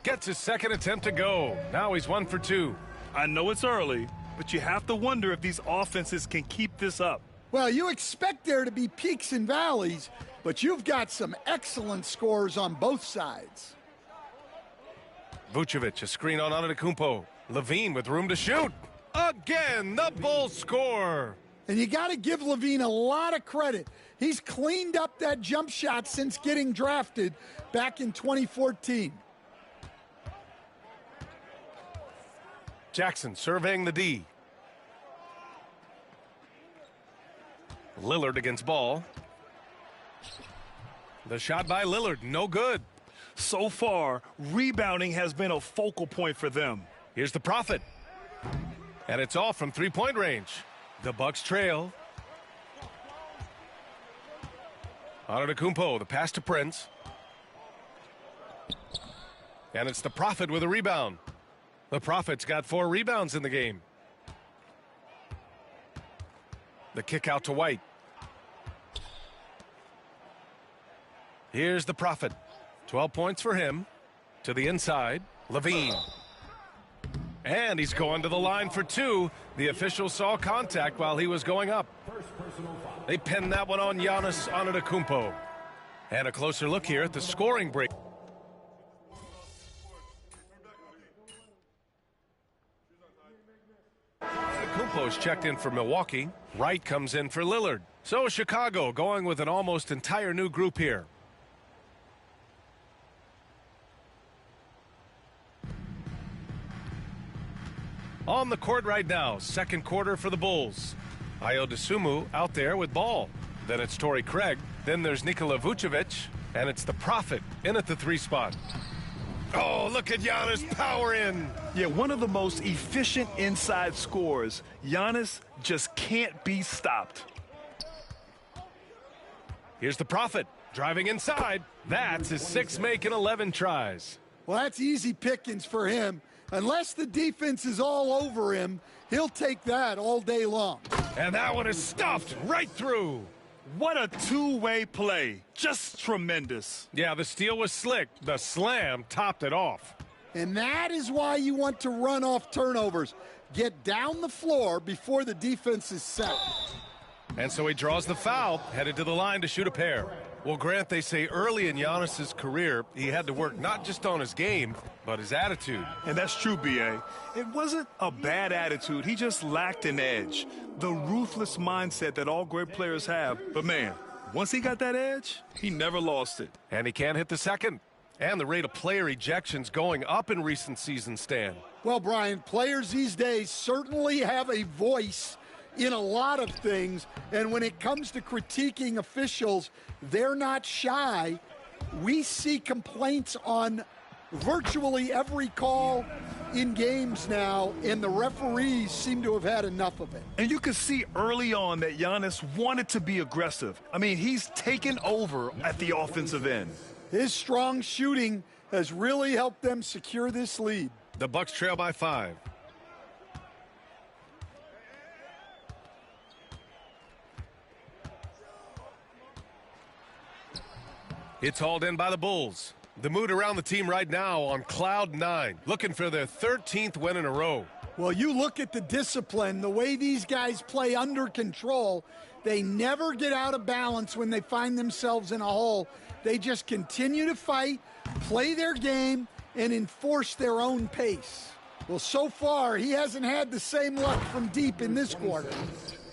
Gets his second attempt to go. Now he's 1 for 2. I know it's early, but you have to wonder if these offenses can keep this up. Well, you expect there to be peaks and valleys, but you've got some excellent scores on both sides. Vucevic, a screen on Antetokounmpo. Levine with room to shoot. Again, the Bulls score. And you got to give Levine a lot of credit. He's cleaned up that jump shot since getting drafted back in 2014. Jackson surveying the D. Lillard against Ball. The shot by Lillard, no good. So far, rebounding has been a focal point for them. Here's the Prophet. And it's all from three-point range. The Bucks trail. Antetokounmpo, the pass to Prince. And it's the Prophet with a rebound. The Prophet's got 4 rebounds in the game. The kick out to White. Here's the Prophet. 12 points for him. To the inside, Levine. And he's going to the line for 2. The official saw contact while he was going up. They pinned that one on Giannis Antetokounmpo. And a closer look here at the scoring break. Antetokounmpo's checked in for Milwaukee. Wright comes in for Lillard. So Chicago going with an almost entire new group here. On the court right now, second quarter for the Bulls. Ayo Dosunmu out there with Ball. Then it's Torrey Craig. Then there's Nikola Vucevic. And it's the Prophet in at the 3 spot. Oh, look at Giannis power in. Yeah, one of the most efficient inside scorers. Giannis just can't be stopped. Here's the Prophet driving inside. That's his 6th make in 11 tries. Well, that's easy pickings for him. Unless the defense is all over him, he'll take that all day long. And that one is stuffed right through. What a two-way play. Just tremendous. Yeah, the steal was slick. The slam topped it off. And that is why you want to run off turnovers. Get down the floor before the defense is set. And so he draws the foul, headed to the line to shoot a pair. Well, Grant, they say early in Giannis's career, he had to work not just on his game, but his attitude. And that's true, B.A. It wasn't a bad attitude. He just lacked an edge. The ruthless mindset that all great players have. But, man, once he got that edge, he never lost it. And he can't hit the second. And the rate of player ejections going up in recent seasons, Stan. Well, Brian, players these days certainly have a voice in a lot of things, and when it comes to critiquing officials, they're not shy. We see complaints on virtually every call in games now, and the referees seem to have had enough of it. And you could see early on that Giannis wanted to be aggressive. I mean, he's taken over at the offensive end. His strong shooting has really helped them secure this lead. The Bucks trail by 5. It's hauled in by the Bulls. The mood around the team right now on cloud 9, looking for their 13th win in a row. Well, you look at the discipline, the way these guys play under control. They never get out of balance when they find themselves in a hole. They just continue to fight, play their game, and enforce their own pace. Well, so far, he hasn't had the same luck from deep in this quarter.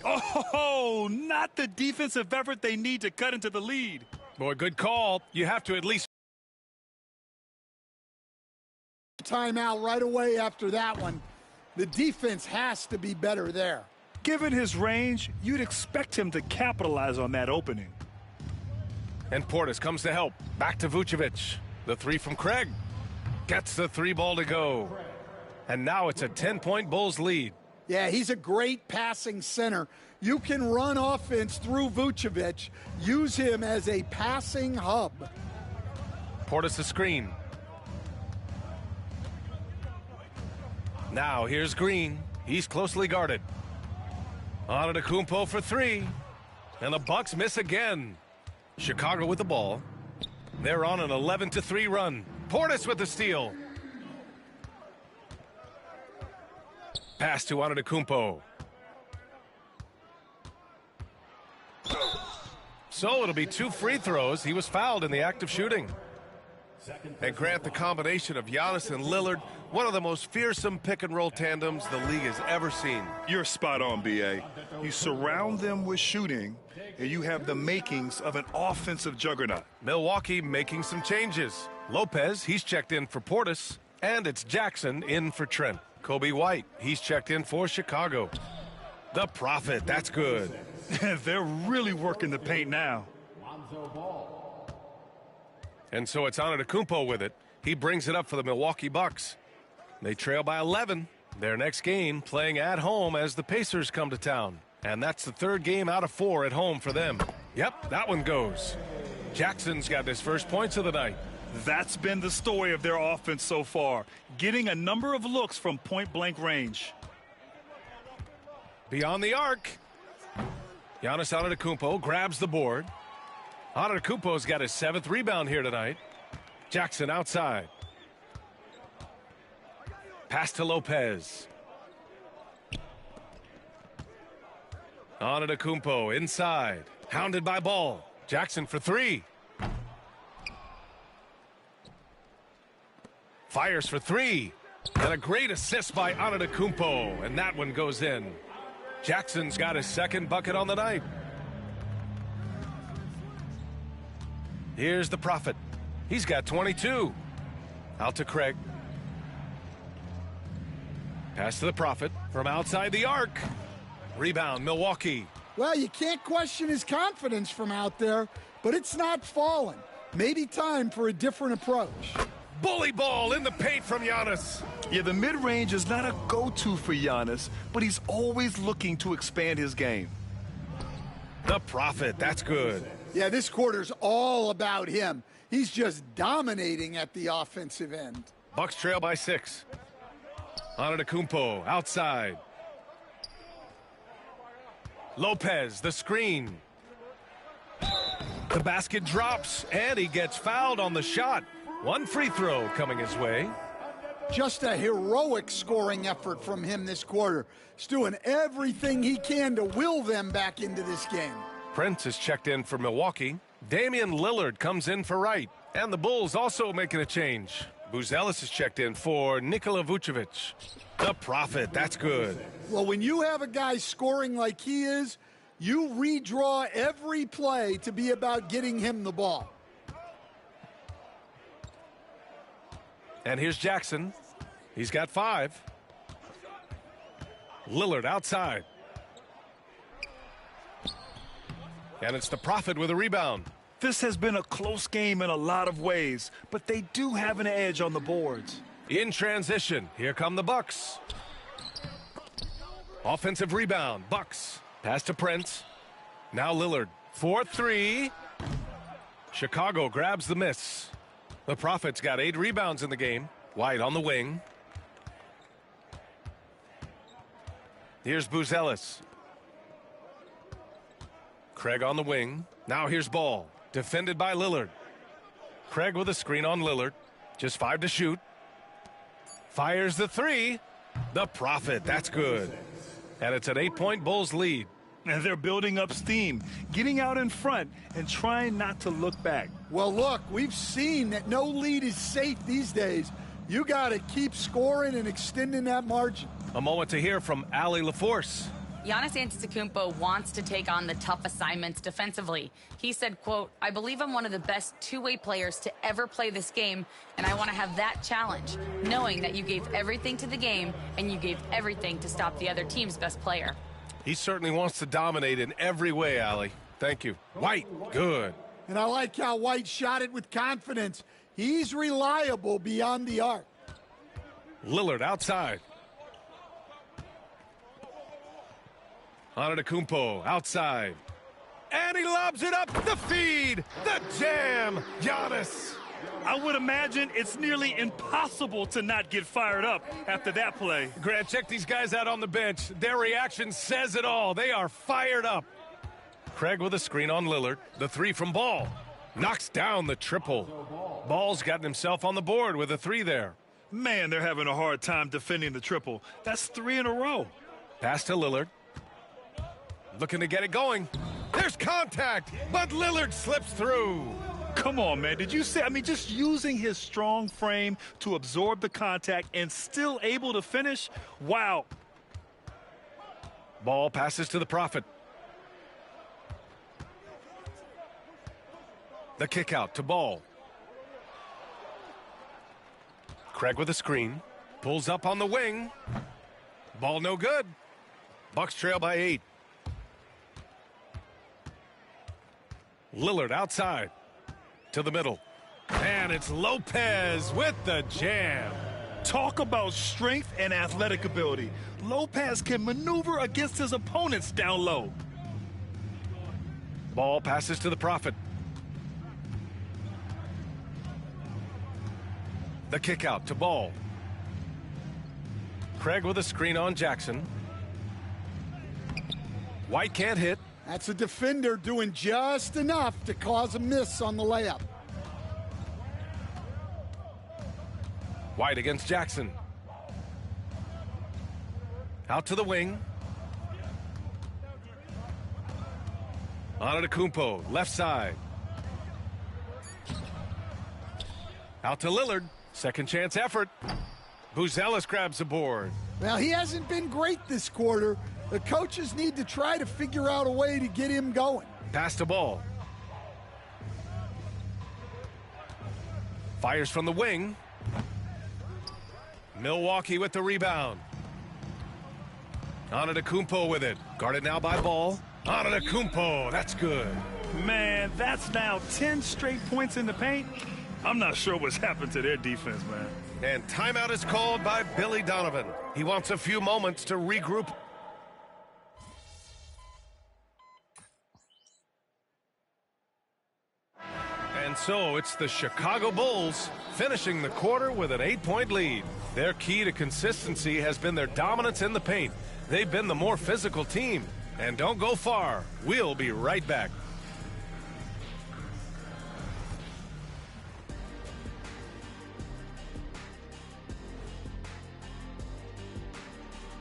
Oh, not the defensive effort they need to cut into the lead. Boy, good call. You have to at least timeout right away after that one. The defense has to be better there. Given his range, you'd expect him to capitalize on that opening. And Portis comes to help. Back to Vucevic. The 3 from Craig. Gets the 3-ball to go. And now it's a 10-point Bulls lead. Yeah, he's a great passing center. You can run offense through Vucevic. Use him as a passing hub. Portis a screen. Now here's Green. He's closely guarded. Antetokounmpo for 3. And the Bucks miss again. Chicago with the ball. They're on an 11-3 run. Portis with the steal. Pass to Antetokounmpo. So it'll be 2 free throws. He was fouled in the act of shooting. And Grant, the combination of Giannis and Lillard, one of the most fearsome pick-and-roll tandems the league has ever seen. You're spot on, B.A. You surround them with shooting, and you have the makings of an offensive juggernaut. Milwaukee making some changes. Lopez, he's checked in for Portis, and it's Jackson in for Trent. Kobe White, he's checked in for Chicago. The Prophet, that's good. They're really working the paint now. And so it's Antetokounmpo with it. He brings it up for the Milwaukee Bucks. They trail by 11. Their next game playing at home as the Pacers come to town. And that's the 3rd game out of 4 at home for them. Yep, that one goes. Jackson's got his first points of the night. That's been the story of their offense so far, getting a number of looks from point-blank range. Beyond the arc. Giannis Antetokounmpo grabs the board. Antetokounmpo's got his 7th rebound here tonight. Jackson outside. Pass to Lopez. Antetokounmpo inside. Hounded by Ball. Jackson for 3. Fires for 3. And a great assist by Antetokounmpo. And that one goes in. Jackson's got his 2nd bucket on the night. Here's the Prophet. He's got 22. Out to Craig. Pass to the Prophet from outside the arc. Rebound, Milwaukee. Well, you can't question his confidence from out there, but it's not falling. Maybe time for a different approach. Bully ball in the paint from Giannis. Yeah, the mid-range is not a go-to for Giannis, but he's always looking to expand his game. The Prophet, that's good. Yeah, this quarter's all about him. He's just dominating at the offensive end. Bucks trail by 6. Antetokounmpo outside. Lopez, the screen. The basket drops, and he gets fouled on the shot. 1 free throw coming his way. Just a heroic scoring effort from him this quarter. He's doing everything he can to will them back into this game. Prince is checked in for Milwaukee. Damian Lillard comes in for Wright. And the Bulls also making a change. Buzelis is checked in for Nikola Vucevic. The Prophet, that's good. Well, when you have a guy scoring like he is, you redraw every play to be about getting him the ball. And here's Jackson. He's got 5. Lillard outside. And it's the Prophet with a rebound. This has been a close game in a lot of ways, but they do have an edge on the boards. In transition, here come the Bucks. Offensive rebound, Bucks. Pass to Prince. Now Lillard, 4-3. Chicago grabs the miss. The Prophet's got 8 rebounds in the game. White on the wing. Here's Buzelis. Craig on the wing. Now here's Ball. Defended by Lillard. Craig with a screen on Lillard. Just 5 to shoot. Fires the 3. The Prophet, that's good. And it's an 8-point Bulls lead. And they're building up steam, getting out in front and trying not to look back. Well, look, we've seen that no lead is safe these days. You got to keep scoring and extending that margin. A moment to hear from Allie LaForce. Giannis Antetokounmpo wants to take on the tough assignments defensively. He said, quote, "I believe I'm one of the best two-way players to ever play this game, and I want to have that challenge, knowing that you gave everything to the game and you gave everything to stop the other team's best player." He certainly wants to dominate in every way, Allie. Thank you. White, good. And I like how White shot it with confidence. He's reliable beyond the arc. Lillard outside. Antetokounmpo outside. And he lobs it up. The feed. The jam. Giannis. I would imagine it's nearly impossible to not get fired up after that play. Grant, check these guys out on the bench. Their reaction says it all. They are fired up. Craig with a screen on Lillard. The three from Ball. Knocks down the triple. Ball's gotten himself on the board with a three there. Man, they're having a hard time defending the triple. That's 3 in a row. Pass to Lillard. Looking to get it going. There's contact, but Lillard slips through. Come on, man. Did you see? I mean, just using his strong frame to absorb the contact and still able to finish? Wow. Ball passes to the Prophet. The kick out to Ball. Craig with a screen. Pulls up on the wing. Ball no good. Bucks trail by 8. Lillard outside to the middle. And it's Lopez with the jam. Talk about strength and athletic ability. Lopez can maneuver against his opponents down low. Ball passes to the Prophet. The kick out to Ball. Craig with a screen on Jackson. White can't hit. That's a defender doing just enough to cause a miss on the layup. White against Jackson. Out to the wing. Antetokounmpo, left side. Out to Lillard. Second chance effort. Buzelis grabs the board. Well, he hasn't been great this quarter. The coaches need to try to figure out a way to get him going. Pass to Ball. Fires from the wing. Milwaukee with the rebound. Antetokounmpo with it. Guarded now by Ball. Antetokounmpo, that's good. Man, that's now 10 straight points in the paint. I'm not sure what's happened to their defense, man. And timeout is called by Billy Donovan. He wants a few moments to regroup. And so it's the Chicago Bulls finishing the quarter with an 8-point lead. Their key to consistency has been their dominance in the paint. They've been the more physical team. And don't go far. We'll be right back.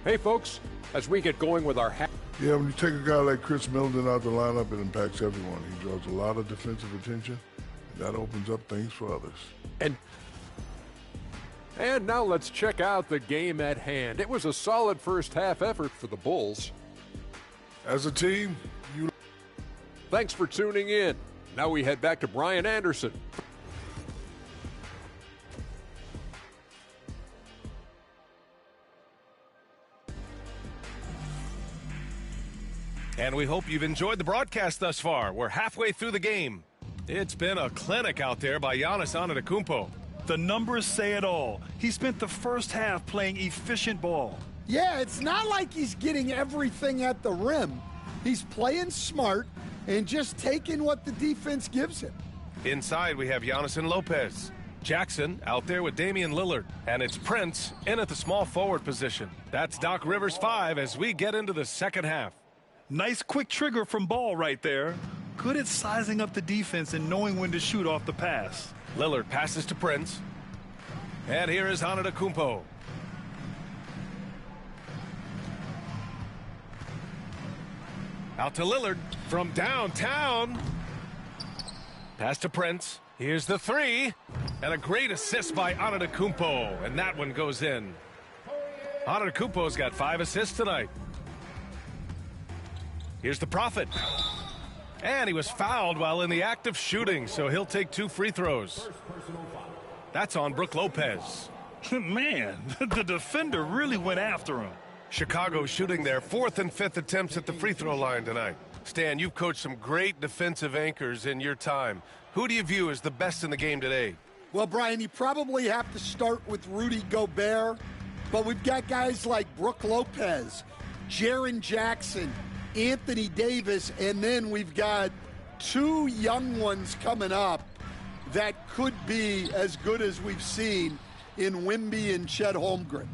Hey, folks, as we get going with our Yeah, when you take a guy like Chris Middleton out the lineup, it impacts everyone. He draws a lot of defensive attention, and that opens up things for others. And now let's check out the game at hand. It was a solid first half effort for the Bulls. As a team, Thanks for tuning in. Now we head back to Brian Anderson. And we hope you've enjoyed the broadcast thus far. We're halfway through the game. It's been a clinic out there by Giannis Antetokounmpo. The numbers say it all. He spent the first half playing efficient ball. Yeah, it's not like he's getting everything at the rim. He's playing smart and just taking what the defense gives him. Inside, we have Giannis and Lopez. Jackson out there with Damian Lillard. And it's Prince in at the small forward position. That's Doc Rivers 5 as we get into the second half. Nice quick trigger from Ball right there. Good at sizing up the defense and knowing when to shoot off the pass. Lillard passes to Prince. And here is Antetokounmpo. Out to Lillard from downtown. Pass to Prince. Here's the three. And a great assist by Antetokounmpo. And that one goes in. Antetokounmpo's got 5 assists tonight. Here's the Prophet. And he was fouled while in the act of shooting, so he'll take 2 free throws. That's on Brook Lopez. Man, the defender really went after him. Chicago shooting their 4th and 5th attempts at the free throw line tonight. Stan, you've coached some great defensive anchors in your time. Who do you view as the best in the game today? Well, Brian, you probably have to start with Rudy Gobert, but we've got guys like Brook Lopez, Jaren Jackson, Anthony Davis, and then we've got 2 young ones coming up that could be as good as we've seen in Wemby and Chet Holmgren.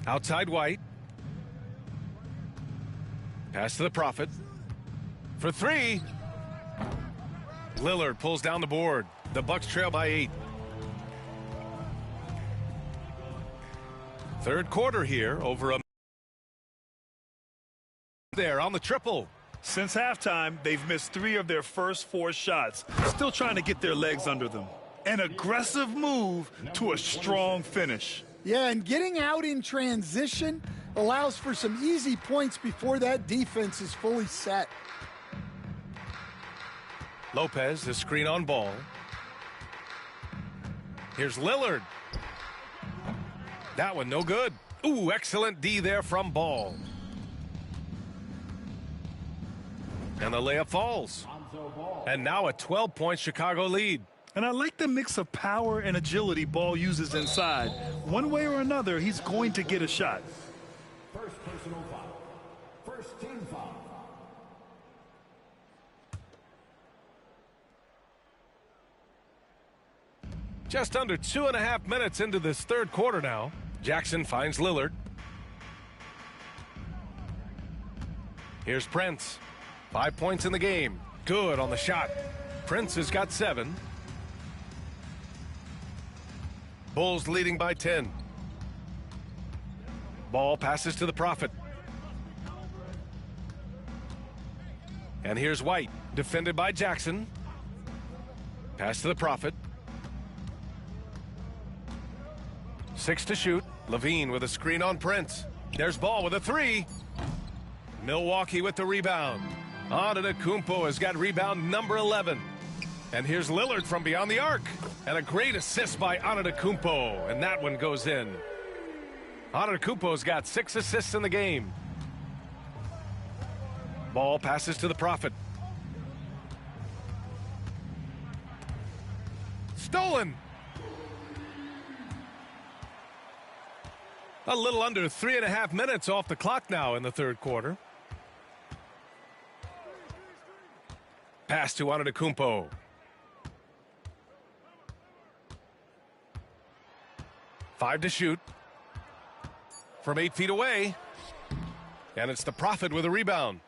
Outside White. Pass to the Prophet. For 3. Lillard pulls down the board. The Bucks trail by 8. Third quarter here, over a there on the triple. Since halftime, they've missed 3 of their first 4 shots. Still trying to get their legs under them. An aggressive move to a strong finish. Yeah, and getting out in transition allows for some easy points before that defense is fully set. Lopez, the screen on Ball. Here's Lillard. That one no good. Ooh, excellent D there from Ball. And the layup falls. And now a 12-point Chicago lead. And I like the mix of power and agility Ball uses inside. One way or another, he's going to get a shot. First personal foul. First team foul. Just under 2.5 minutes into this third quarter now. Jackson finds Lillard. Here's Prince. 5 points in the game. Good on the shot. Prince has got 7. Bulls leading by 10. Ball passes to the Prophet. And here's White, defended by Jackson. Pass to the Prophet. 6 to shoot. Levine with a screen on Prince. There's Ball with a 3. Milwaukee with the rebound. Antetokounmpo has got rebound number 11. And here's Lillard from beyond the arc. And a great assist by Antetokounmpo. And that one goes in. Antetokounmpo's got 6 assists in the game. Ball passes to the Prophet. Stolen. A little under 3.5 minutes off the clock now in the third quarter. Pass to Antetokounmpo. Five to shoot. From 8 feet away. And it's the Prophet with a rebound.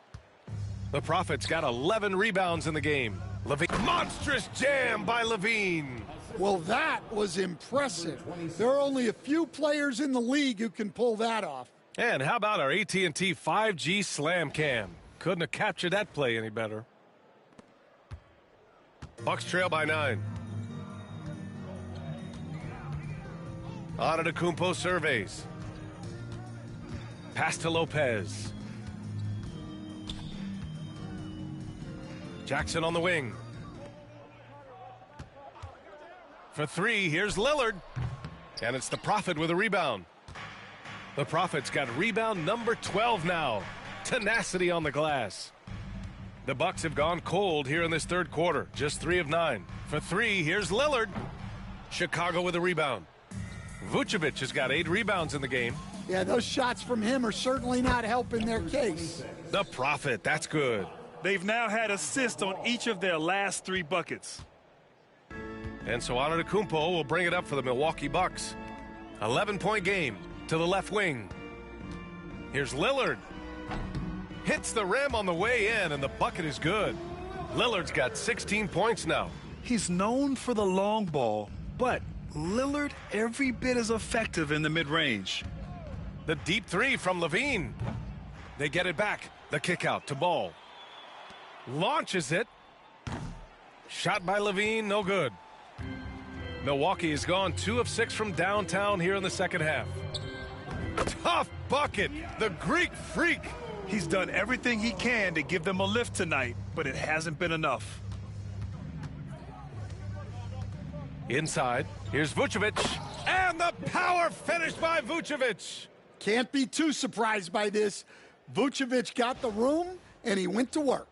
The Prophet's got 11 rebounds in the game. Levine. Monstrous jam by Levine. Well, that was impressive. There are only a few players in the league who can pull that off. And how about our AT&T 5G Slam Cam? Couldn't have captured that play any better. Bucks trail by 9. Antetokounmpo surveys. Pass to Lopez. Jackson on the wing. For 3, here's Lillard. And it's the Prophet with a rebound. The Prophet's got rebound number 12 now. Tenacity on the glass. The Bucks have gone cold here in this third quarter. Just 3 of 9. For 3, here's Lillard. Chicago with a rebound. Vucevic has got 8 rebounds in the game. Yeah, those shots from him are certainly not helping their case. The Prophet, that's good. They've now had assists on each of their last 3 buckets. And so Antetokounmpo will bring it up for the Milwaukee Bucks. 11-point game to the left wing. Here's Lillard. Hits the rim on the way in, and the bucket is good. Lillard's got 16 points now. He's known for the long ball, but Lillard every bit as effective in the mid-range. The deep 3 from Levine. They get it back. The kick out to Ball. Launches it. Shot by Levine, no good. Milwaukee has gone 2 of 6 from downtown here in the second half. Tough bucket. The Greek Freak. He's done everything he can to give them a lift tonight, but it hasn't been enough. Inside, here's Vucevic. And the power finish by Vucevic. Can't be too surprised by this. Vucevic got the room, and he went to work.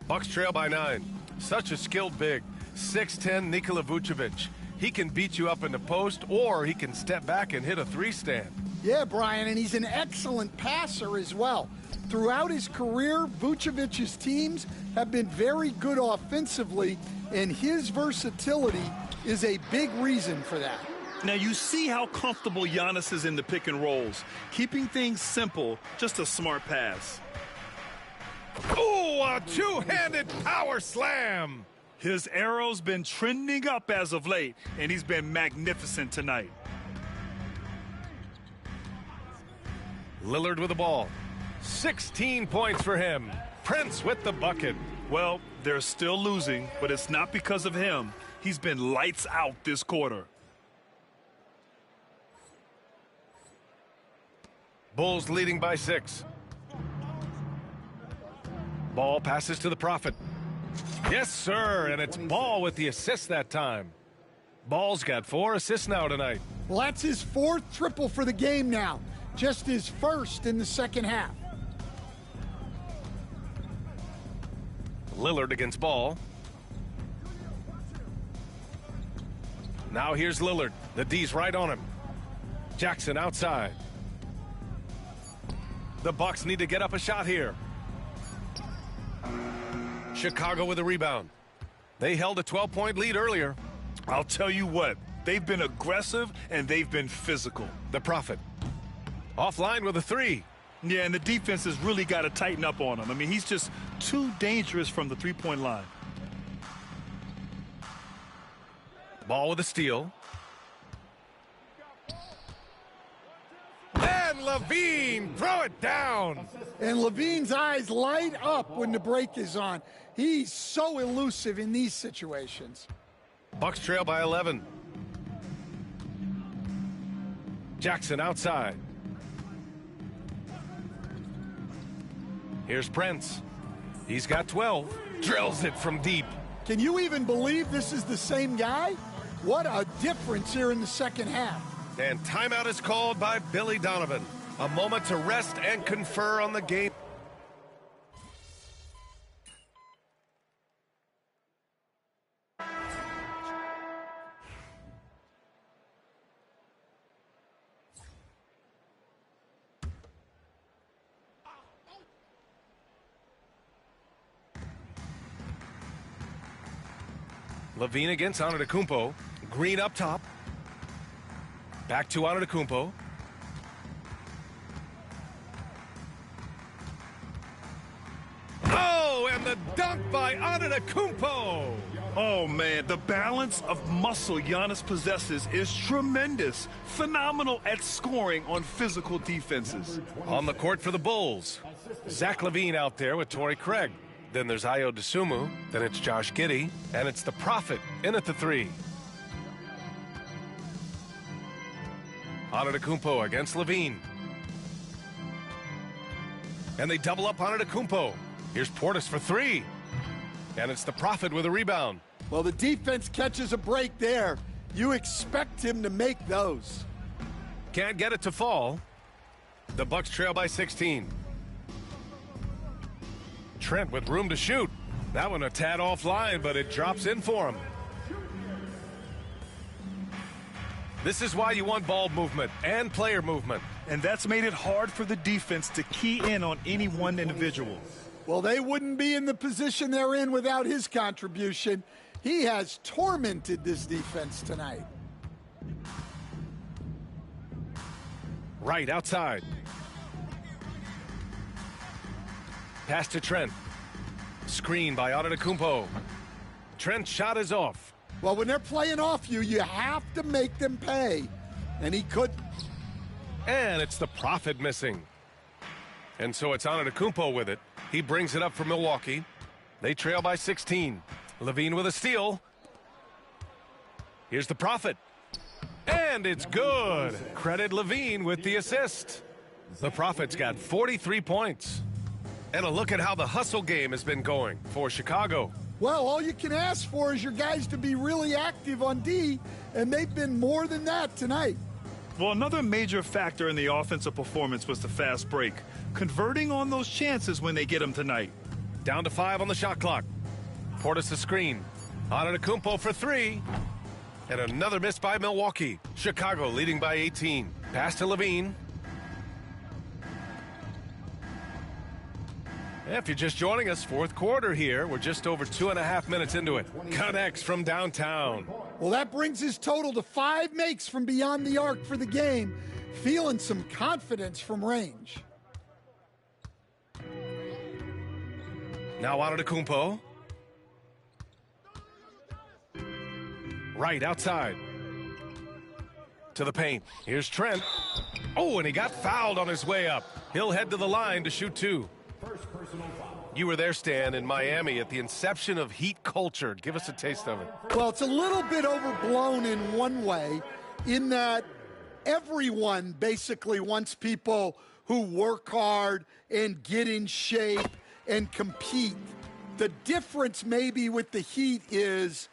Bucks trail by 9. Such a skilled big. 6'10" Nikola Vucevic. He can beat you up in the post, or he can step back and hit a three-stand. Yeah, Brian, and he's an excellent passer as well. Throughout his career, Vucevic's teams have been very good offensively, and his versatility is a big reason for that. Now, you see how comfortable Giannis is in the pick and rolls. Keeping things simple, just a smart pass. Ooh, a two-handed power slam. His arrow's been trending up as of late, and he's been magnificent tonight. Lillard with the ball. 16 points for him. Prince with the bucket. Well, they're still losing, but it's not because of him. He's been lights out this quarter. Bulls leading by 6. Ball passes to the Prophet. Yes, sir, and it's Ball with the assist that time. Ball's got 4 assists now tonight. Well, that's his 4th triple for the game now. Just his 1st in the second half. Lillard against Ball. Now here's Lillard. The D's right on him. Jackson outside. The Bucks need to get up a shot here. Chicago with a rebound. They held a 12-point lead earlier. I'll tell you what, they've been aggressive and they've been physical. The Prophet. Offline with a 3. Yeah, and the defense has really got to tighten up on him. I mean, he's just too dangerous from the three-point line. Ball with a steal. And Levine, throw it down. And Levine's eyes light up when the break is on. He's so elusive in these situations. Bucks trail by 11. Jackson outside. Here's Prince. He's got 12. Drills it from deep. Can you even believe this is the same guy? What a difference here in the second half. And timeout is called by Billy Donovan. A moment to rest and confer on the game. Levine against Antetokounmpo. Green up top. Back to Antetokounmpo. Oh, and the dunk by Antetokounmpo. Oh, man, the balance of muscle Giannis possesses is tremendous. Phenomenal at scoring on physical defenses. On the court for the Bulls. Zach LaVine out there with Torrey Craig. Then there's Ayo Dosunmu. Then it's Josh Giddey. And it's the Prophet in at the 3. Antetokounmpo against Levine. And they double up Antetokounmpo. Here's Portis for 3. And it's the Prophet with a rebound. Well, the defense catches a break there. You expect him to make those. Can't get it to fall. The Bucks trail by 16. Trent with room to shoot. That one a tad offline, but it drops in for him. This is why you want ball movement and player movement. And that's made it hard for the defense to key in on any one individual. Well, they wouldn't be in the position they're in without his contribution. He has tormented this defense tonight. Right outside. Pass to Trent. Screen by Antetokounmpo. Trent's shot is off. Well, when they're playing off you, you have to make them pay. And he couldn't. And it's the Prophet missing. And so it's Antetokounmpo with it. He brings it up for Milwaukee. They trail by 16. Levine with a steal. Here's the Prophet. And it's good. Credit Levine with the assist. The Prophet's got 43 points. And a look at how the hustle game has been going for Chicago. Well, all you can ask for is your guys to be really active on D, and they've been more than that tonight. Well, another major factor in the offensive performance was the fast break. Converting on those chances when they get them tonight. Down to 5 on the shot clock. Portis the screen. Antetokounmpo for 3. And another miss by Milwaukee. Chicago leading by 18. Pass to Levine. If you're just joining us, fourth quarter here. We're just over 2.5 minutes into it. Connects from downtown. Well, that brings his total to 5 makes from beyond the arc for the game. Feeling some confidence from range. Now Antetokounmpo. Right outside. To the paint. Here's Trent. Oh, and he got fouled on his way up. He'll head to the line to shoot 2. You were there, Stan, in Miami at the inception of Heat culture. Give us a taste of it. Well, it's a little bit overblown in one way, in that everyone basically wants people who work hard and get in shape and compete. The difference maybe with the Heat is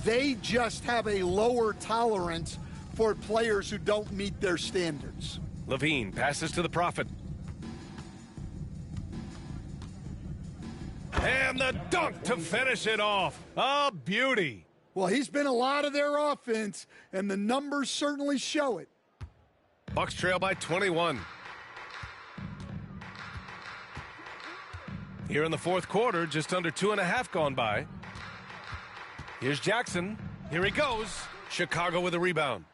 they just have a lower tolerance for players who don't meet their standards. Levine passes to the Prophet. And the dunk to finish it off. A beauty. Well, he's been a lot of their offense, and the numbers certainly show it. Bucks trail by 21. Here in the fourth quarter, just under 2.5 gone by. Here's Jackson. Here he goes. Chicago with a rebound.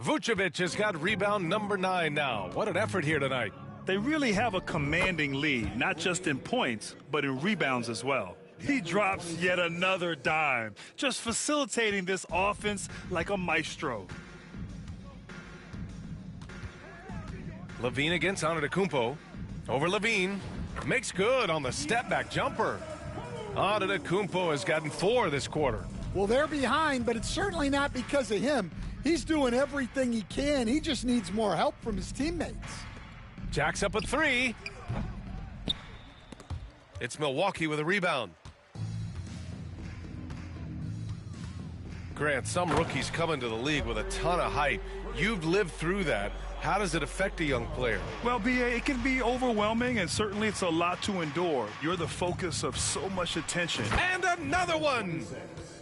Vucevic has got rebound number 9 now. What an effort here tonight. They really have a commanding lead, not just in points, but in rebounds as well. He drops yet another dime, just facilitating this offense like a maestro. Levine against Antetokounmpo. Over Levine. Makes good on the step-back jumper. Antetokounmpo has gotten 4 this quarter. Well, they're behind, but it's certainly not because of him. He's doing everything he can. He just needs more help from his teammates. Jack's up a 3. It's Milwaukee with a rebound. Grant, some rookies come into the league with a ton of hype. You've lived through that. How does it affect a young player? Well, B.A., it can be overwhelming, and certainly it's a lot to endure. You're the focus of so much attention. And another one!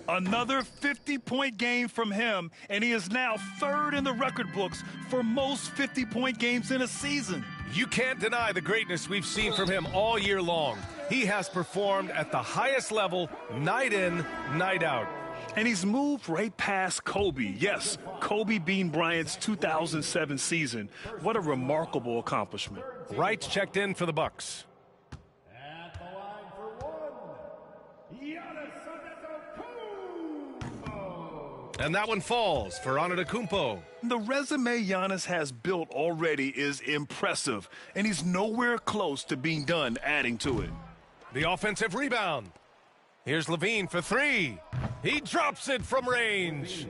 Another 50-point game from him, and he is now 3rd in the record books for most 50-point games in a season. You can't deny the greatness we've seen from him all year long. He has performed at the highest level, night in, night out. And he's moved right past Kobe. Yes, Kobe Bean Bryant's 2007 season. What a remarkable accomplishment. Wright's checked in for the Bucks. At the line for 1, Giannis Antetokounmpo. And that one falls for Antetokounmpo. The resume Giannis has built already is impressive, and he's nowhere close to being done adding to it. The offensive rebound. Here's Levine for 3. He drops it from range.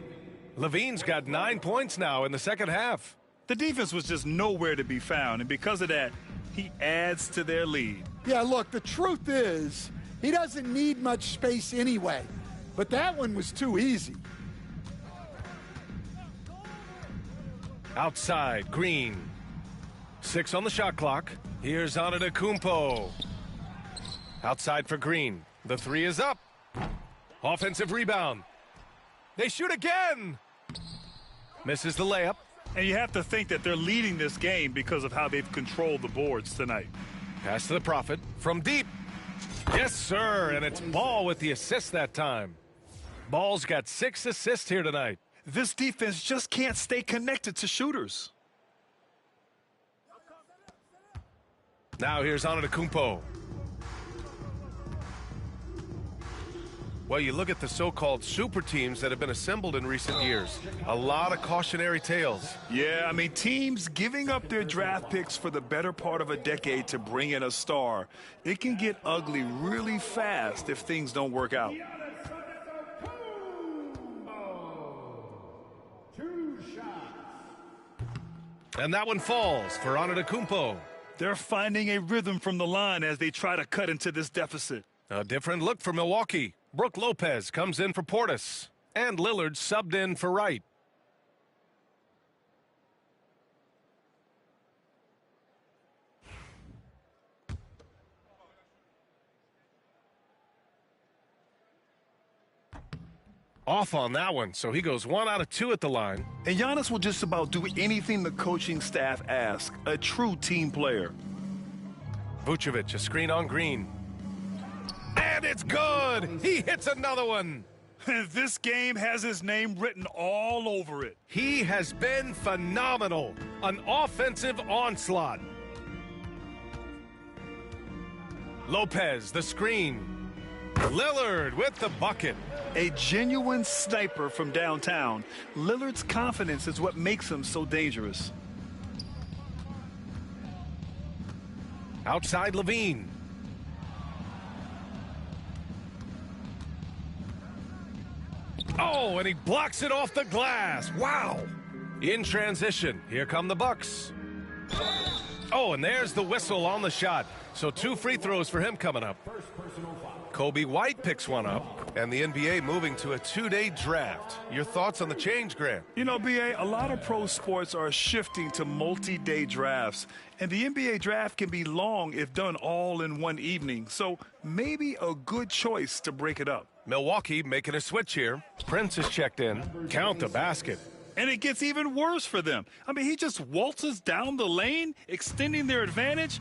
Levine's got 9 points now in the second half. The defense was just nowhere to be found, and because of that, he adds to their lead. Yeah, look, the truth is, he doesn't need much space anyway. But that one was too easy. Outside, Green. 6 on the shot clock. Here's Antetokounmpo. Outside for Green. The 3 is up. Offensive rebound. They shoot again. Misses the layup. And you have to think that they're leading this game because of how they've controlled the boards tonight. Pass to the Prophet from deep. Yes, sir. And it's Ball with the assist that time. Ball's got 6 assists here tonight. This defense just can't stay connected to shooters. Now here's Antetokounmpo. Well, you look at the so-called super teams that have been assembled in recent years. A lot of cautionary tales. Yeah, I mean, teams giving up their draft picks for the better part of a decade to bring in a star. It can get ugly really fast if things don't work out. 2 shots. And that one falls for Antetokounmpo. They're finding a rhythm from the line as they try to cut into this deficit. A different look for Milwaukee. Brook Lopez comes in for Portis. And Lillard subbed in for Wright. off on that one, so he goes 1 out of 2 at the line. And Giannis will just about do anything the coaching staff asks. A true team player. Vucevic, a screen on Green. And it's good! He hits another one! This game has his name written all over it. He has been phenomenal. An offensive onslaught. Lopez, the screen. Lillard with the bucket. A genuine sniper from downtown. Lillard's confidence is what makes him so dangerous. Outside Levine. Oh, and he blocks it off the glass. Wow. In transition, here come the Bucks. Oh, and there's the whistle on the shot. So 2 free throws for him coming up. Kobe White picks one up, and the NBA moving to a 2-day draft. Your thoughts on the change, Grant? You know, BA, a lot of pro sports are shifting to multi-day drafts, and the NBA draft can be long if done all in one evening. So maybe a good choice to break it up. Milwaukee making a switch here. Prince is checked in. Count the basket. And it gets even worse for them. I mean, he just waltzes down the lane, extending their advantage.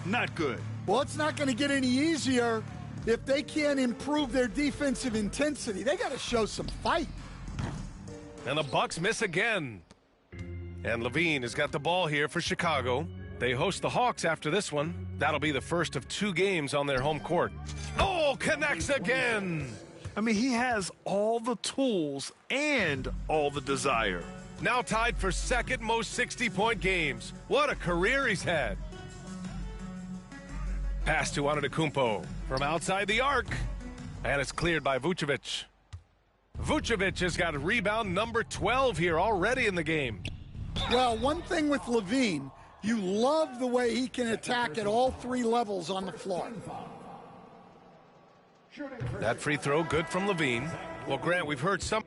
Not good. Well, it's not going to get any easier if they can't improve their defensive intensity. They got to show some fight. And the Bucks miss again. And Levine has got the ball here for Chicago. They host the Hawks after this one. That'll be the first of 2 games on their home court. Oh, connects again. I mean, he has all the tools and all the desire. Now tied for second most 60-point games. What a career he's had. Pass to Antetokounmpo from outside the arc. And it's cleared by Vucevic. Vucevic has got rebound number 12 here already in the game. Well, one thing with Levine, you love the way he can attack at all 3 levels on the floor. That free throw good from Levine. Well, Grant, we've heard some...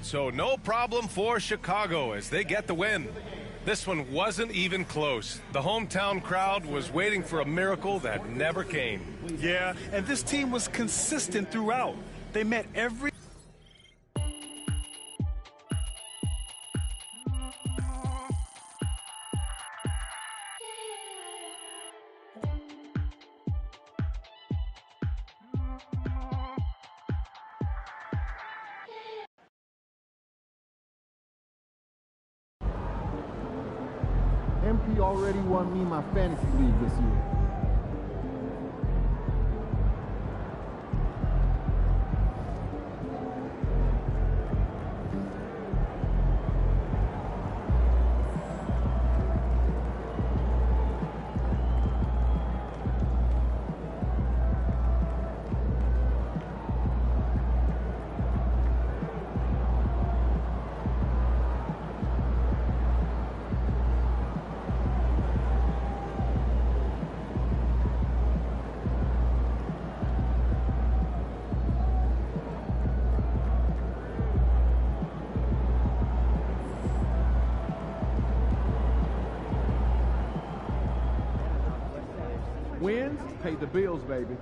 So no problem for Chicago as they get the win. This one wasn't even close. The hometown crowd was waiting for a miracle that never came. Yeah, and this team was consistent throughout. They met every... MP already won me my fantasy league this year. Wins pay the bills, baby.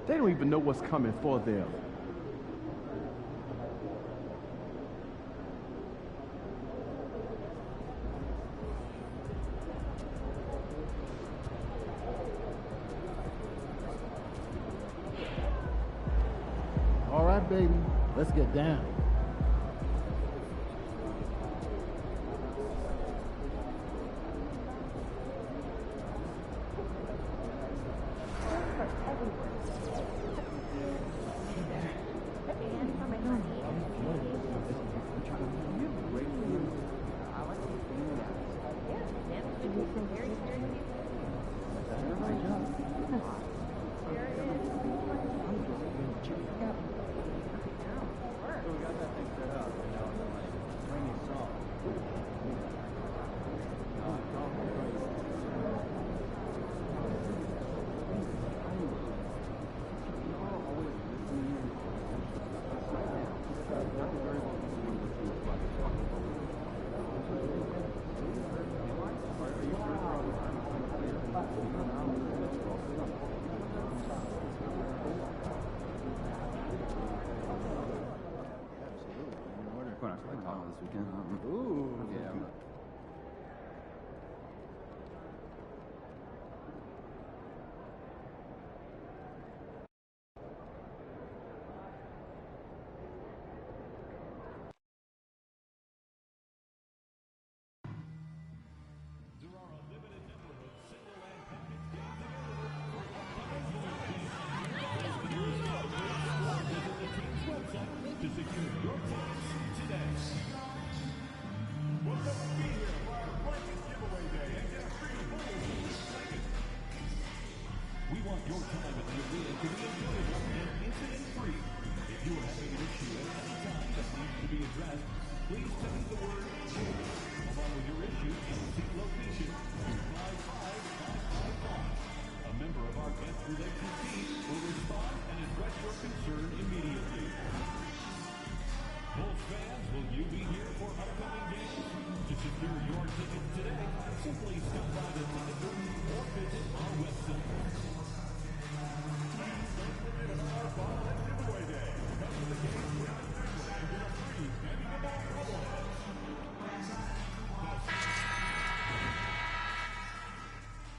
They don't even know what's coming for them. All right, baby, let's get down.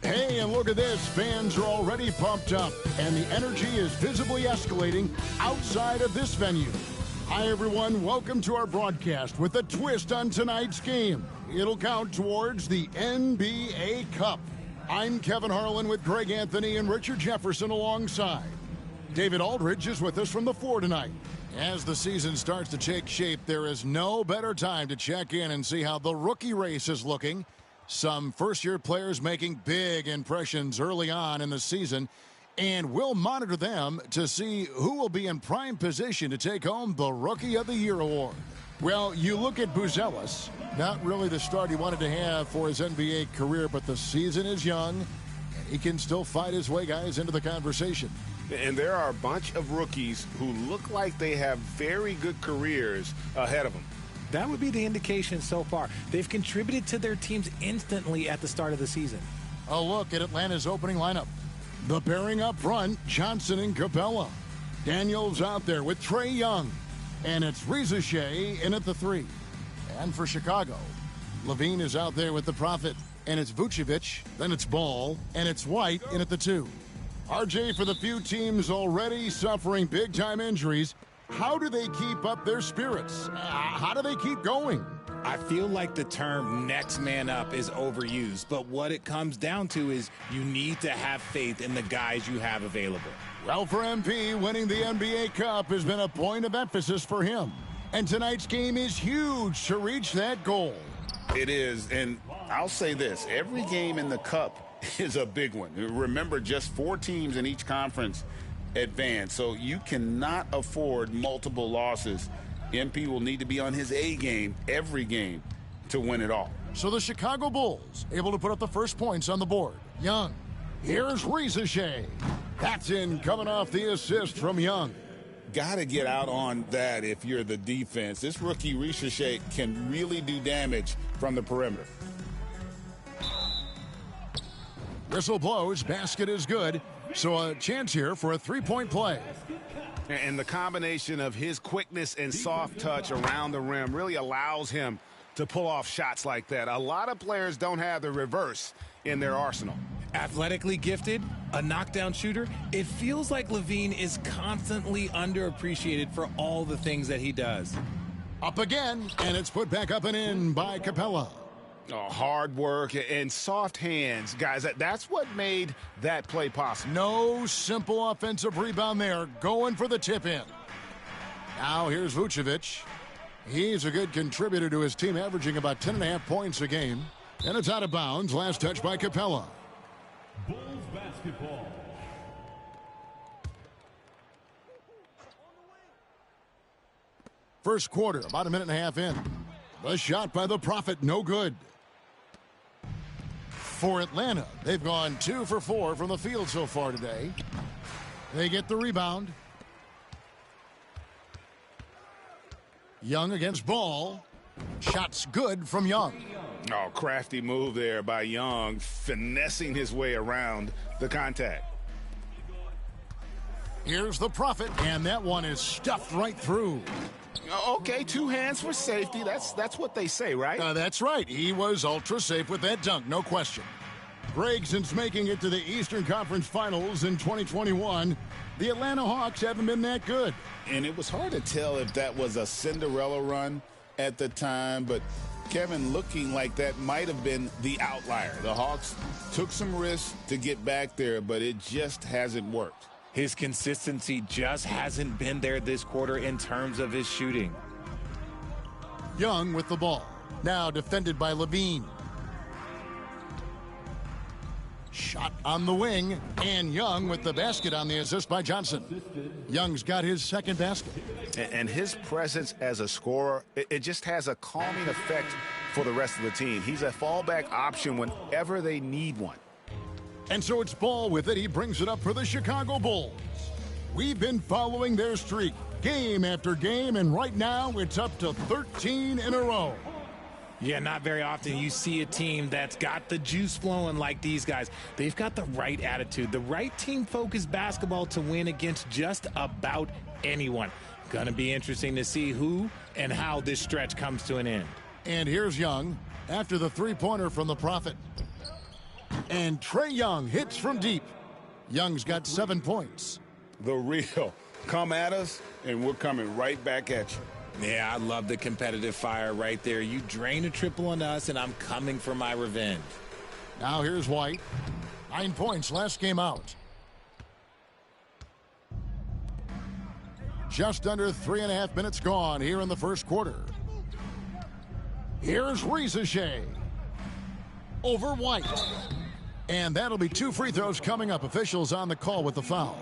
Hey, and look at this. Fans are already pumped up, and the energy is visibly escalating outside of this venue. Hi, everyone. Welcome to our broadcast with a twist on tonight's game. It'll count towards the NBA Cup. I'm Kevin Harlan with Greg Anthony and Richard Jefferson alongside. David Aldridge is with us from the floor tonight. As the season starts to take shape, there is no better time to check in and see how the rookie race is looking. Some first-year players making big impressions early on in the season, and we'll monitor them to see who will be in prime position to take home the Rookie of the Year award. Well, you look at Buzelis, not really the start he wanted to have for his NBA career, but the season is young, and he can still fight his way, guys, into the conversation. And there are a bunch of rookies who look like they have very good careers ahead of them. That would be the indication so far. They've contributed to their teams instantly at the start of the season. A look at Atlanta's opening lineup. The pairing up front, Johnson and Capella. Daniels out there with Trae Young. And it's Reza Shea in at the 3. And for Chicago, Levine is out there with the Prophet. And it's Vucevic, then it's Ball, and it's White in at the 2. RJ, for the few teams already suffering big-time injuries, how do they keep up their spirits? How do they keep going? I feel like the term next man up is overused, but what it comes down to is you need to have faith in the guys you have available. Well, for MP, winning the NBA Cup has been a point of emphasis for him. And tonight's game is huge to reach that goal. It is, and I'll say this, every game in the Cup is a big one. Remember, just 4 teams in each conference advance, so you cannot afford multiple losses. MP will need to be on his A game every game to win it all. So the Chicago Bulls able to put up the first points on the board. Young. Here's Reza Shea. That's in, coming off the assist from Young. Got to get out on that if you're the defense. This rookie Reza Shea can really do damage from the perimeter. Whistle blows. Basket is good. So a chance here for a three-point play. And the combination of his quickness and soft touch around the rim really allows him to pull off shots like that. A lot of players don't have the reverse in their arsenal. Athletically gifted, a knockdown shooter, it feels like LaVine is constantly underappreciated for all the things that he does. Up again, and it's put back up and in by Capella. Oh, hard work and soft hands, guys. That's what made that play possible. No simple offensive rebound there. Going for the tip in. Now here's Vucevic. He's a good contributor to his team, averaging about 10.5 points a game. And it's out of bounds. Last touch by Capella. Bulls basketball. First quarter, about a minute and a half in. The shot by the Prophet, no good. For Atlanta, they've gone 2 for 4 from the field so far today. They get the rebound. Young against Ball. Shots good from Young. Oh, crafty move there by Young, finessing his way around the contact. Here's the Prophet, and that one is stuffed right through. Okay, 2 hands for safety. That's what they say, right? That's right. He was ultra safe with that dunk, no question. Greg, since making it to the Eastern Conference Finals in 2021, the Atlanta Hawks haven't been that good. And it was hard to tell if that was a Cinderella run at the time, but Kevin, looking like that might have been the outlier. The Hawks took some risks to get back there, but it just hasn't worked. His consistency just hasn't been there this quarter in terms of his shooting. Young with the ball. Now defended by LaVine. Shot on the wing, and Young with the basket on the assist by Johnson. Young's got his second basket. And his presence as a scorer, it just has a calming effect for the rest of the team. He's a fallback option whenever they need one. And so it's Ball with it. He brings it up for the Chicago Bulls. We've been following their streak game after game, and right now it's up to 13 in a row. Yeah, not very often you see a team that's got the juice flowing like these guys. They've got the right attitude, the right team-focused basketball to win against just about anyone. Gonna be interesting to see who and how this stretch comes to an end. And here's Young after the three-pointer from the Prophet. And Trae Young hits from deep. Young's got 7 points. The real. Come at us, and we're coming right back at you. Yeah, I love the competitive fire right there. You drain a triple on us, and I'm coming for my revenge. Now here's White. 9 points last game out. Just under 3.5 minutes gone here in the first quarter. Here's Reza Shea. Over White. And that'll be 2 free throws coming up. Officials on the call with the foul.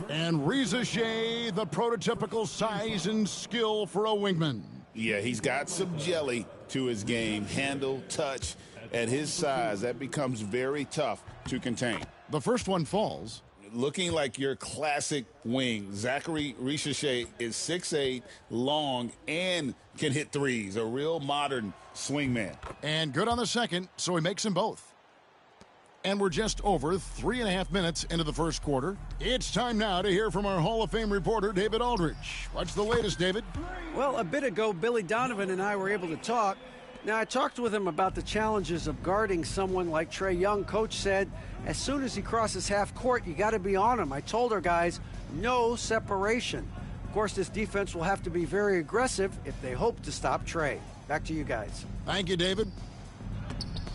And Reza Shea, the prototypical size and skill for a wingman. Yeah, he's got some jelly to his game. Handle, touch. At his size, that becomes very tough to contain. The first one falls. Looking like your classic wing. Zachary Richer is 6'8", long, and can hit threes. A real modern swingman. And good on the second, so he makes them both. And we're just over 3.5 minutes into the first quarter. It's time now to hear from our Hall of Fame reporter, David Aldridge. What's the latest, David? Well, a bit ago, Billy Donovan and I were able to talk. Now, I talked with him about the challenges of guarding someone like Trae Young. Coach said, as soon as he crosses half court, you got to be on him. I told our guys, no separation. Of course, this defense will have to be very aggressive if they hope to stop Trae. Back to you guys. Thank you, David.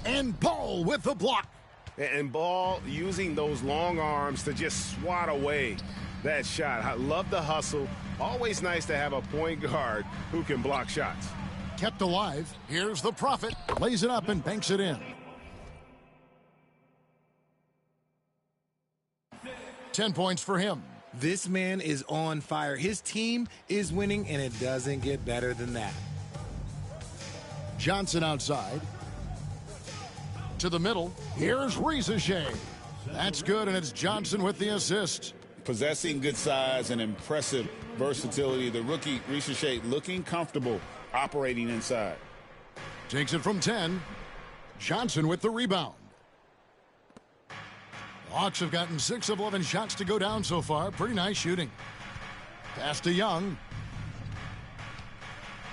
And Ball with the block. And Ball using those long arms to just swat away that shot. I love the hustle. Always nice to have a point guard who can block shots. Kept alive. Here's the Prophet. Lays it up and banks it in. 10 points for him. This man is on fire. His team is winning, and it doesn't get better than that. Johnson outside. To the middle. Here's Reza Shea. That's good, and it's Johnson with the assist. Possessing good size and impressive versatility. The rookie Reza Shea looking comfortable operating inside. Takes it from 10. Johnson with the rebound. Hawks have gotten 6 of 11 shots to go down so far. Pretty nice shooting. Pass to Young.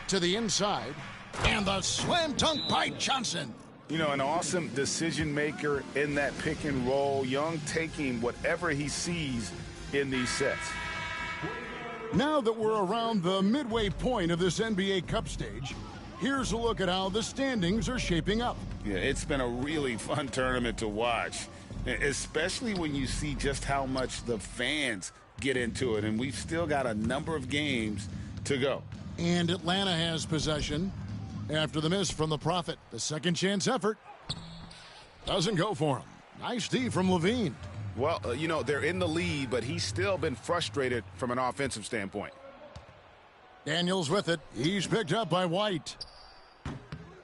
To the inside. And the slam dunk by Johnson. You know, an awesome decision maker in that pick and roll. Young taking whatever he sees in these sets. Now that we're around the midway point of this NBA Cup stage, here's a look at how the standings are shaping up. Yeah, it's been a really fun tournament to watch, especially when you see just how much the fans get into it. And we've still got a number of games to go. And Atlanta has possession after the miss from the Prophet. The second chance effort doesn't go for him. Nice D from Levine. Well, you know, they're in the lead, but he's still been frustrated from an offensive standpoint. Daniels with it. He's picked up by White.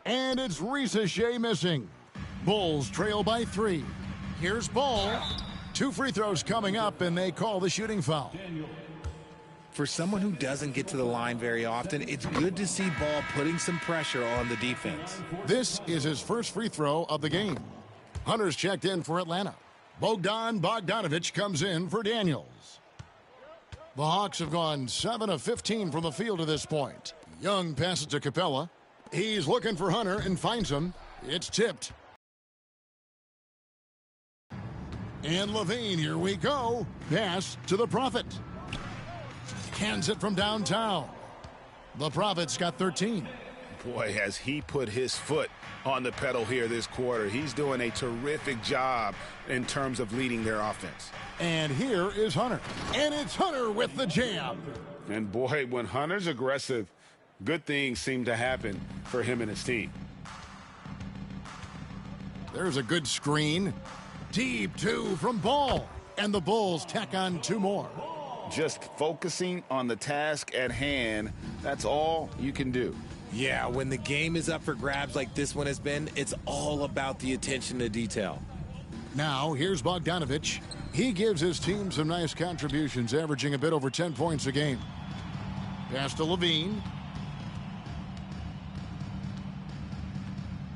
And it's Risa Shea missing. Bulls trail by 3. Here's Ball. 2 free throws coming up, and they call the shooting foul. For someone who doesn't get to the line very often, it's good to see Ball putting some pressure on the defense. This is his first free throw of the game. Hunter's checked in for Atlanta. Bogdan Bogdanovic comes in for Daniels. The Hawks have gone 7 of 15 from the field to this point. Young passes to Capella. He's looking for Hunter and finds him. It's tipped. And Levine, here we go. Pass to the Prophet. Hands it from downtown. The Prophet's got 13. Boy, has he put his foot on the pedal here this quarter. He's doing a terrific job in terms of leading their offense. And here is Hunter. And it's Hunter with the jam. And boy, when Hunter's aggressive, good things seem to happen for him and his team. There's a good screen. Deep 2 from Ball. And the Bulls tack on 2 more. Just focusing on the task at hand, that's all you can do. Yeah, when the game is up for grabs like this one has been, it's all about the attention to detail. Now, here's Bogdanovic. He gives his team some nice contributions, averaging a bit over 10 points a game. Pass to Levine.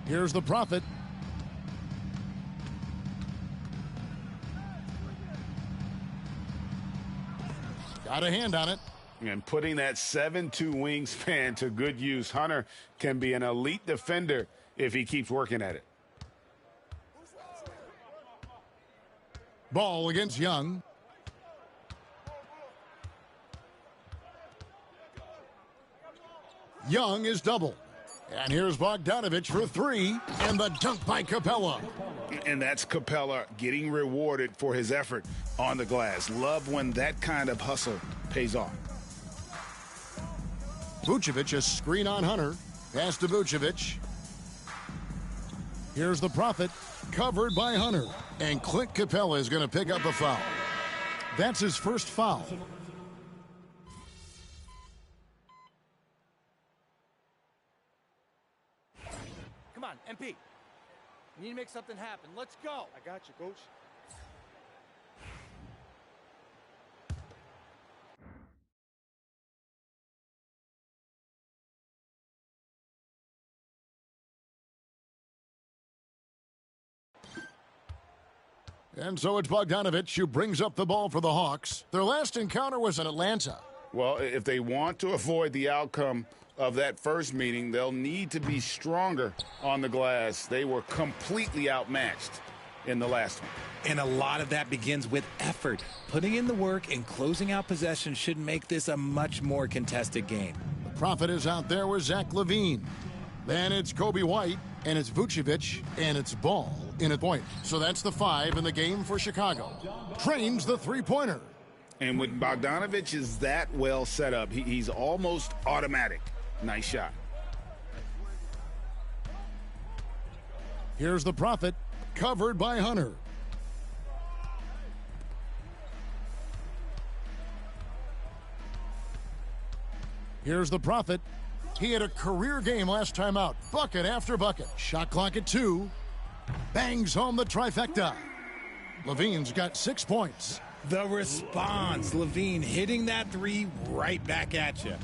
Here's the Prophet. Got a hand on it. And putting that 7'2" wingspan to good use. Hunter can be an elite defender if he keeps working at it. Ball against Young. Young is double. And here's Bogdanovic for 3. And the dunk by Capella. And that's Capella getting rewarded for his effort on the glass. Love when that kind of hustle pays off. Vucevic, a screen on Hunter. Pass to Vucevic. Here's the Prophet, covered by Hunter. And Clint Capella is going to pick up a foul. That's his first foul. Come on, MP. We need to make something happen. Let's go. I got you, Coach. And so it's Bogdanovic who brings up the ball for the Hawks. Their last encounter was in Atlanta. Well, if they want to avoid the outcome of that first meeting, they'll need to be stronger on the glass. They were completely outmatched in the last one. And a lot of that begins with effort. Putting in the work and closing out possession should make this a much more contested game. The Prophet is out there with Zach LaVine. Then it's Kobe White, and it's Vucevic, and it's Ball in a point. So that's the 5 in the game for Chicago. Trains the three-pointer. And when Bogdanovic is that well set up, he's almost automatic. Nice shot. Here's the Prophet, covered by Hunter. Here's the Prophet. He had a career game last time out. Bucket after bucket. Shot clock at 2. Bangs home the trifecta. Levine's got 6 points. The response. Levine hitting that 3 right back at you.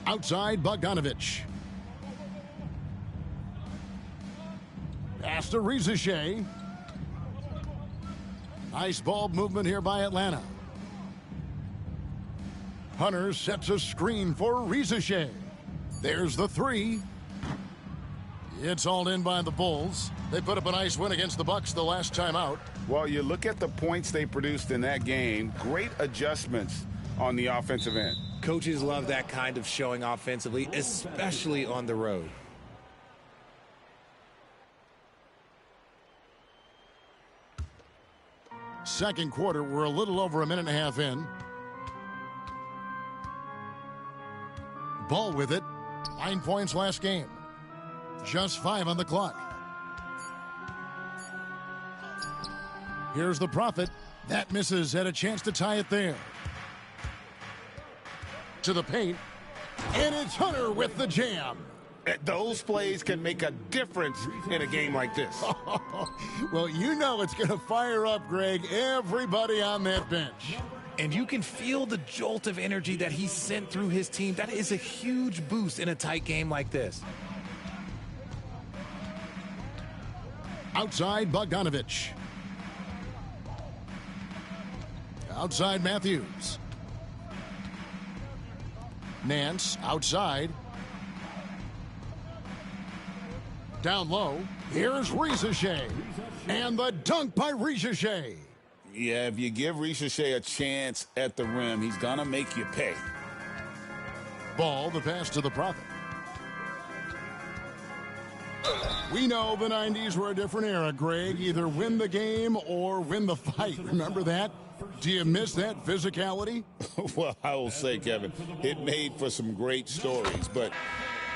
Outside Bogdanovic. Pass to Risa Shea. Nice ball movement here by Atlanta. Hunter sets a screen for Rizachet. There's the three. It's all in by the Bulls. They put up a nice win against the Bucks the last time out. Well, you look at the points they produced in that game. Great adjustments on the offensive end. Coaches love that kind of showing offensively, especially on the road. Second quarter, we're a little over a minute and a half in. Ball with it. 9 points last game. Just 5 on the clock. Here's the Prophet. That misses. Had a chance to tie it there. To the paint. And it's Hunter with the jam. Those plays can make a difference in a game like this. Well, you know it's going to fire up, Greg, everybody on that bench. And you can feel the jolt of energy that he sent through his team. That is a huge boost in a tight game like this. Outside, Bogdanovich. Outside, Matthews. Nance, outside. Down low, here's Rizachet. And the dunk by Rizachet. Yeah, if you give Rizachet a chance at the rim, he's going to make you pay. Ball, the pass to the Prophet. We know the 90s were a different era, Greg. Either win the game or win the fight. Remember that? Do you miss that physicality? Well, I will say, Kevin, it made for some great stories, but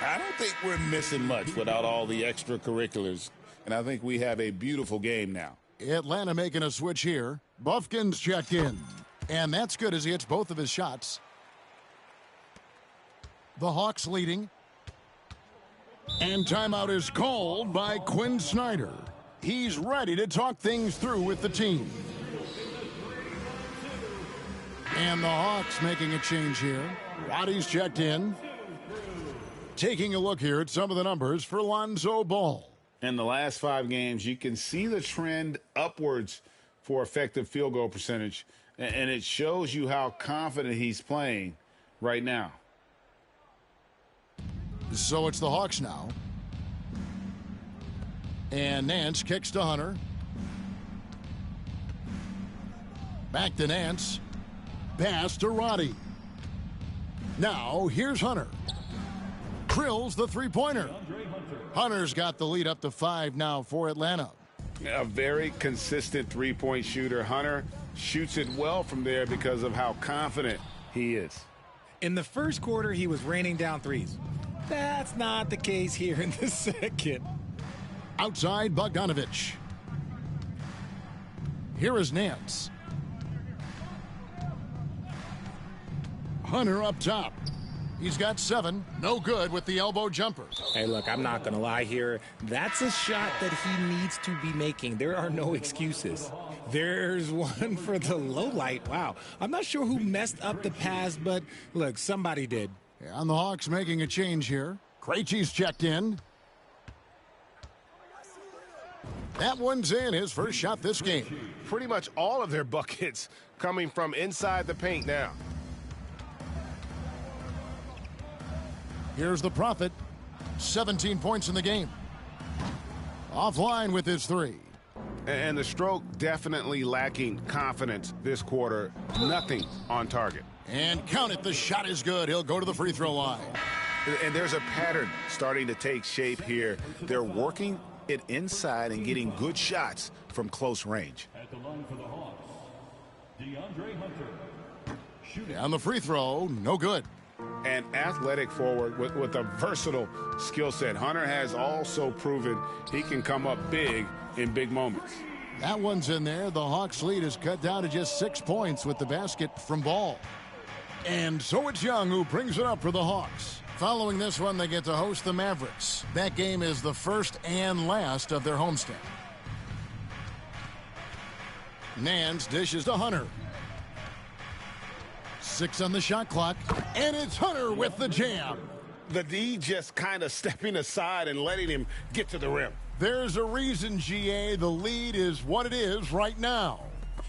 I don't think we're missing much without all the extracurriculars. And I think we have a beautiful game now. Atlanta making a switch here. Buffkin's checked in. And that's good as he hits both of his shots. The Hawks leading. And timeout is called by Quinn Snyder. He's ready to talk things through with the team. And the Hawks making a change here. Roddy's checked in. Taking a look here at some of the numbers for Lonzo Ball. In the last 5 games, you can see the trend upwards for effective field goal percentage, and it shows you how confident he's playing right now. So it's the Hawks now. And Nance kicks to Hunter. Back to Nance. Pass to Roddy. Now here's Hunter. Drills the three-pointer. Hunter's got the lead up to 5 now for Atlanta. A very consistent three-point shooter. Hunter shoots it well from there because of how confident he is. In the first quarter, he was raining down threes. That's not the case here in the second. Outside, Bogdanovich. Here is Nance. Hunter up top. He's got 7. No good with the elbow jumper. Hey, look, I'm not going to lie here. That's a shot that he needs to be making. There are no excuses. There's one for the low light. Wow. I'm not sure who messed up the pass, but look, somebody did. Yeah, and the Hawks making a change here. Krejci's checked in. That one's in, his first shot this game. Pretty much all of their buckets coming from inside the paint now. Here's the Prophet. 17 points in the game. Offline with his 3. And the stroke definitely lacking confidence this quarter. Nothing on target. And count it, the shot is good. He'll go to the free throw line. And there's a pattern starting to take shape here. They're working it inside and getting good shots from close range. At the line for the Hawks, DeAndre Hunter. Shooting. On the free throw, no good. An athletic forward with a versatile skill set. Hunter has also proven he can come up big in big moments. That one's in there. The Hawks lead is cut down to just 6 points with the basket from Ball. And so it's Young who brings it up for the Hawks. Following this one, they get to host the Mavericks. That game is the first and last of their homestand. Nance dishes to Hunter. 6 on the shot clock, and it's Hunter with the jam. The D just kind of stepping aside and letting him get to the rim. There's a reason, GA, the lead is what it is right now.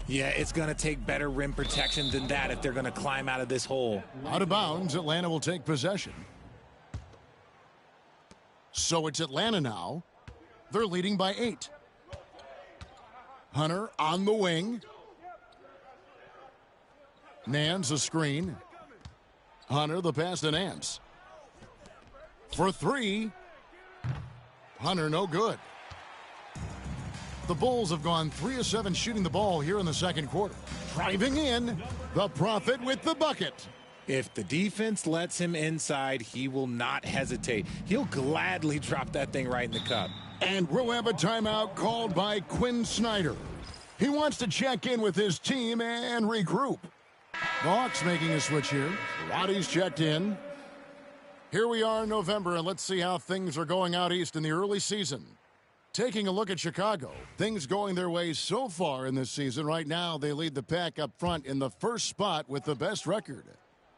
Yeah, it's going to take better rim protection than that if they're going to climb out of this hole. Out of bounds, Atlanta will take possession. So it's Atlanta now. They're leading by 8. Hunter on the wing. Nance a screen. Hunter the pass to Nance. For 3. Hunter no good. The Bulls have gone 3 of 7 shooting the ball here in the second quarter. Driving in, the Prophet with the bucket. If the defense lets him inside, he will not hesitate. He'll gladly drop that thing right in the cup. And we'll have a timeout called by Quinn Snyder. He wants to check in with his team and regroup. The Hawks making a switch here. Roddy's checked in. Here we are in November, and let's see how things are going out east in the early season. Taking a look at Chicago, things going their way so far in this season. Right now, they lead the pack up front in the first spot with the best record.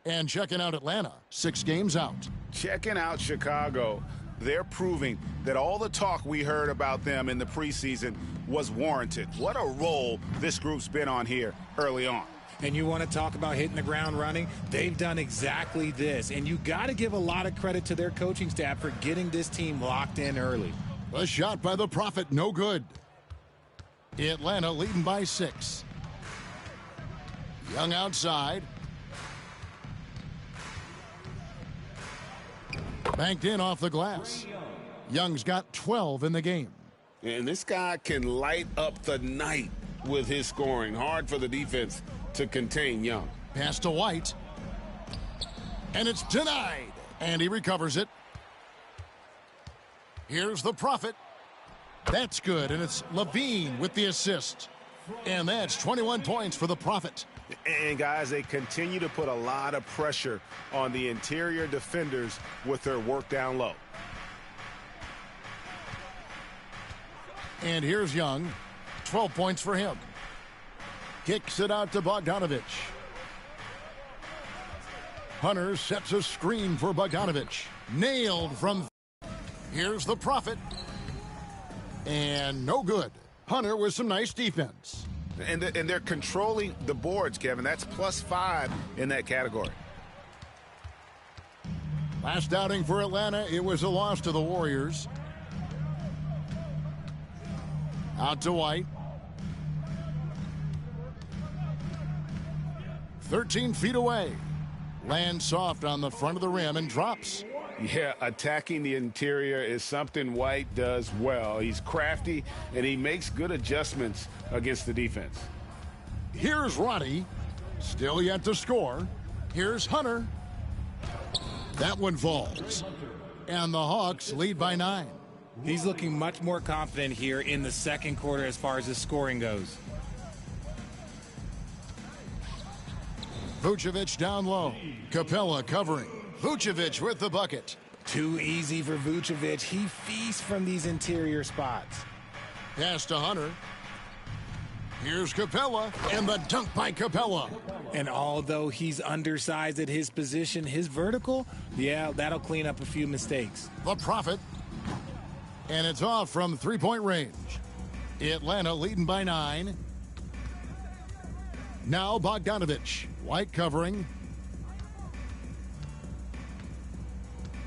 And checking out Atlanta, 6 games out. Checking out Chicago, they're proving that all the talk we heard about them in the preseason was warranted. What a role this group's been on here early on. And you want to talk about hitting the ground running? They've done exactly this. And you got to give a lot of credit to their coaching staff for getting this team locked in early. A shot by the Prophet, no good. Atlanta leading by 6. Young outside. Banked in off the glass. Young's got 12 in the game. And this guy can light up the night with his scoring. Hard for the defense to contain Young. Pass to White. And it's denied. And he recovers it. Here's the Prophet. That's good. And it's Levine with the assist. And that's 21 points for the Prophet. And, guys, they continue to put a lot of pressure on the interior defenders with their work down low. And here's Young. 12 points for him. Kicks it out to Bogdanovich. Hunter sets a screen for Bogdanovich. Nailed from... Here's the Prophet. And no good. Hunter with some nice defense. And they're controlling the boards, Kevin. That's +5 in that category. Last outing for Atlanta, it was a loss to the Warriors. Out to White. 13 feet away. Lands soft on the front of the rim and drops. Yeah, attacking the interior is something White does well. He's crafty, and he makes good adjustments against the defense. Here's Roddy. Still yet to score. Here's Hunter. That one falls. And the Hawks lead by 9. He's looking much more confident here in the second quarter as far as his scoring goes. Vucevic down low. Capella covering. Vucevic with the bucket. Too easy for Vucevic. He feasts from these interior spots. Pass to Hunter. Here's Capella, and the dunk by Capella. And although he's undersized at his position, his vertical, yeah, that'll clean up a few mistakes. The Prophet. And it's off from three-point range. Atlanta leading by 9. Now Bogdanovich. White covering.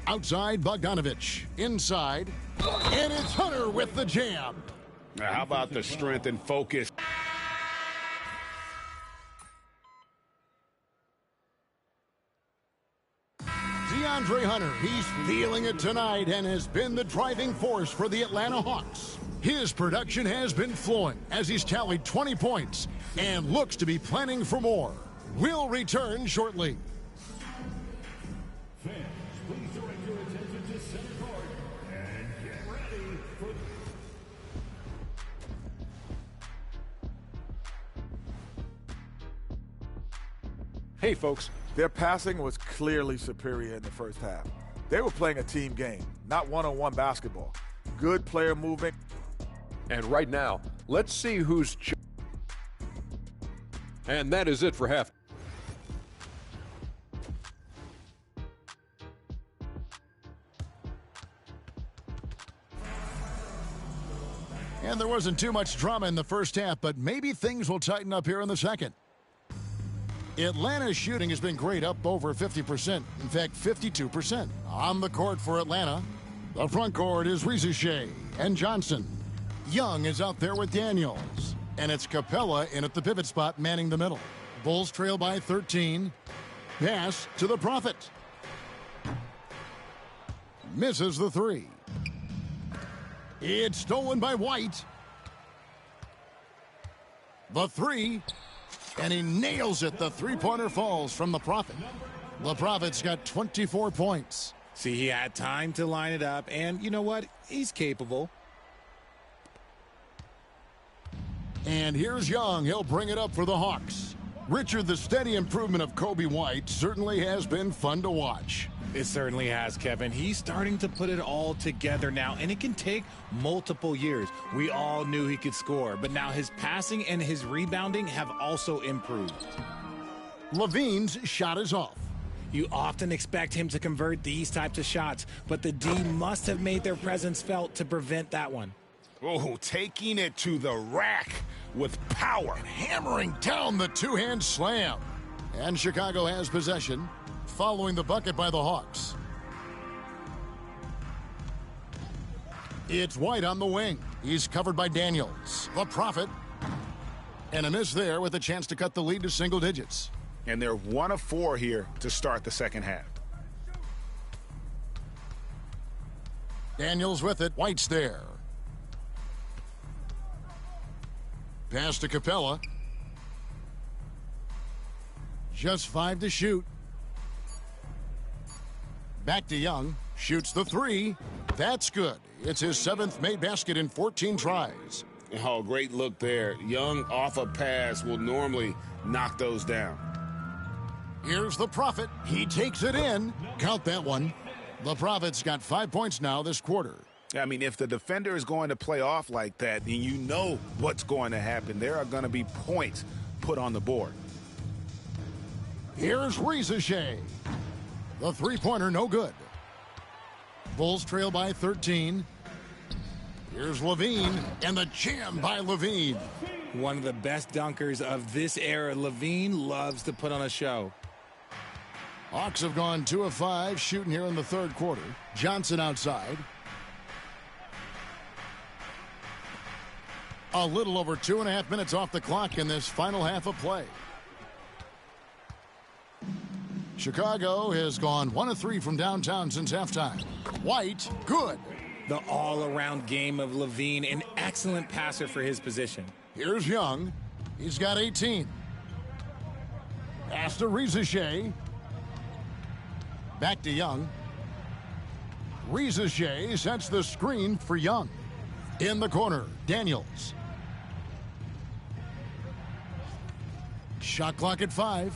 Outside Bogdanovich. Inside. And it's Hunter with the jam. Now, how about the strength and focus? DeAndre Hunter, he's feeling it tonight and has been the driving force for the Atlanta Hawks. His production has been flowing as he's tallied 20 points and looks to be planning for more. We'll return shortly. Fans, please direct your attention to center court and get ready for... Hey, folks. Their passing was clearly superior in the first half. They were playing a team game, not one-on-one basketball. Good player movement. And right now, let's see who's... And that is it for half. And there wasn't too much drama in the first half, but maybe things will tighten up here in the second. Atlanta's shooting has been great, up over 50%. In fact, 52%. On the court for Atlanta, the front court is Risacher and Johnson. Young is out there with Daniels. And it's Capella in at the pivot spot, manning the middle. Bulls trail by 13. Pass to the Prophet. Misses the three. It's stolen by White. The three. And he nails it. The three-pointer falls from the Prophet. The Prophet's got 24 points. See, he had time to line it up, and you know what? He's capable. And here's Young. He'll bring it up for the Hawks. Richard, the steady improvement of Kobe White certainly has been fun to watch. It certainly has, Kevin. He's starting to put it all together now, and it can take multiple years. We all knew he could score, but now his passing and his rebounding have also improved. Levine's shot is off. You often expect him to convert these types of shots, but the D must have made their presence felt to prevent that one. Oh, taking it to the rack with power. Hammering down the two-hand slam. And Chicago has possession, following the bucket by the Hawks. It's White on the wing. He's covered by Daniels. The Prophet. And a miss there with a chance to cut the lead to single digits. And they're 1 of 4 here to start the second half. Daniels with it. White's there. Pass to Capella. Just 5 to shoot. Back to Young. Shoots the three. That's good. It's his 7th made basket in 14 tries. Oh, great look there. Young off a pass will normally knock those down. Here's the Prophet. He takes it in. Count that one. The Prophet's got 5 points now this quarter. I mean, if the defender is going to play off like that, then you know what's going to happen. There are going to be points put on the board. Here's Risacher. The three-pointer, no good. Bulls trail by 13. Here's Levine, and the jam by Levine. One of the best dunkers of this era. Levine loves to put on a show. Hawks have gone 2 of 5 shooting here in the third quarter. Johnson outside. A little over 2.5 minutes off the clock in this final half of play. Chicago has gone 1 of 3 from downtown since halftime. White, good. The all-around game of Levine, an excellent passer for his position. Here's Young. He's got 18. Pass to Risacher. Back to Young. Risacher sets the screen for Young. In the corner, Daniels. Shot clock at 5.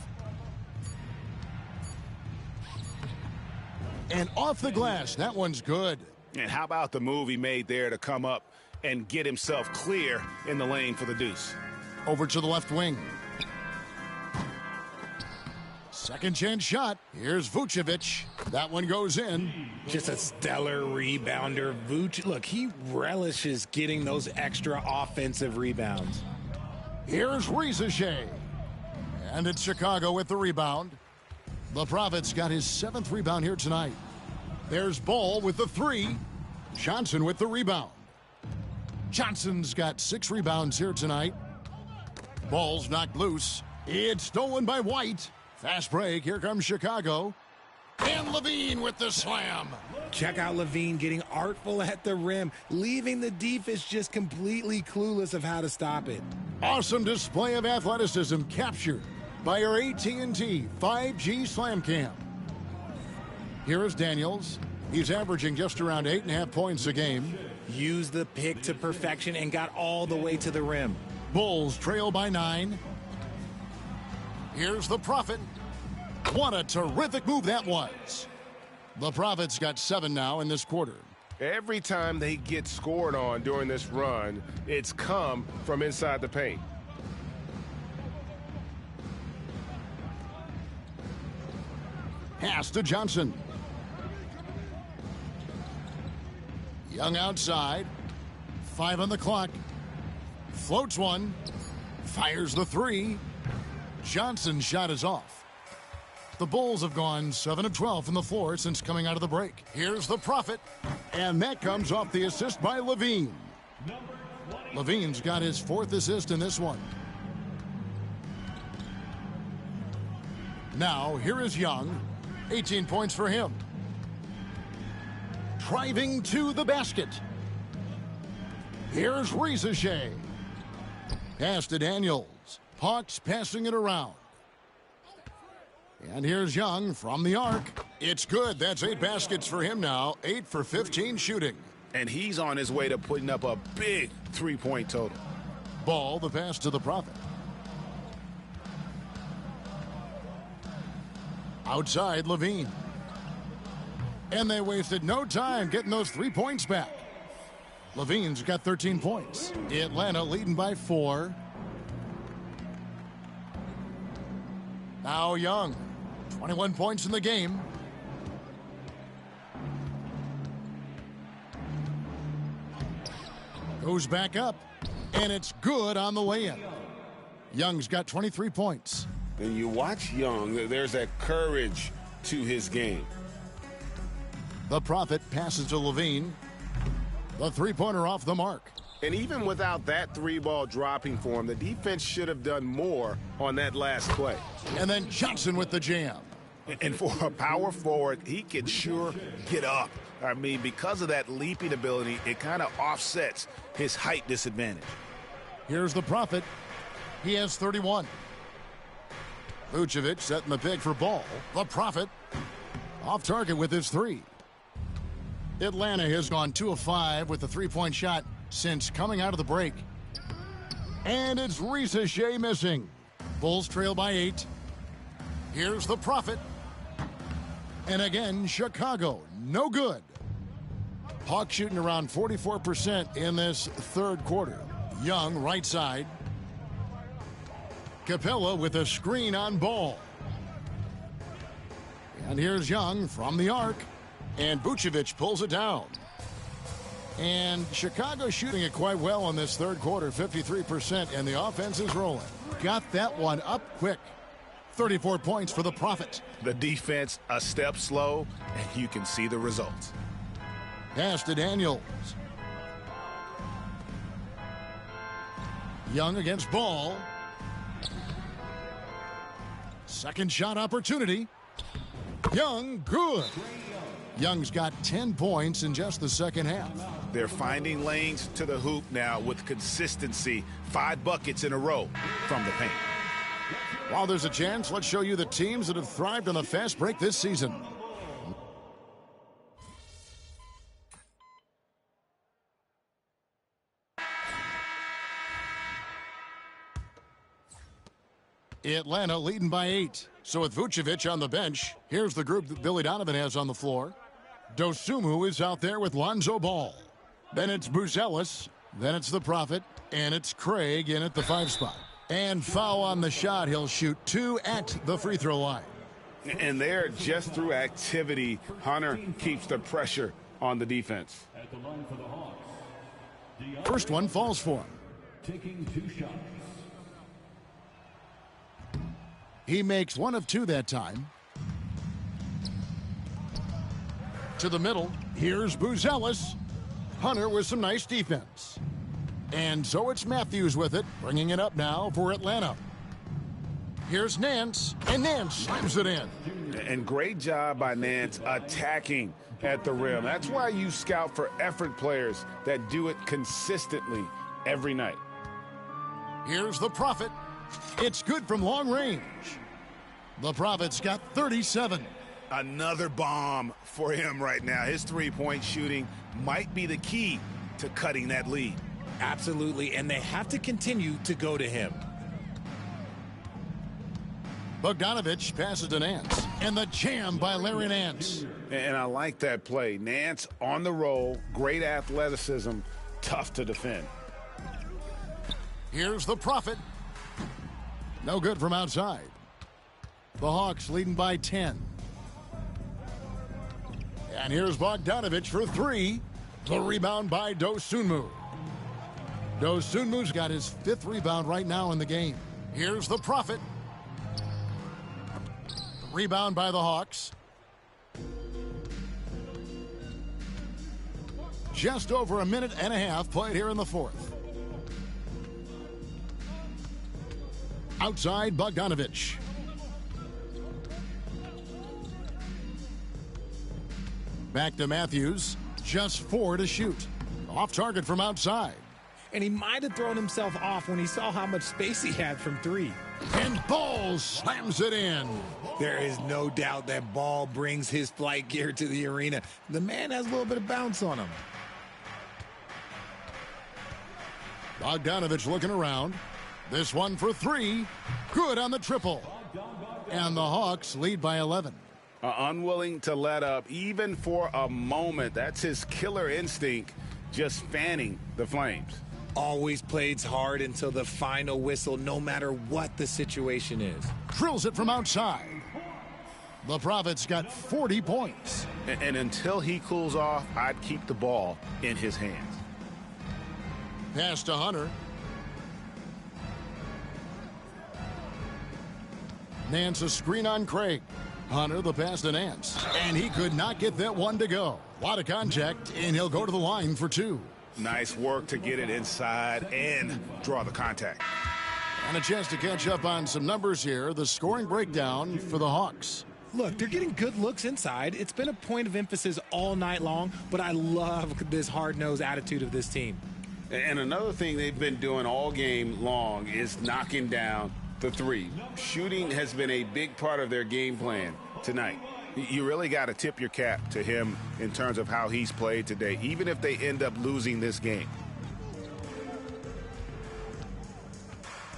And off the glass, that one's good. And how about the move he made there to come up and get himself clear in the lane for the deuce? Over to the left wing. Second chance shot. Here's Vucevic. That one goes in. Just a stellar rebounder. Vucevic, look, he relishes getting those extra offensive rebounds. Here's Risacher. And it's Chicago with the rebound. The Prophet's got his 7th rebound here tonight. There's Ball with the 3. Johnson with the rebound. Johnson's got 6 rebounds here tonight. Ball's knocked loose. It's stolen by White. Fast break. Here comes Chicago. And Levine with the slam. Check out Levine getting artful at the rim, leaving the defense just completely clueless of how to stop it. Awesome display of athleticism captured by our AT&T 5G Slam Cam. Here is Daniels. He's averaging just around 8.5 points a game. Used the pick to perfection and got all the way to the rim. Bulls trail by 9. Here's the Prophet. What a terrific move that was. The Prophet's got 7 now in this quarter. Every time they get scored on during this run, it's come from inside the paint. Pass to Johnson. Young outside. 5 on the clock. Floats one. Fires the 3. Johnson's shot is off. The Bulls have gone 7 of 12 from the floor since coming out of the break. Here's the Prophet. And that comes off the assist by Levine. Levine's got his 4th assist in this one. Now, here is Young. 18 points for him. Driving to the basket. Here's Risacher. Pass to Daniels. Hawks passing it around. And here's Young from the arc. It's good. That's 8 baskets for him now. 8 for 15 shooting. And he's on his way to putting up a big 3-point total. Ball, the pass to the Prophet. Outside, Levine. And they wasted no time getting those 3 points back. Levine's got 13 points. Atlanta leading by 4. Now Young. 21 points in the game. Goes back up. And it's good on the way-in. Young's got 23 points. When you watch Young, there's that courage to his game. The Prophet passes to Levine. The 3-pointer off the mark. And even without that 3-ball dropping for him, the defense should have done more on that last play. And then Johnson with the jam. And for a power forward, he can sure get up. I mean, because of that leaping ability, it kind of offsets his height disadvantage. Here's the Prophet. He has 31. Vucevic setting the pick for Ball. The Prophet off target with his 3. Atlanta has gone 2 of 5 with the 3-point shot since coming out of the break. And it's Risacher missing. Bulls trail by 8. Here's the Prophet. And again, Chicago, no good. Hawks shooting around 44% in this 3rd quarter. Young, right side. Capella with a screen on Ball. And here's Young from the arc. And Vucevic pulls it down. And Chicago shooting it quite well in this 3rd quarter, 53%, and the offense is rolling. Got that one up quick. 34 points for the Prophet. The defense a step slow, and you can see the results. Pass to Daniels. Young against Ball. Second shot opportunity. Young, good. Young's got 10 points in just the second half. They're finding lanes to the hoop now with consistency. 5 buckets in a row from the paint. While there's a chance, let's show you the teams that have thrived on the fast break this season. Atlanta leading by 8. So with Vucevic on the bench, here's the group that Billy Donovan has on the floor. Dosunmu is out there with Lonzo Ball. Then it's Buzelis. Then it's the Prophet. And it's Craig in at the 5 spot. And foul on the shot. He'll shoot 2 at the free throw line. And there, just through activity, Hunter keeps the pressure on the defense. First one falls for him. Taking 2 shots. He makes 1 of 2 that time. To the middle. Here's Buzelis. Hunter with some nice defense. And so it's Matthews with it, bringing it up now for Atlanta. Here's Nance, and Nance slams it in. And great job by Nance attacking at the rim. That's why you scout for effort players that do it consistently every night. Here's the Prophet. It's good from long range. The Prophet's got 37. Another bomb for him right now. His 3-point shooting might be the key to cutting that lead. Absolutely, and they have to continue to go to him. Bogdanovich passes to Nance, and the jam by Larry Nance. And I like that play. Nance on the roll, great athleticism, tough to defend. Here's the Prophet. No good from outside. The Hawks leading by 10. And here's Bogdanovich for 3. The rebound by Dosunmu. Dosunmu's got his 5th rebound right now in the game. Here's the Prophet. Rebound by the Hawks. Just over a minute and a half played here in the 4th. Outside, Bogdanovich. Back to Matthews. Just 4 to shoot. Off target from outside. And he might have thrown himself off when he saw how much space he had from 3. And Ball slams it in. There is no doubt that Ball brings his flight gear to the arena. The man has a little bit of bounce on him. Bogdanovich looking around. This one for 3. Good on the triple. And the Hawks lead by 11. Unwilling to let up even for a moment. That's his killer instinct, just fanning the Flames. Always plays hard until the final whistle, no matter what the situation is. Drills it from outside. The Prophet's got 40 points. And until he cools off, I'd keep the ball in his hands. Pass to Hunter. Nance a screen on Craig. Hunter the pass to Nance. And he could not get that one to go. A lot of contact, and he'll go to the line for 2. Nice work to get it inside and draw the contact. And a chance to catch up on some numbers here. The scoring breakdown for the Hawks. Look, they're getting good looks inside. It's been a point of emphasis all night long, but I love this hard-nosed attitude of this team. And another thing they've been doing all game long is knocking down the 3. Shooting has been a big part of their game plan tonight. You really got to tip your cap to him in terms of how he's played today, even if they end up losing this game.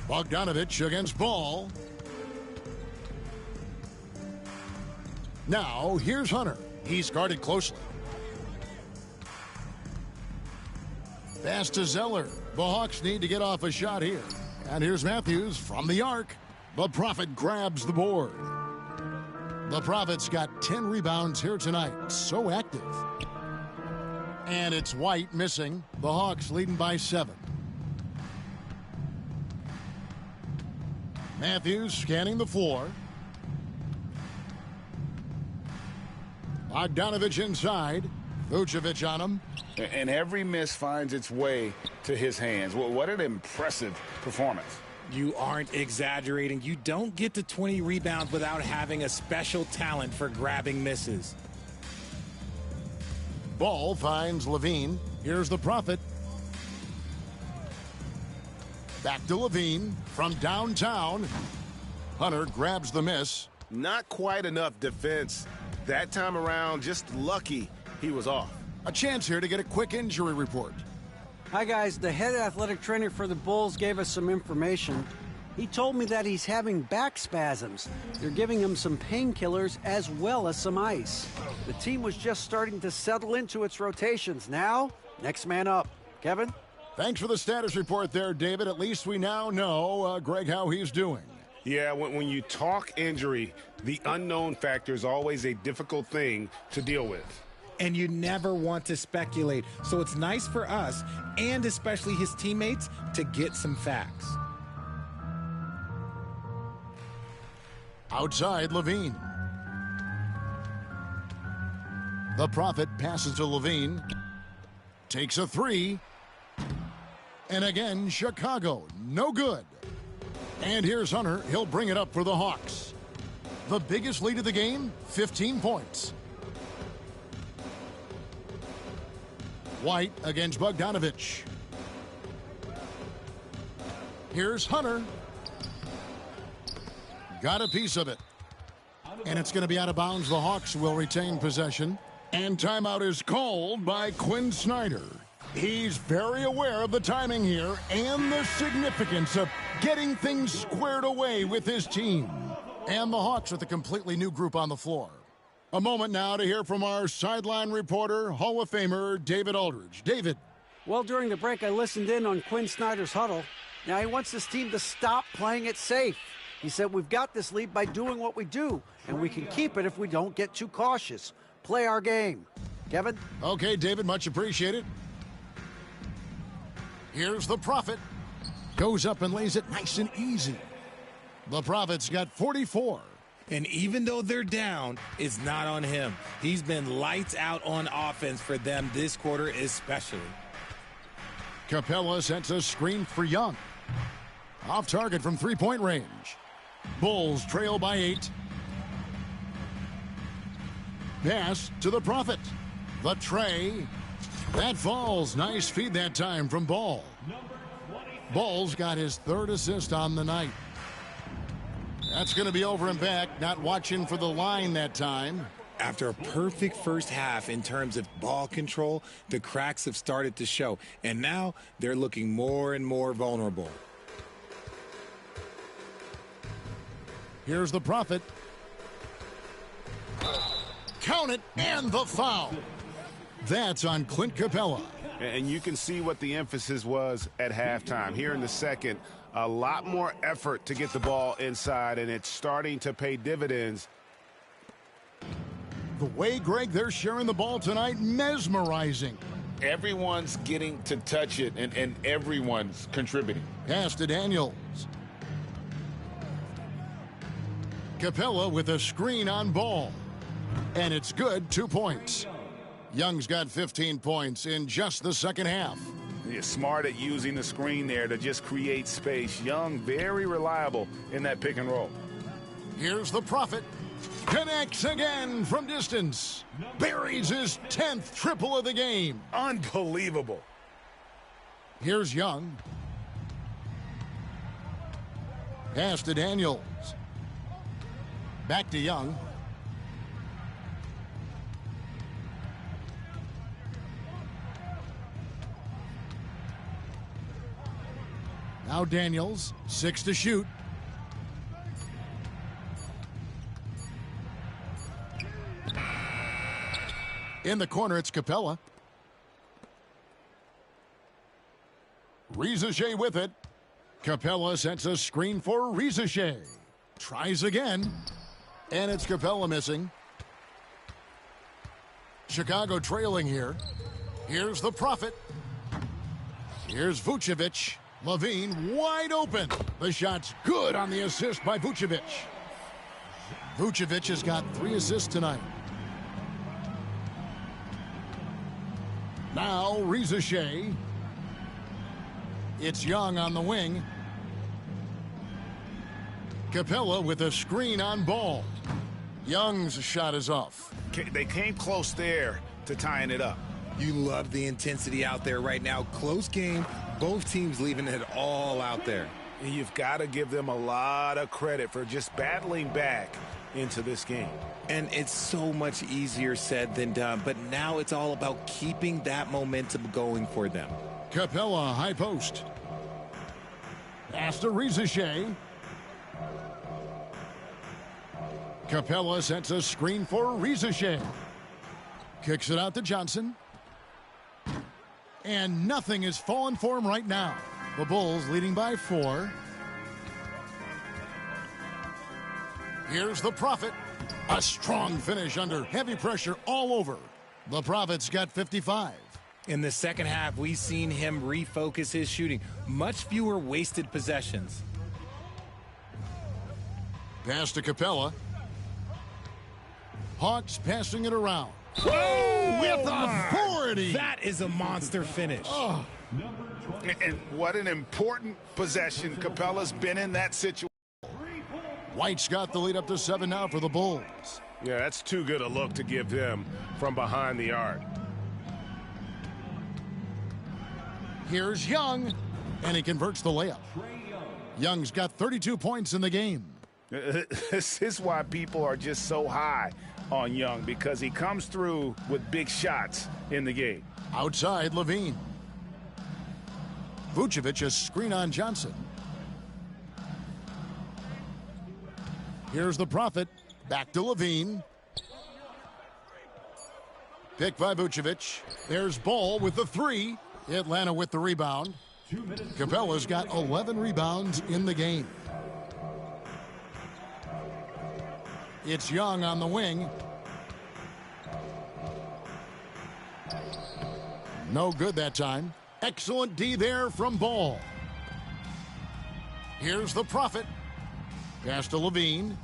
Bogdanovich against Ball. Now, here's Hunter. He's guarded closely. Pass to Zeller. The Hawks need to get off a shot here. And here's Matthews from the arc. The Prophet grabs the board. The Prophet's got 10 rebounds here tonight. So active. And it's White missing. The Hawks leading by 7. Matthews scanning the floor. Bogdanovich inside. Vucevic on him. And every miss finds its way to his hands. Well, what an impressive performance. You aren't exaggerating. You don't get to 20 rebounds without having a special talent for grabbing misses. Ball finds Levine. Here's the Prophet. Back to Levine from downtown. Hunter grabs the miss. Not quite enough defense that time around. Just lucky he was off. A chance here to get a quick injury report. Hi, guys. The head athletic trainer for the Bulls gave us some information. He told me that he's having back spasms. They're giving him some painkillers as well as some ice. The team was just starting to settle into its rotations. Now, next man up. Kevin? Thanks for the status report there, David. At least we now know, Greg, how he's doing. Yeah, when you talk injury, the unknown factor is always a difficult thing to deal with. And you never want to speculate. So it's nice for us, and especially his teammates, to get some facts. Outside, Levine. The Prophet passes to Levine. Takes a 3. And again, Chicago. No good. And here's Hunter. He'll bring it up for the Hawks. The biggest lead of the game, 15 points. White against Bogdanovich. Here's Hunter. Got a piece of it. And it's going to be out of bounds. The Hawks will retain possession. And timeout is called by Quinn Snyder. He's very aware of the timing here and the significance of getting things squared away with his team. And the Hawks with a completely new group on the floor. A moment now to hear from our sideline reporter, Hall of Famer David Aldridge. David. Well, during the break, I listened in on Quinn Snyder's huddle. Now he wants this team to stop playing it safe. He said, we've got this lead by doing what we do, and we can keep it if we don't get too cautious. Play our game. Kevin? Okay, David, much appreciated. Here's the Prophet. Goes up and lays it nice and easy. The Prophet's got 44. And even though they're down, it's not on him. He's been lights out on offense for them this quarter especially. Capella sets a screen for Young. Off target from three-point range. Bulls trail by 8. Pass to the Prophet. The tray. That falls. Nice feed that time from Ball. Ball's got his 3rd assist on the night. That's going to be over and back. Not watching for the line that time. After a perfect first half in terms of ball control, the cracks have started to show. And now they're looking more and more vulnerable. Here's the Prophet. Count it, and the foul. That's on Clint Capella. And you can see what the emphasis was at halftime. Here in the second, a lot more effort to get the ball inside, and it's starting to pay dividends. The way, Greg, they're sharing the ball tonight, mesmerizing. Everyone's getting to touch it, and everyone's contributing. Pass to Daniels. Capella with a screen on Ball. And it's good, 2 points. Young's got 15 points in just the second half. He's smart at using the screen there to just create space. Young, very reliable in that pick and roll. Here's the Prophet. Connects again from distance. Buries his 10th triple of the game. Unbelievable. Here's Young. Pass to Daniels. Back to Young. Now Daniels, 6 to shoot. In the corner, it's Capella. Rizachet with it. Capella sets a screen for Rizachet. Tries again. And it's Capella missing. Chicago trailing here. Here's the Prophet. Here's Vucevic. Levine wide open. The shot's good on the assist by Vucevic. Vucevic has got 3 assists tonight. Now Rizachet. It's Young on the wing. Capella with a screen on Ball. Young's shot is off. They came close there to tying it up. You love the intensity out there right now. Close game. Both teams leaving it all out there. You've got to give them a lot of credit for just battling back into this game. And it's so much easier said than done, but now it's all about keeping that momentum going for them. Capella, high post. Pass to Rizachet. Capella sets a screen for Rizachet. Kicks it out to Johnson. And nothing is falling for him right now. The Bulls leading by 4. Here's the Prophet. A strong finish under heavy pressure all over. The Prophet's got 55. In the second half, we've seen him refocus his shooting. Much fewer wasted possessions. Pass to Capella. Hawks passing it around. Oh, with authority. That is a monster finish. Oh. And what an important possession. Capella's been in that situation. White's got the lead up to 7 now for the Bulls. Yeah, that's too good a look to give him from behind the arc. Here's Young, and he converts the layup. Young's got 32 points in the game. This is why people are just so high on Young, because he comes through with big shots in the game. Outside, Levine. Vucevic a screen on Johnson. Here's the Prophet. Back to Levine. Picked by Vucevic. There's Ball with the 3. Atlanta with the rebound. Capella's got 11 rebounds in the game. It's Young on the wing. No good that time. Excellent D there from Ball. Here's the Prophet. Pass to Levine.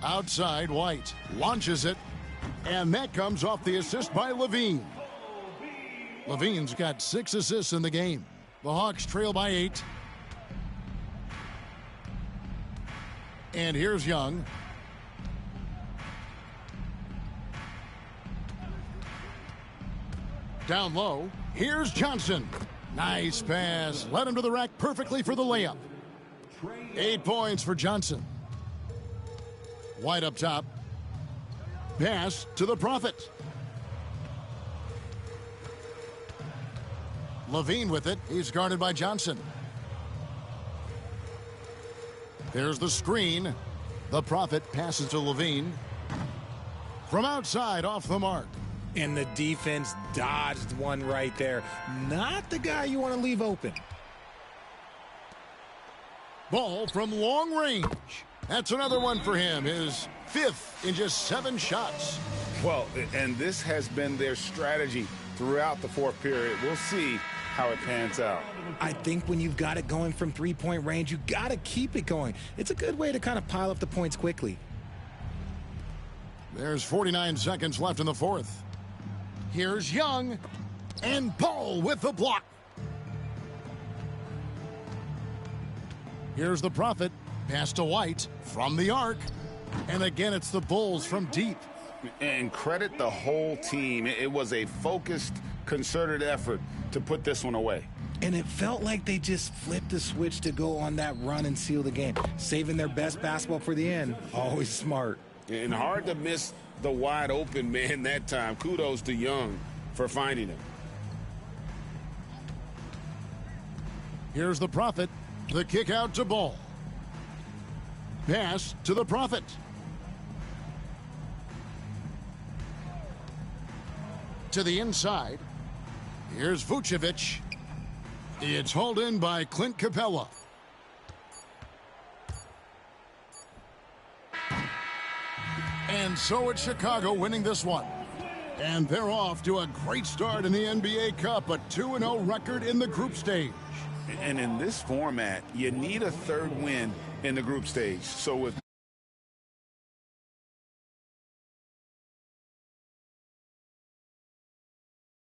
Outside, White launches it. And that comes off the assist by Levine. Levine's got 6 assists in the game. The Hawks trail by 8. And here's Young. Down low, here's Johnson. Nice pass. Led him to the rack perfectly for the layup. 8 points for Johnson. White up top. Pass to the Prophet. Levine with it. He's guarded by Johnson. There's the screen. The Prophet passes to Levine. From outside, off the mark. And the defense dodged one right there. Not the guy you want to leave open. Ball from long range. That's another one for him. His 5th in just 7 shots. Well, and this has been their strategy throughout the 4th period. We'll see how it pans out. I think when you've got it going from 3-point range, you got to keep it going. It's a good way to kind of pile up the points quickly. There's 49 seconds left in the 4th. Here's Young, and Ball with the block. Here's the Prophet. Pass to White from the arc. And again, it's the Bulls from deep. And credit the whole team. It was a focused, concerted effort to put this one away. And it felt like they just flipped the switch to go on that run and seal the game. Saving their best basketball for the end. Always smart. And hard to miss the wide open man that time. Kudos to Young for finding him. Here's the Prophet. The kick out to Ball. Pass to the Prophet. To the inside. Here's Vucevic. It's hauled in by Clint Capella. And so it's Chicago winning this one. And they're off to a great start in the NBA Cup, a 2-0 record in the group stage. And in this format, you need a 3rd win in the group stage. So with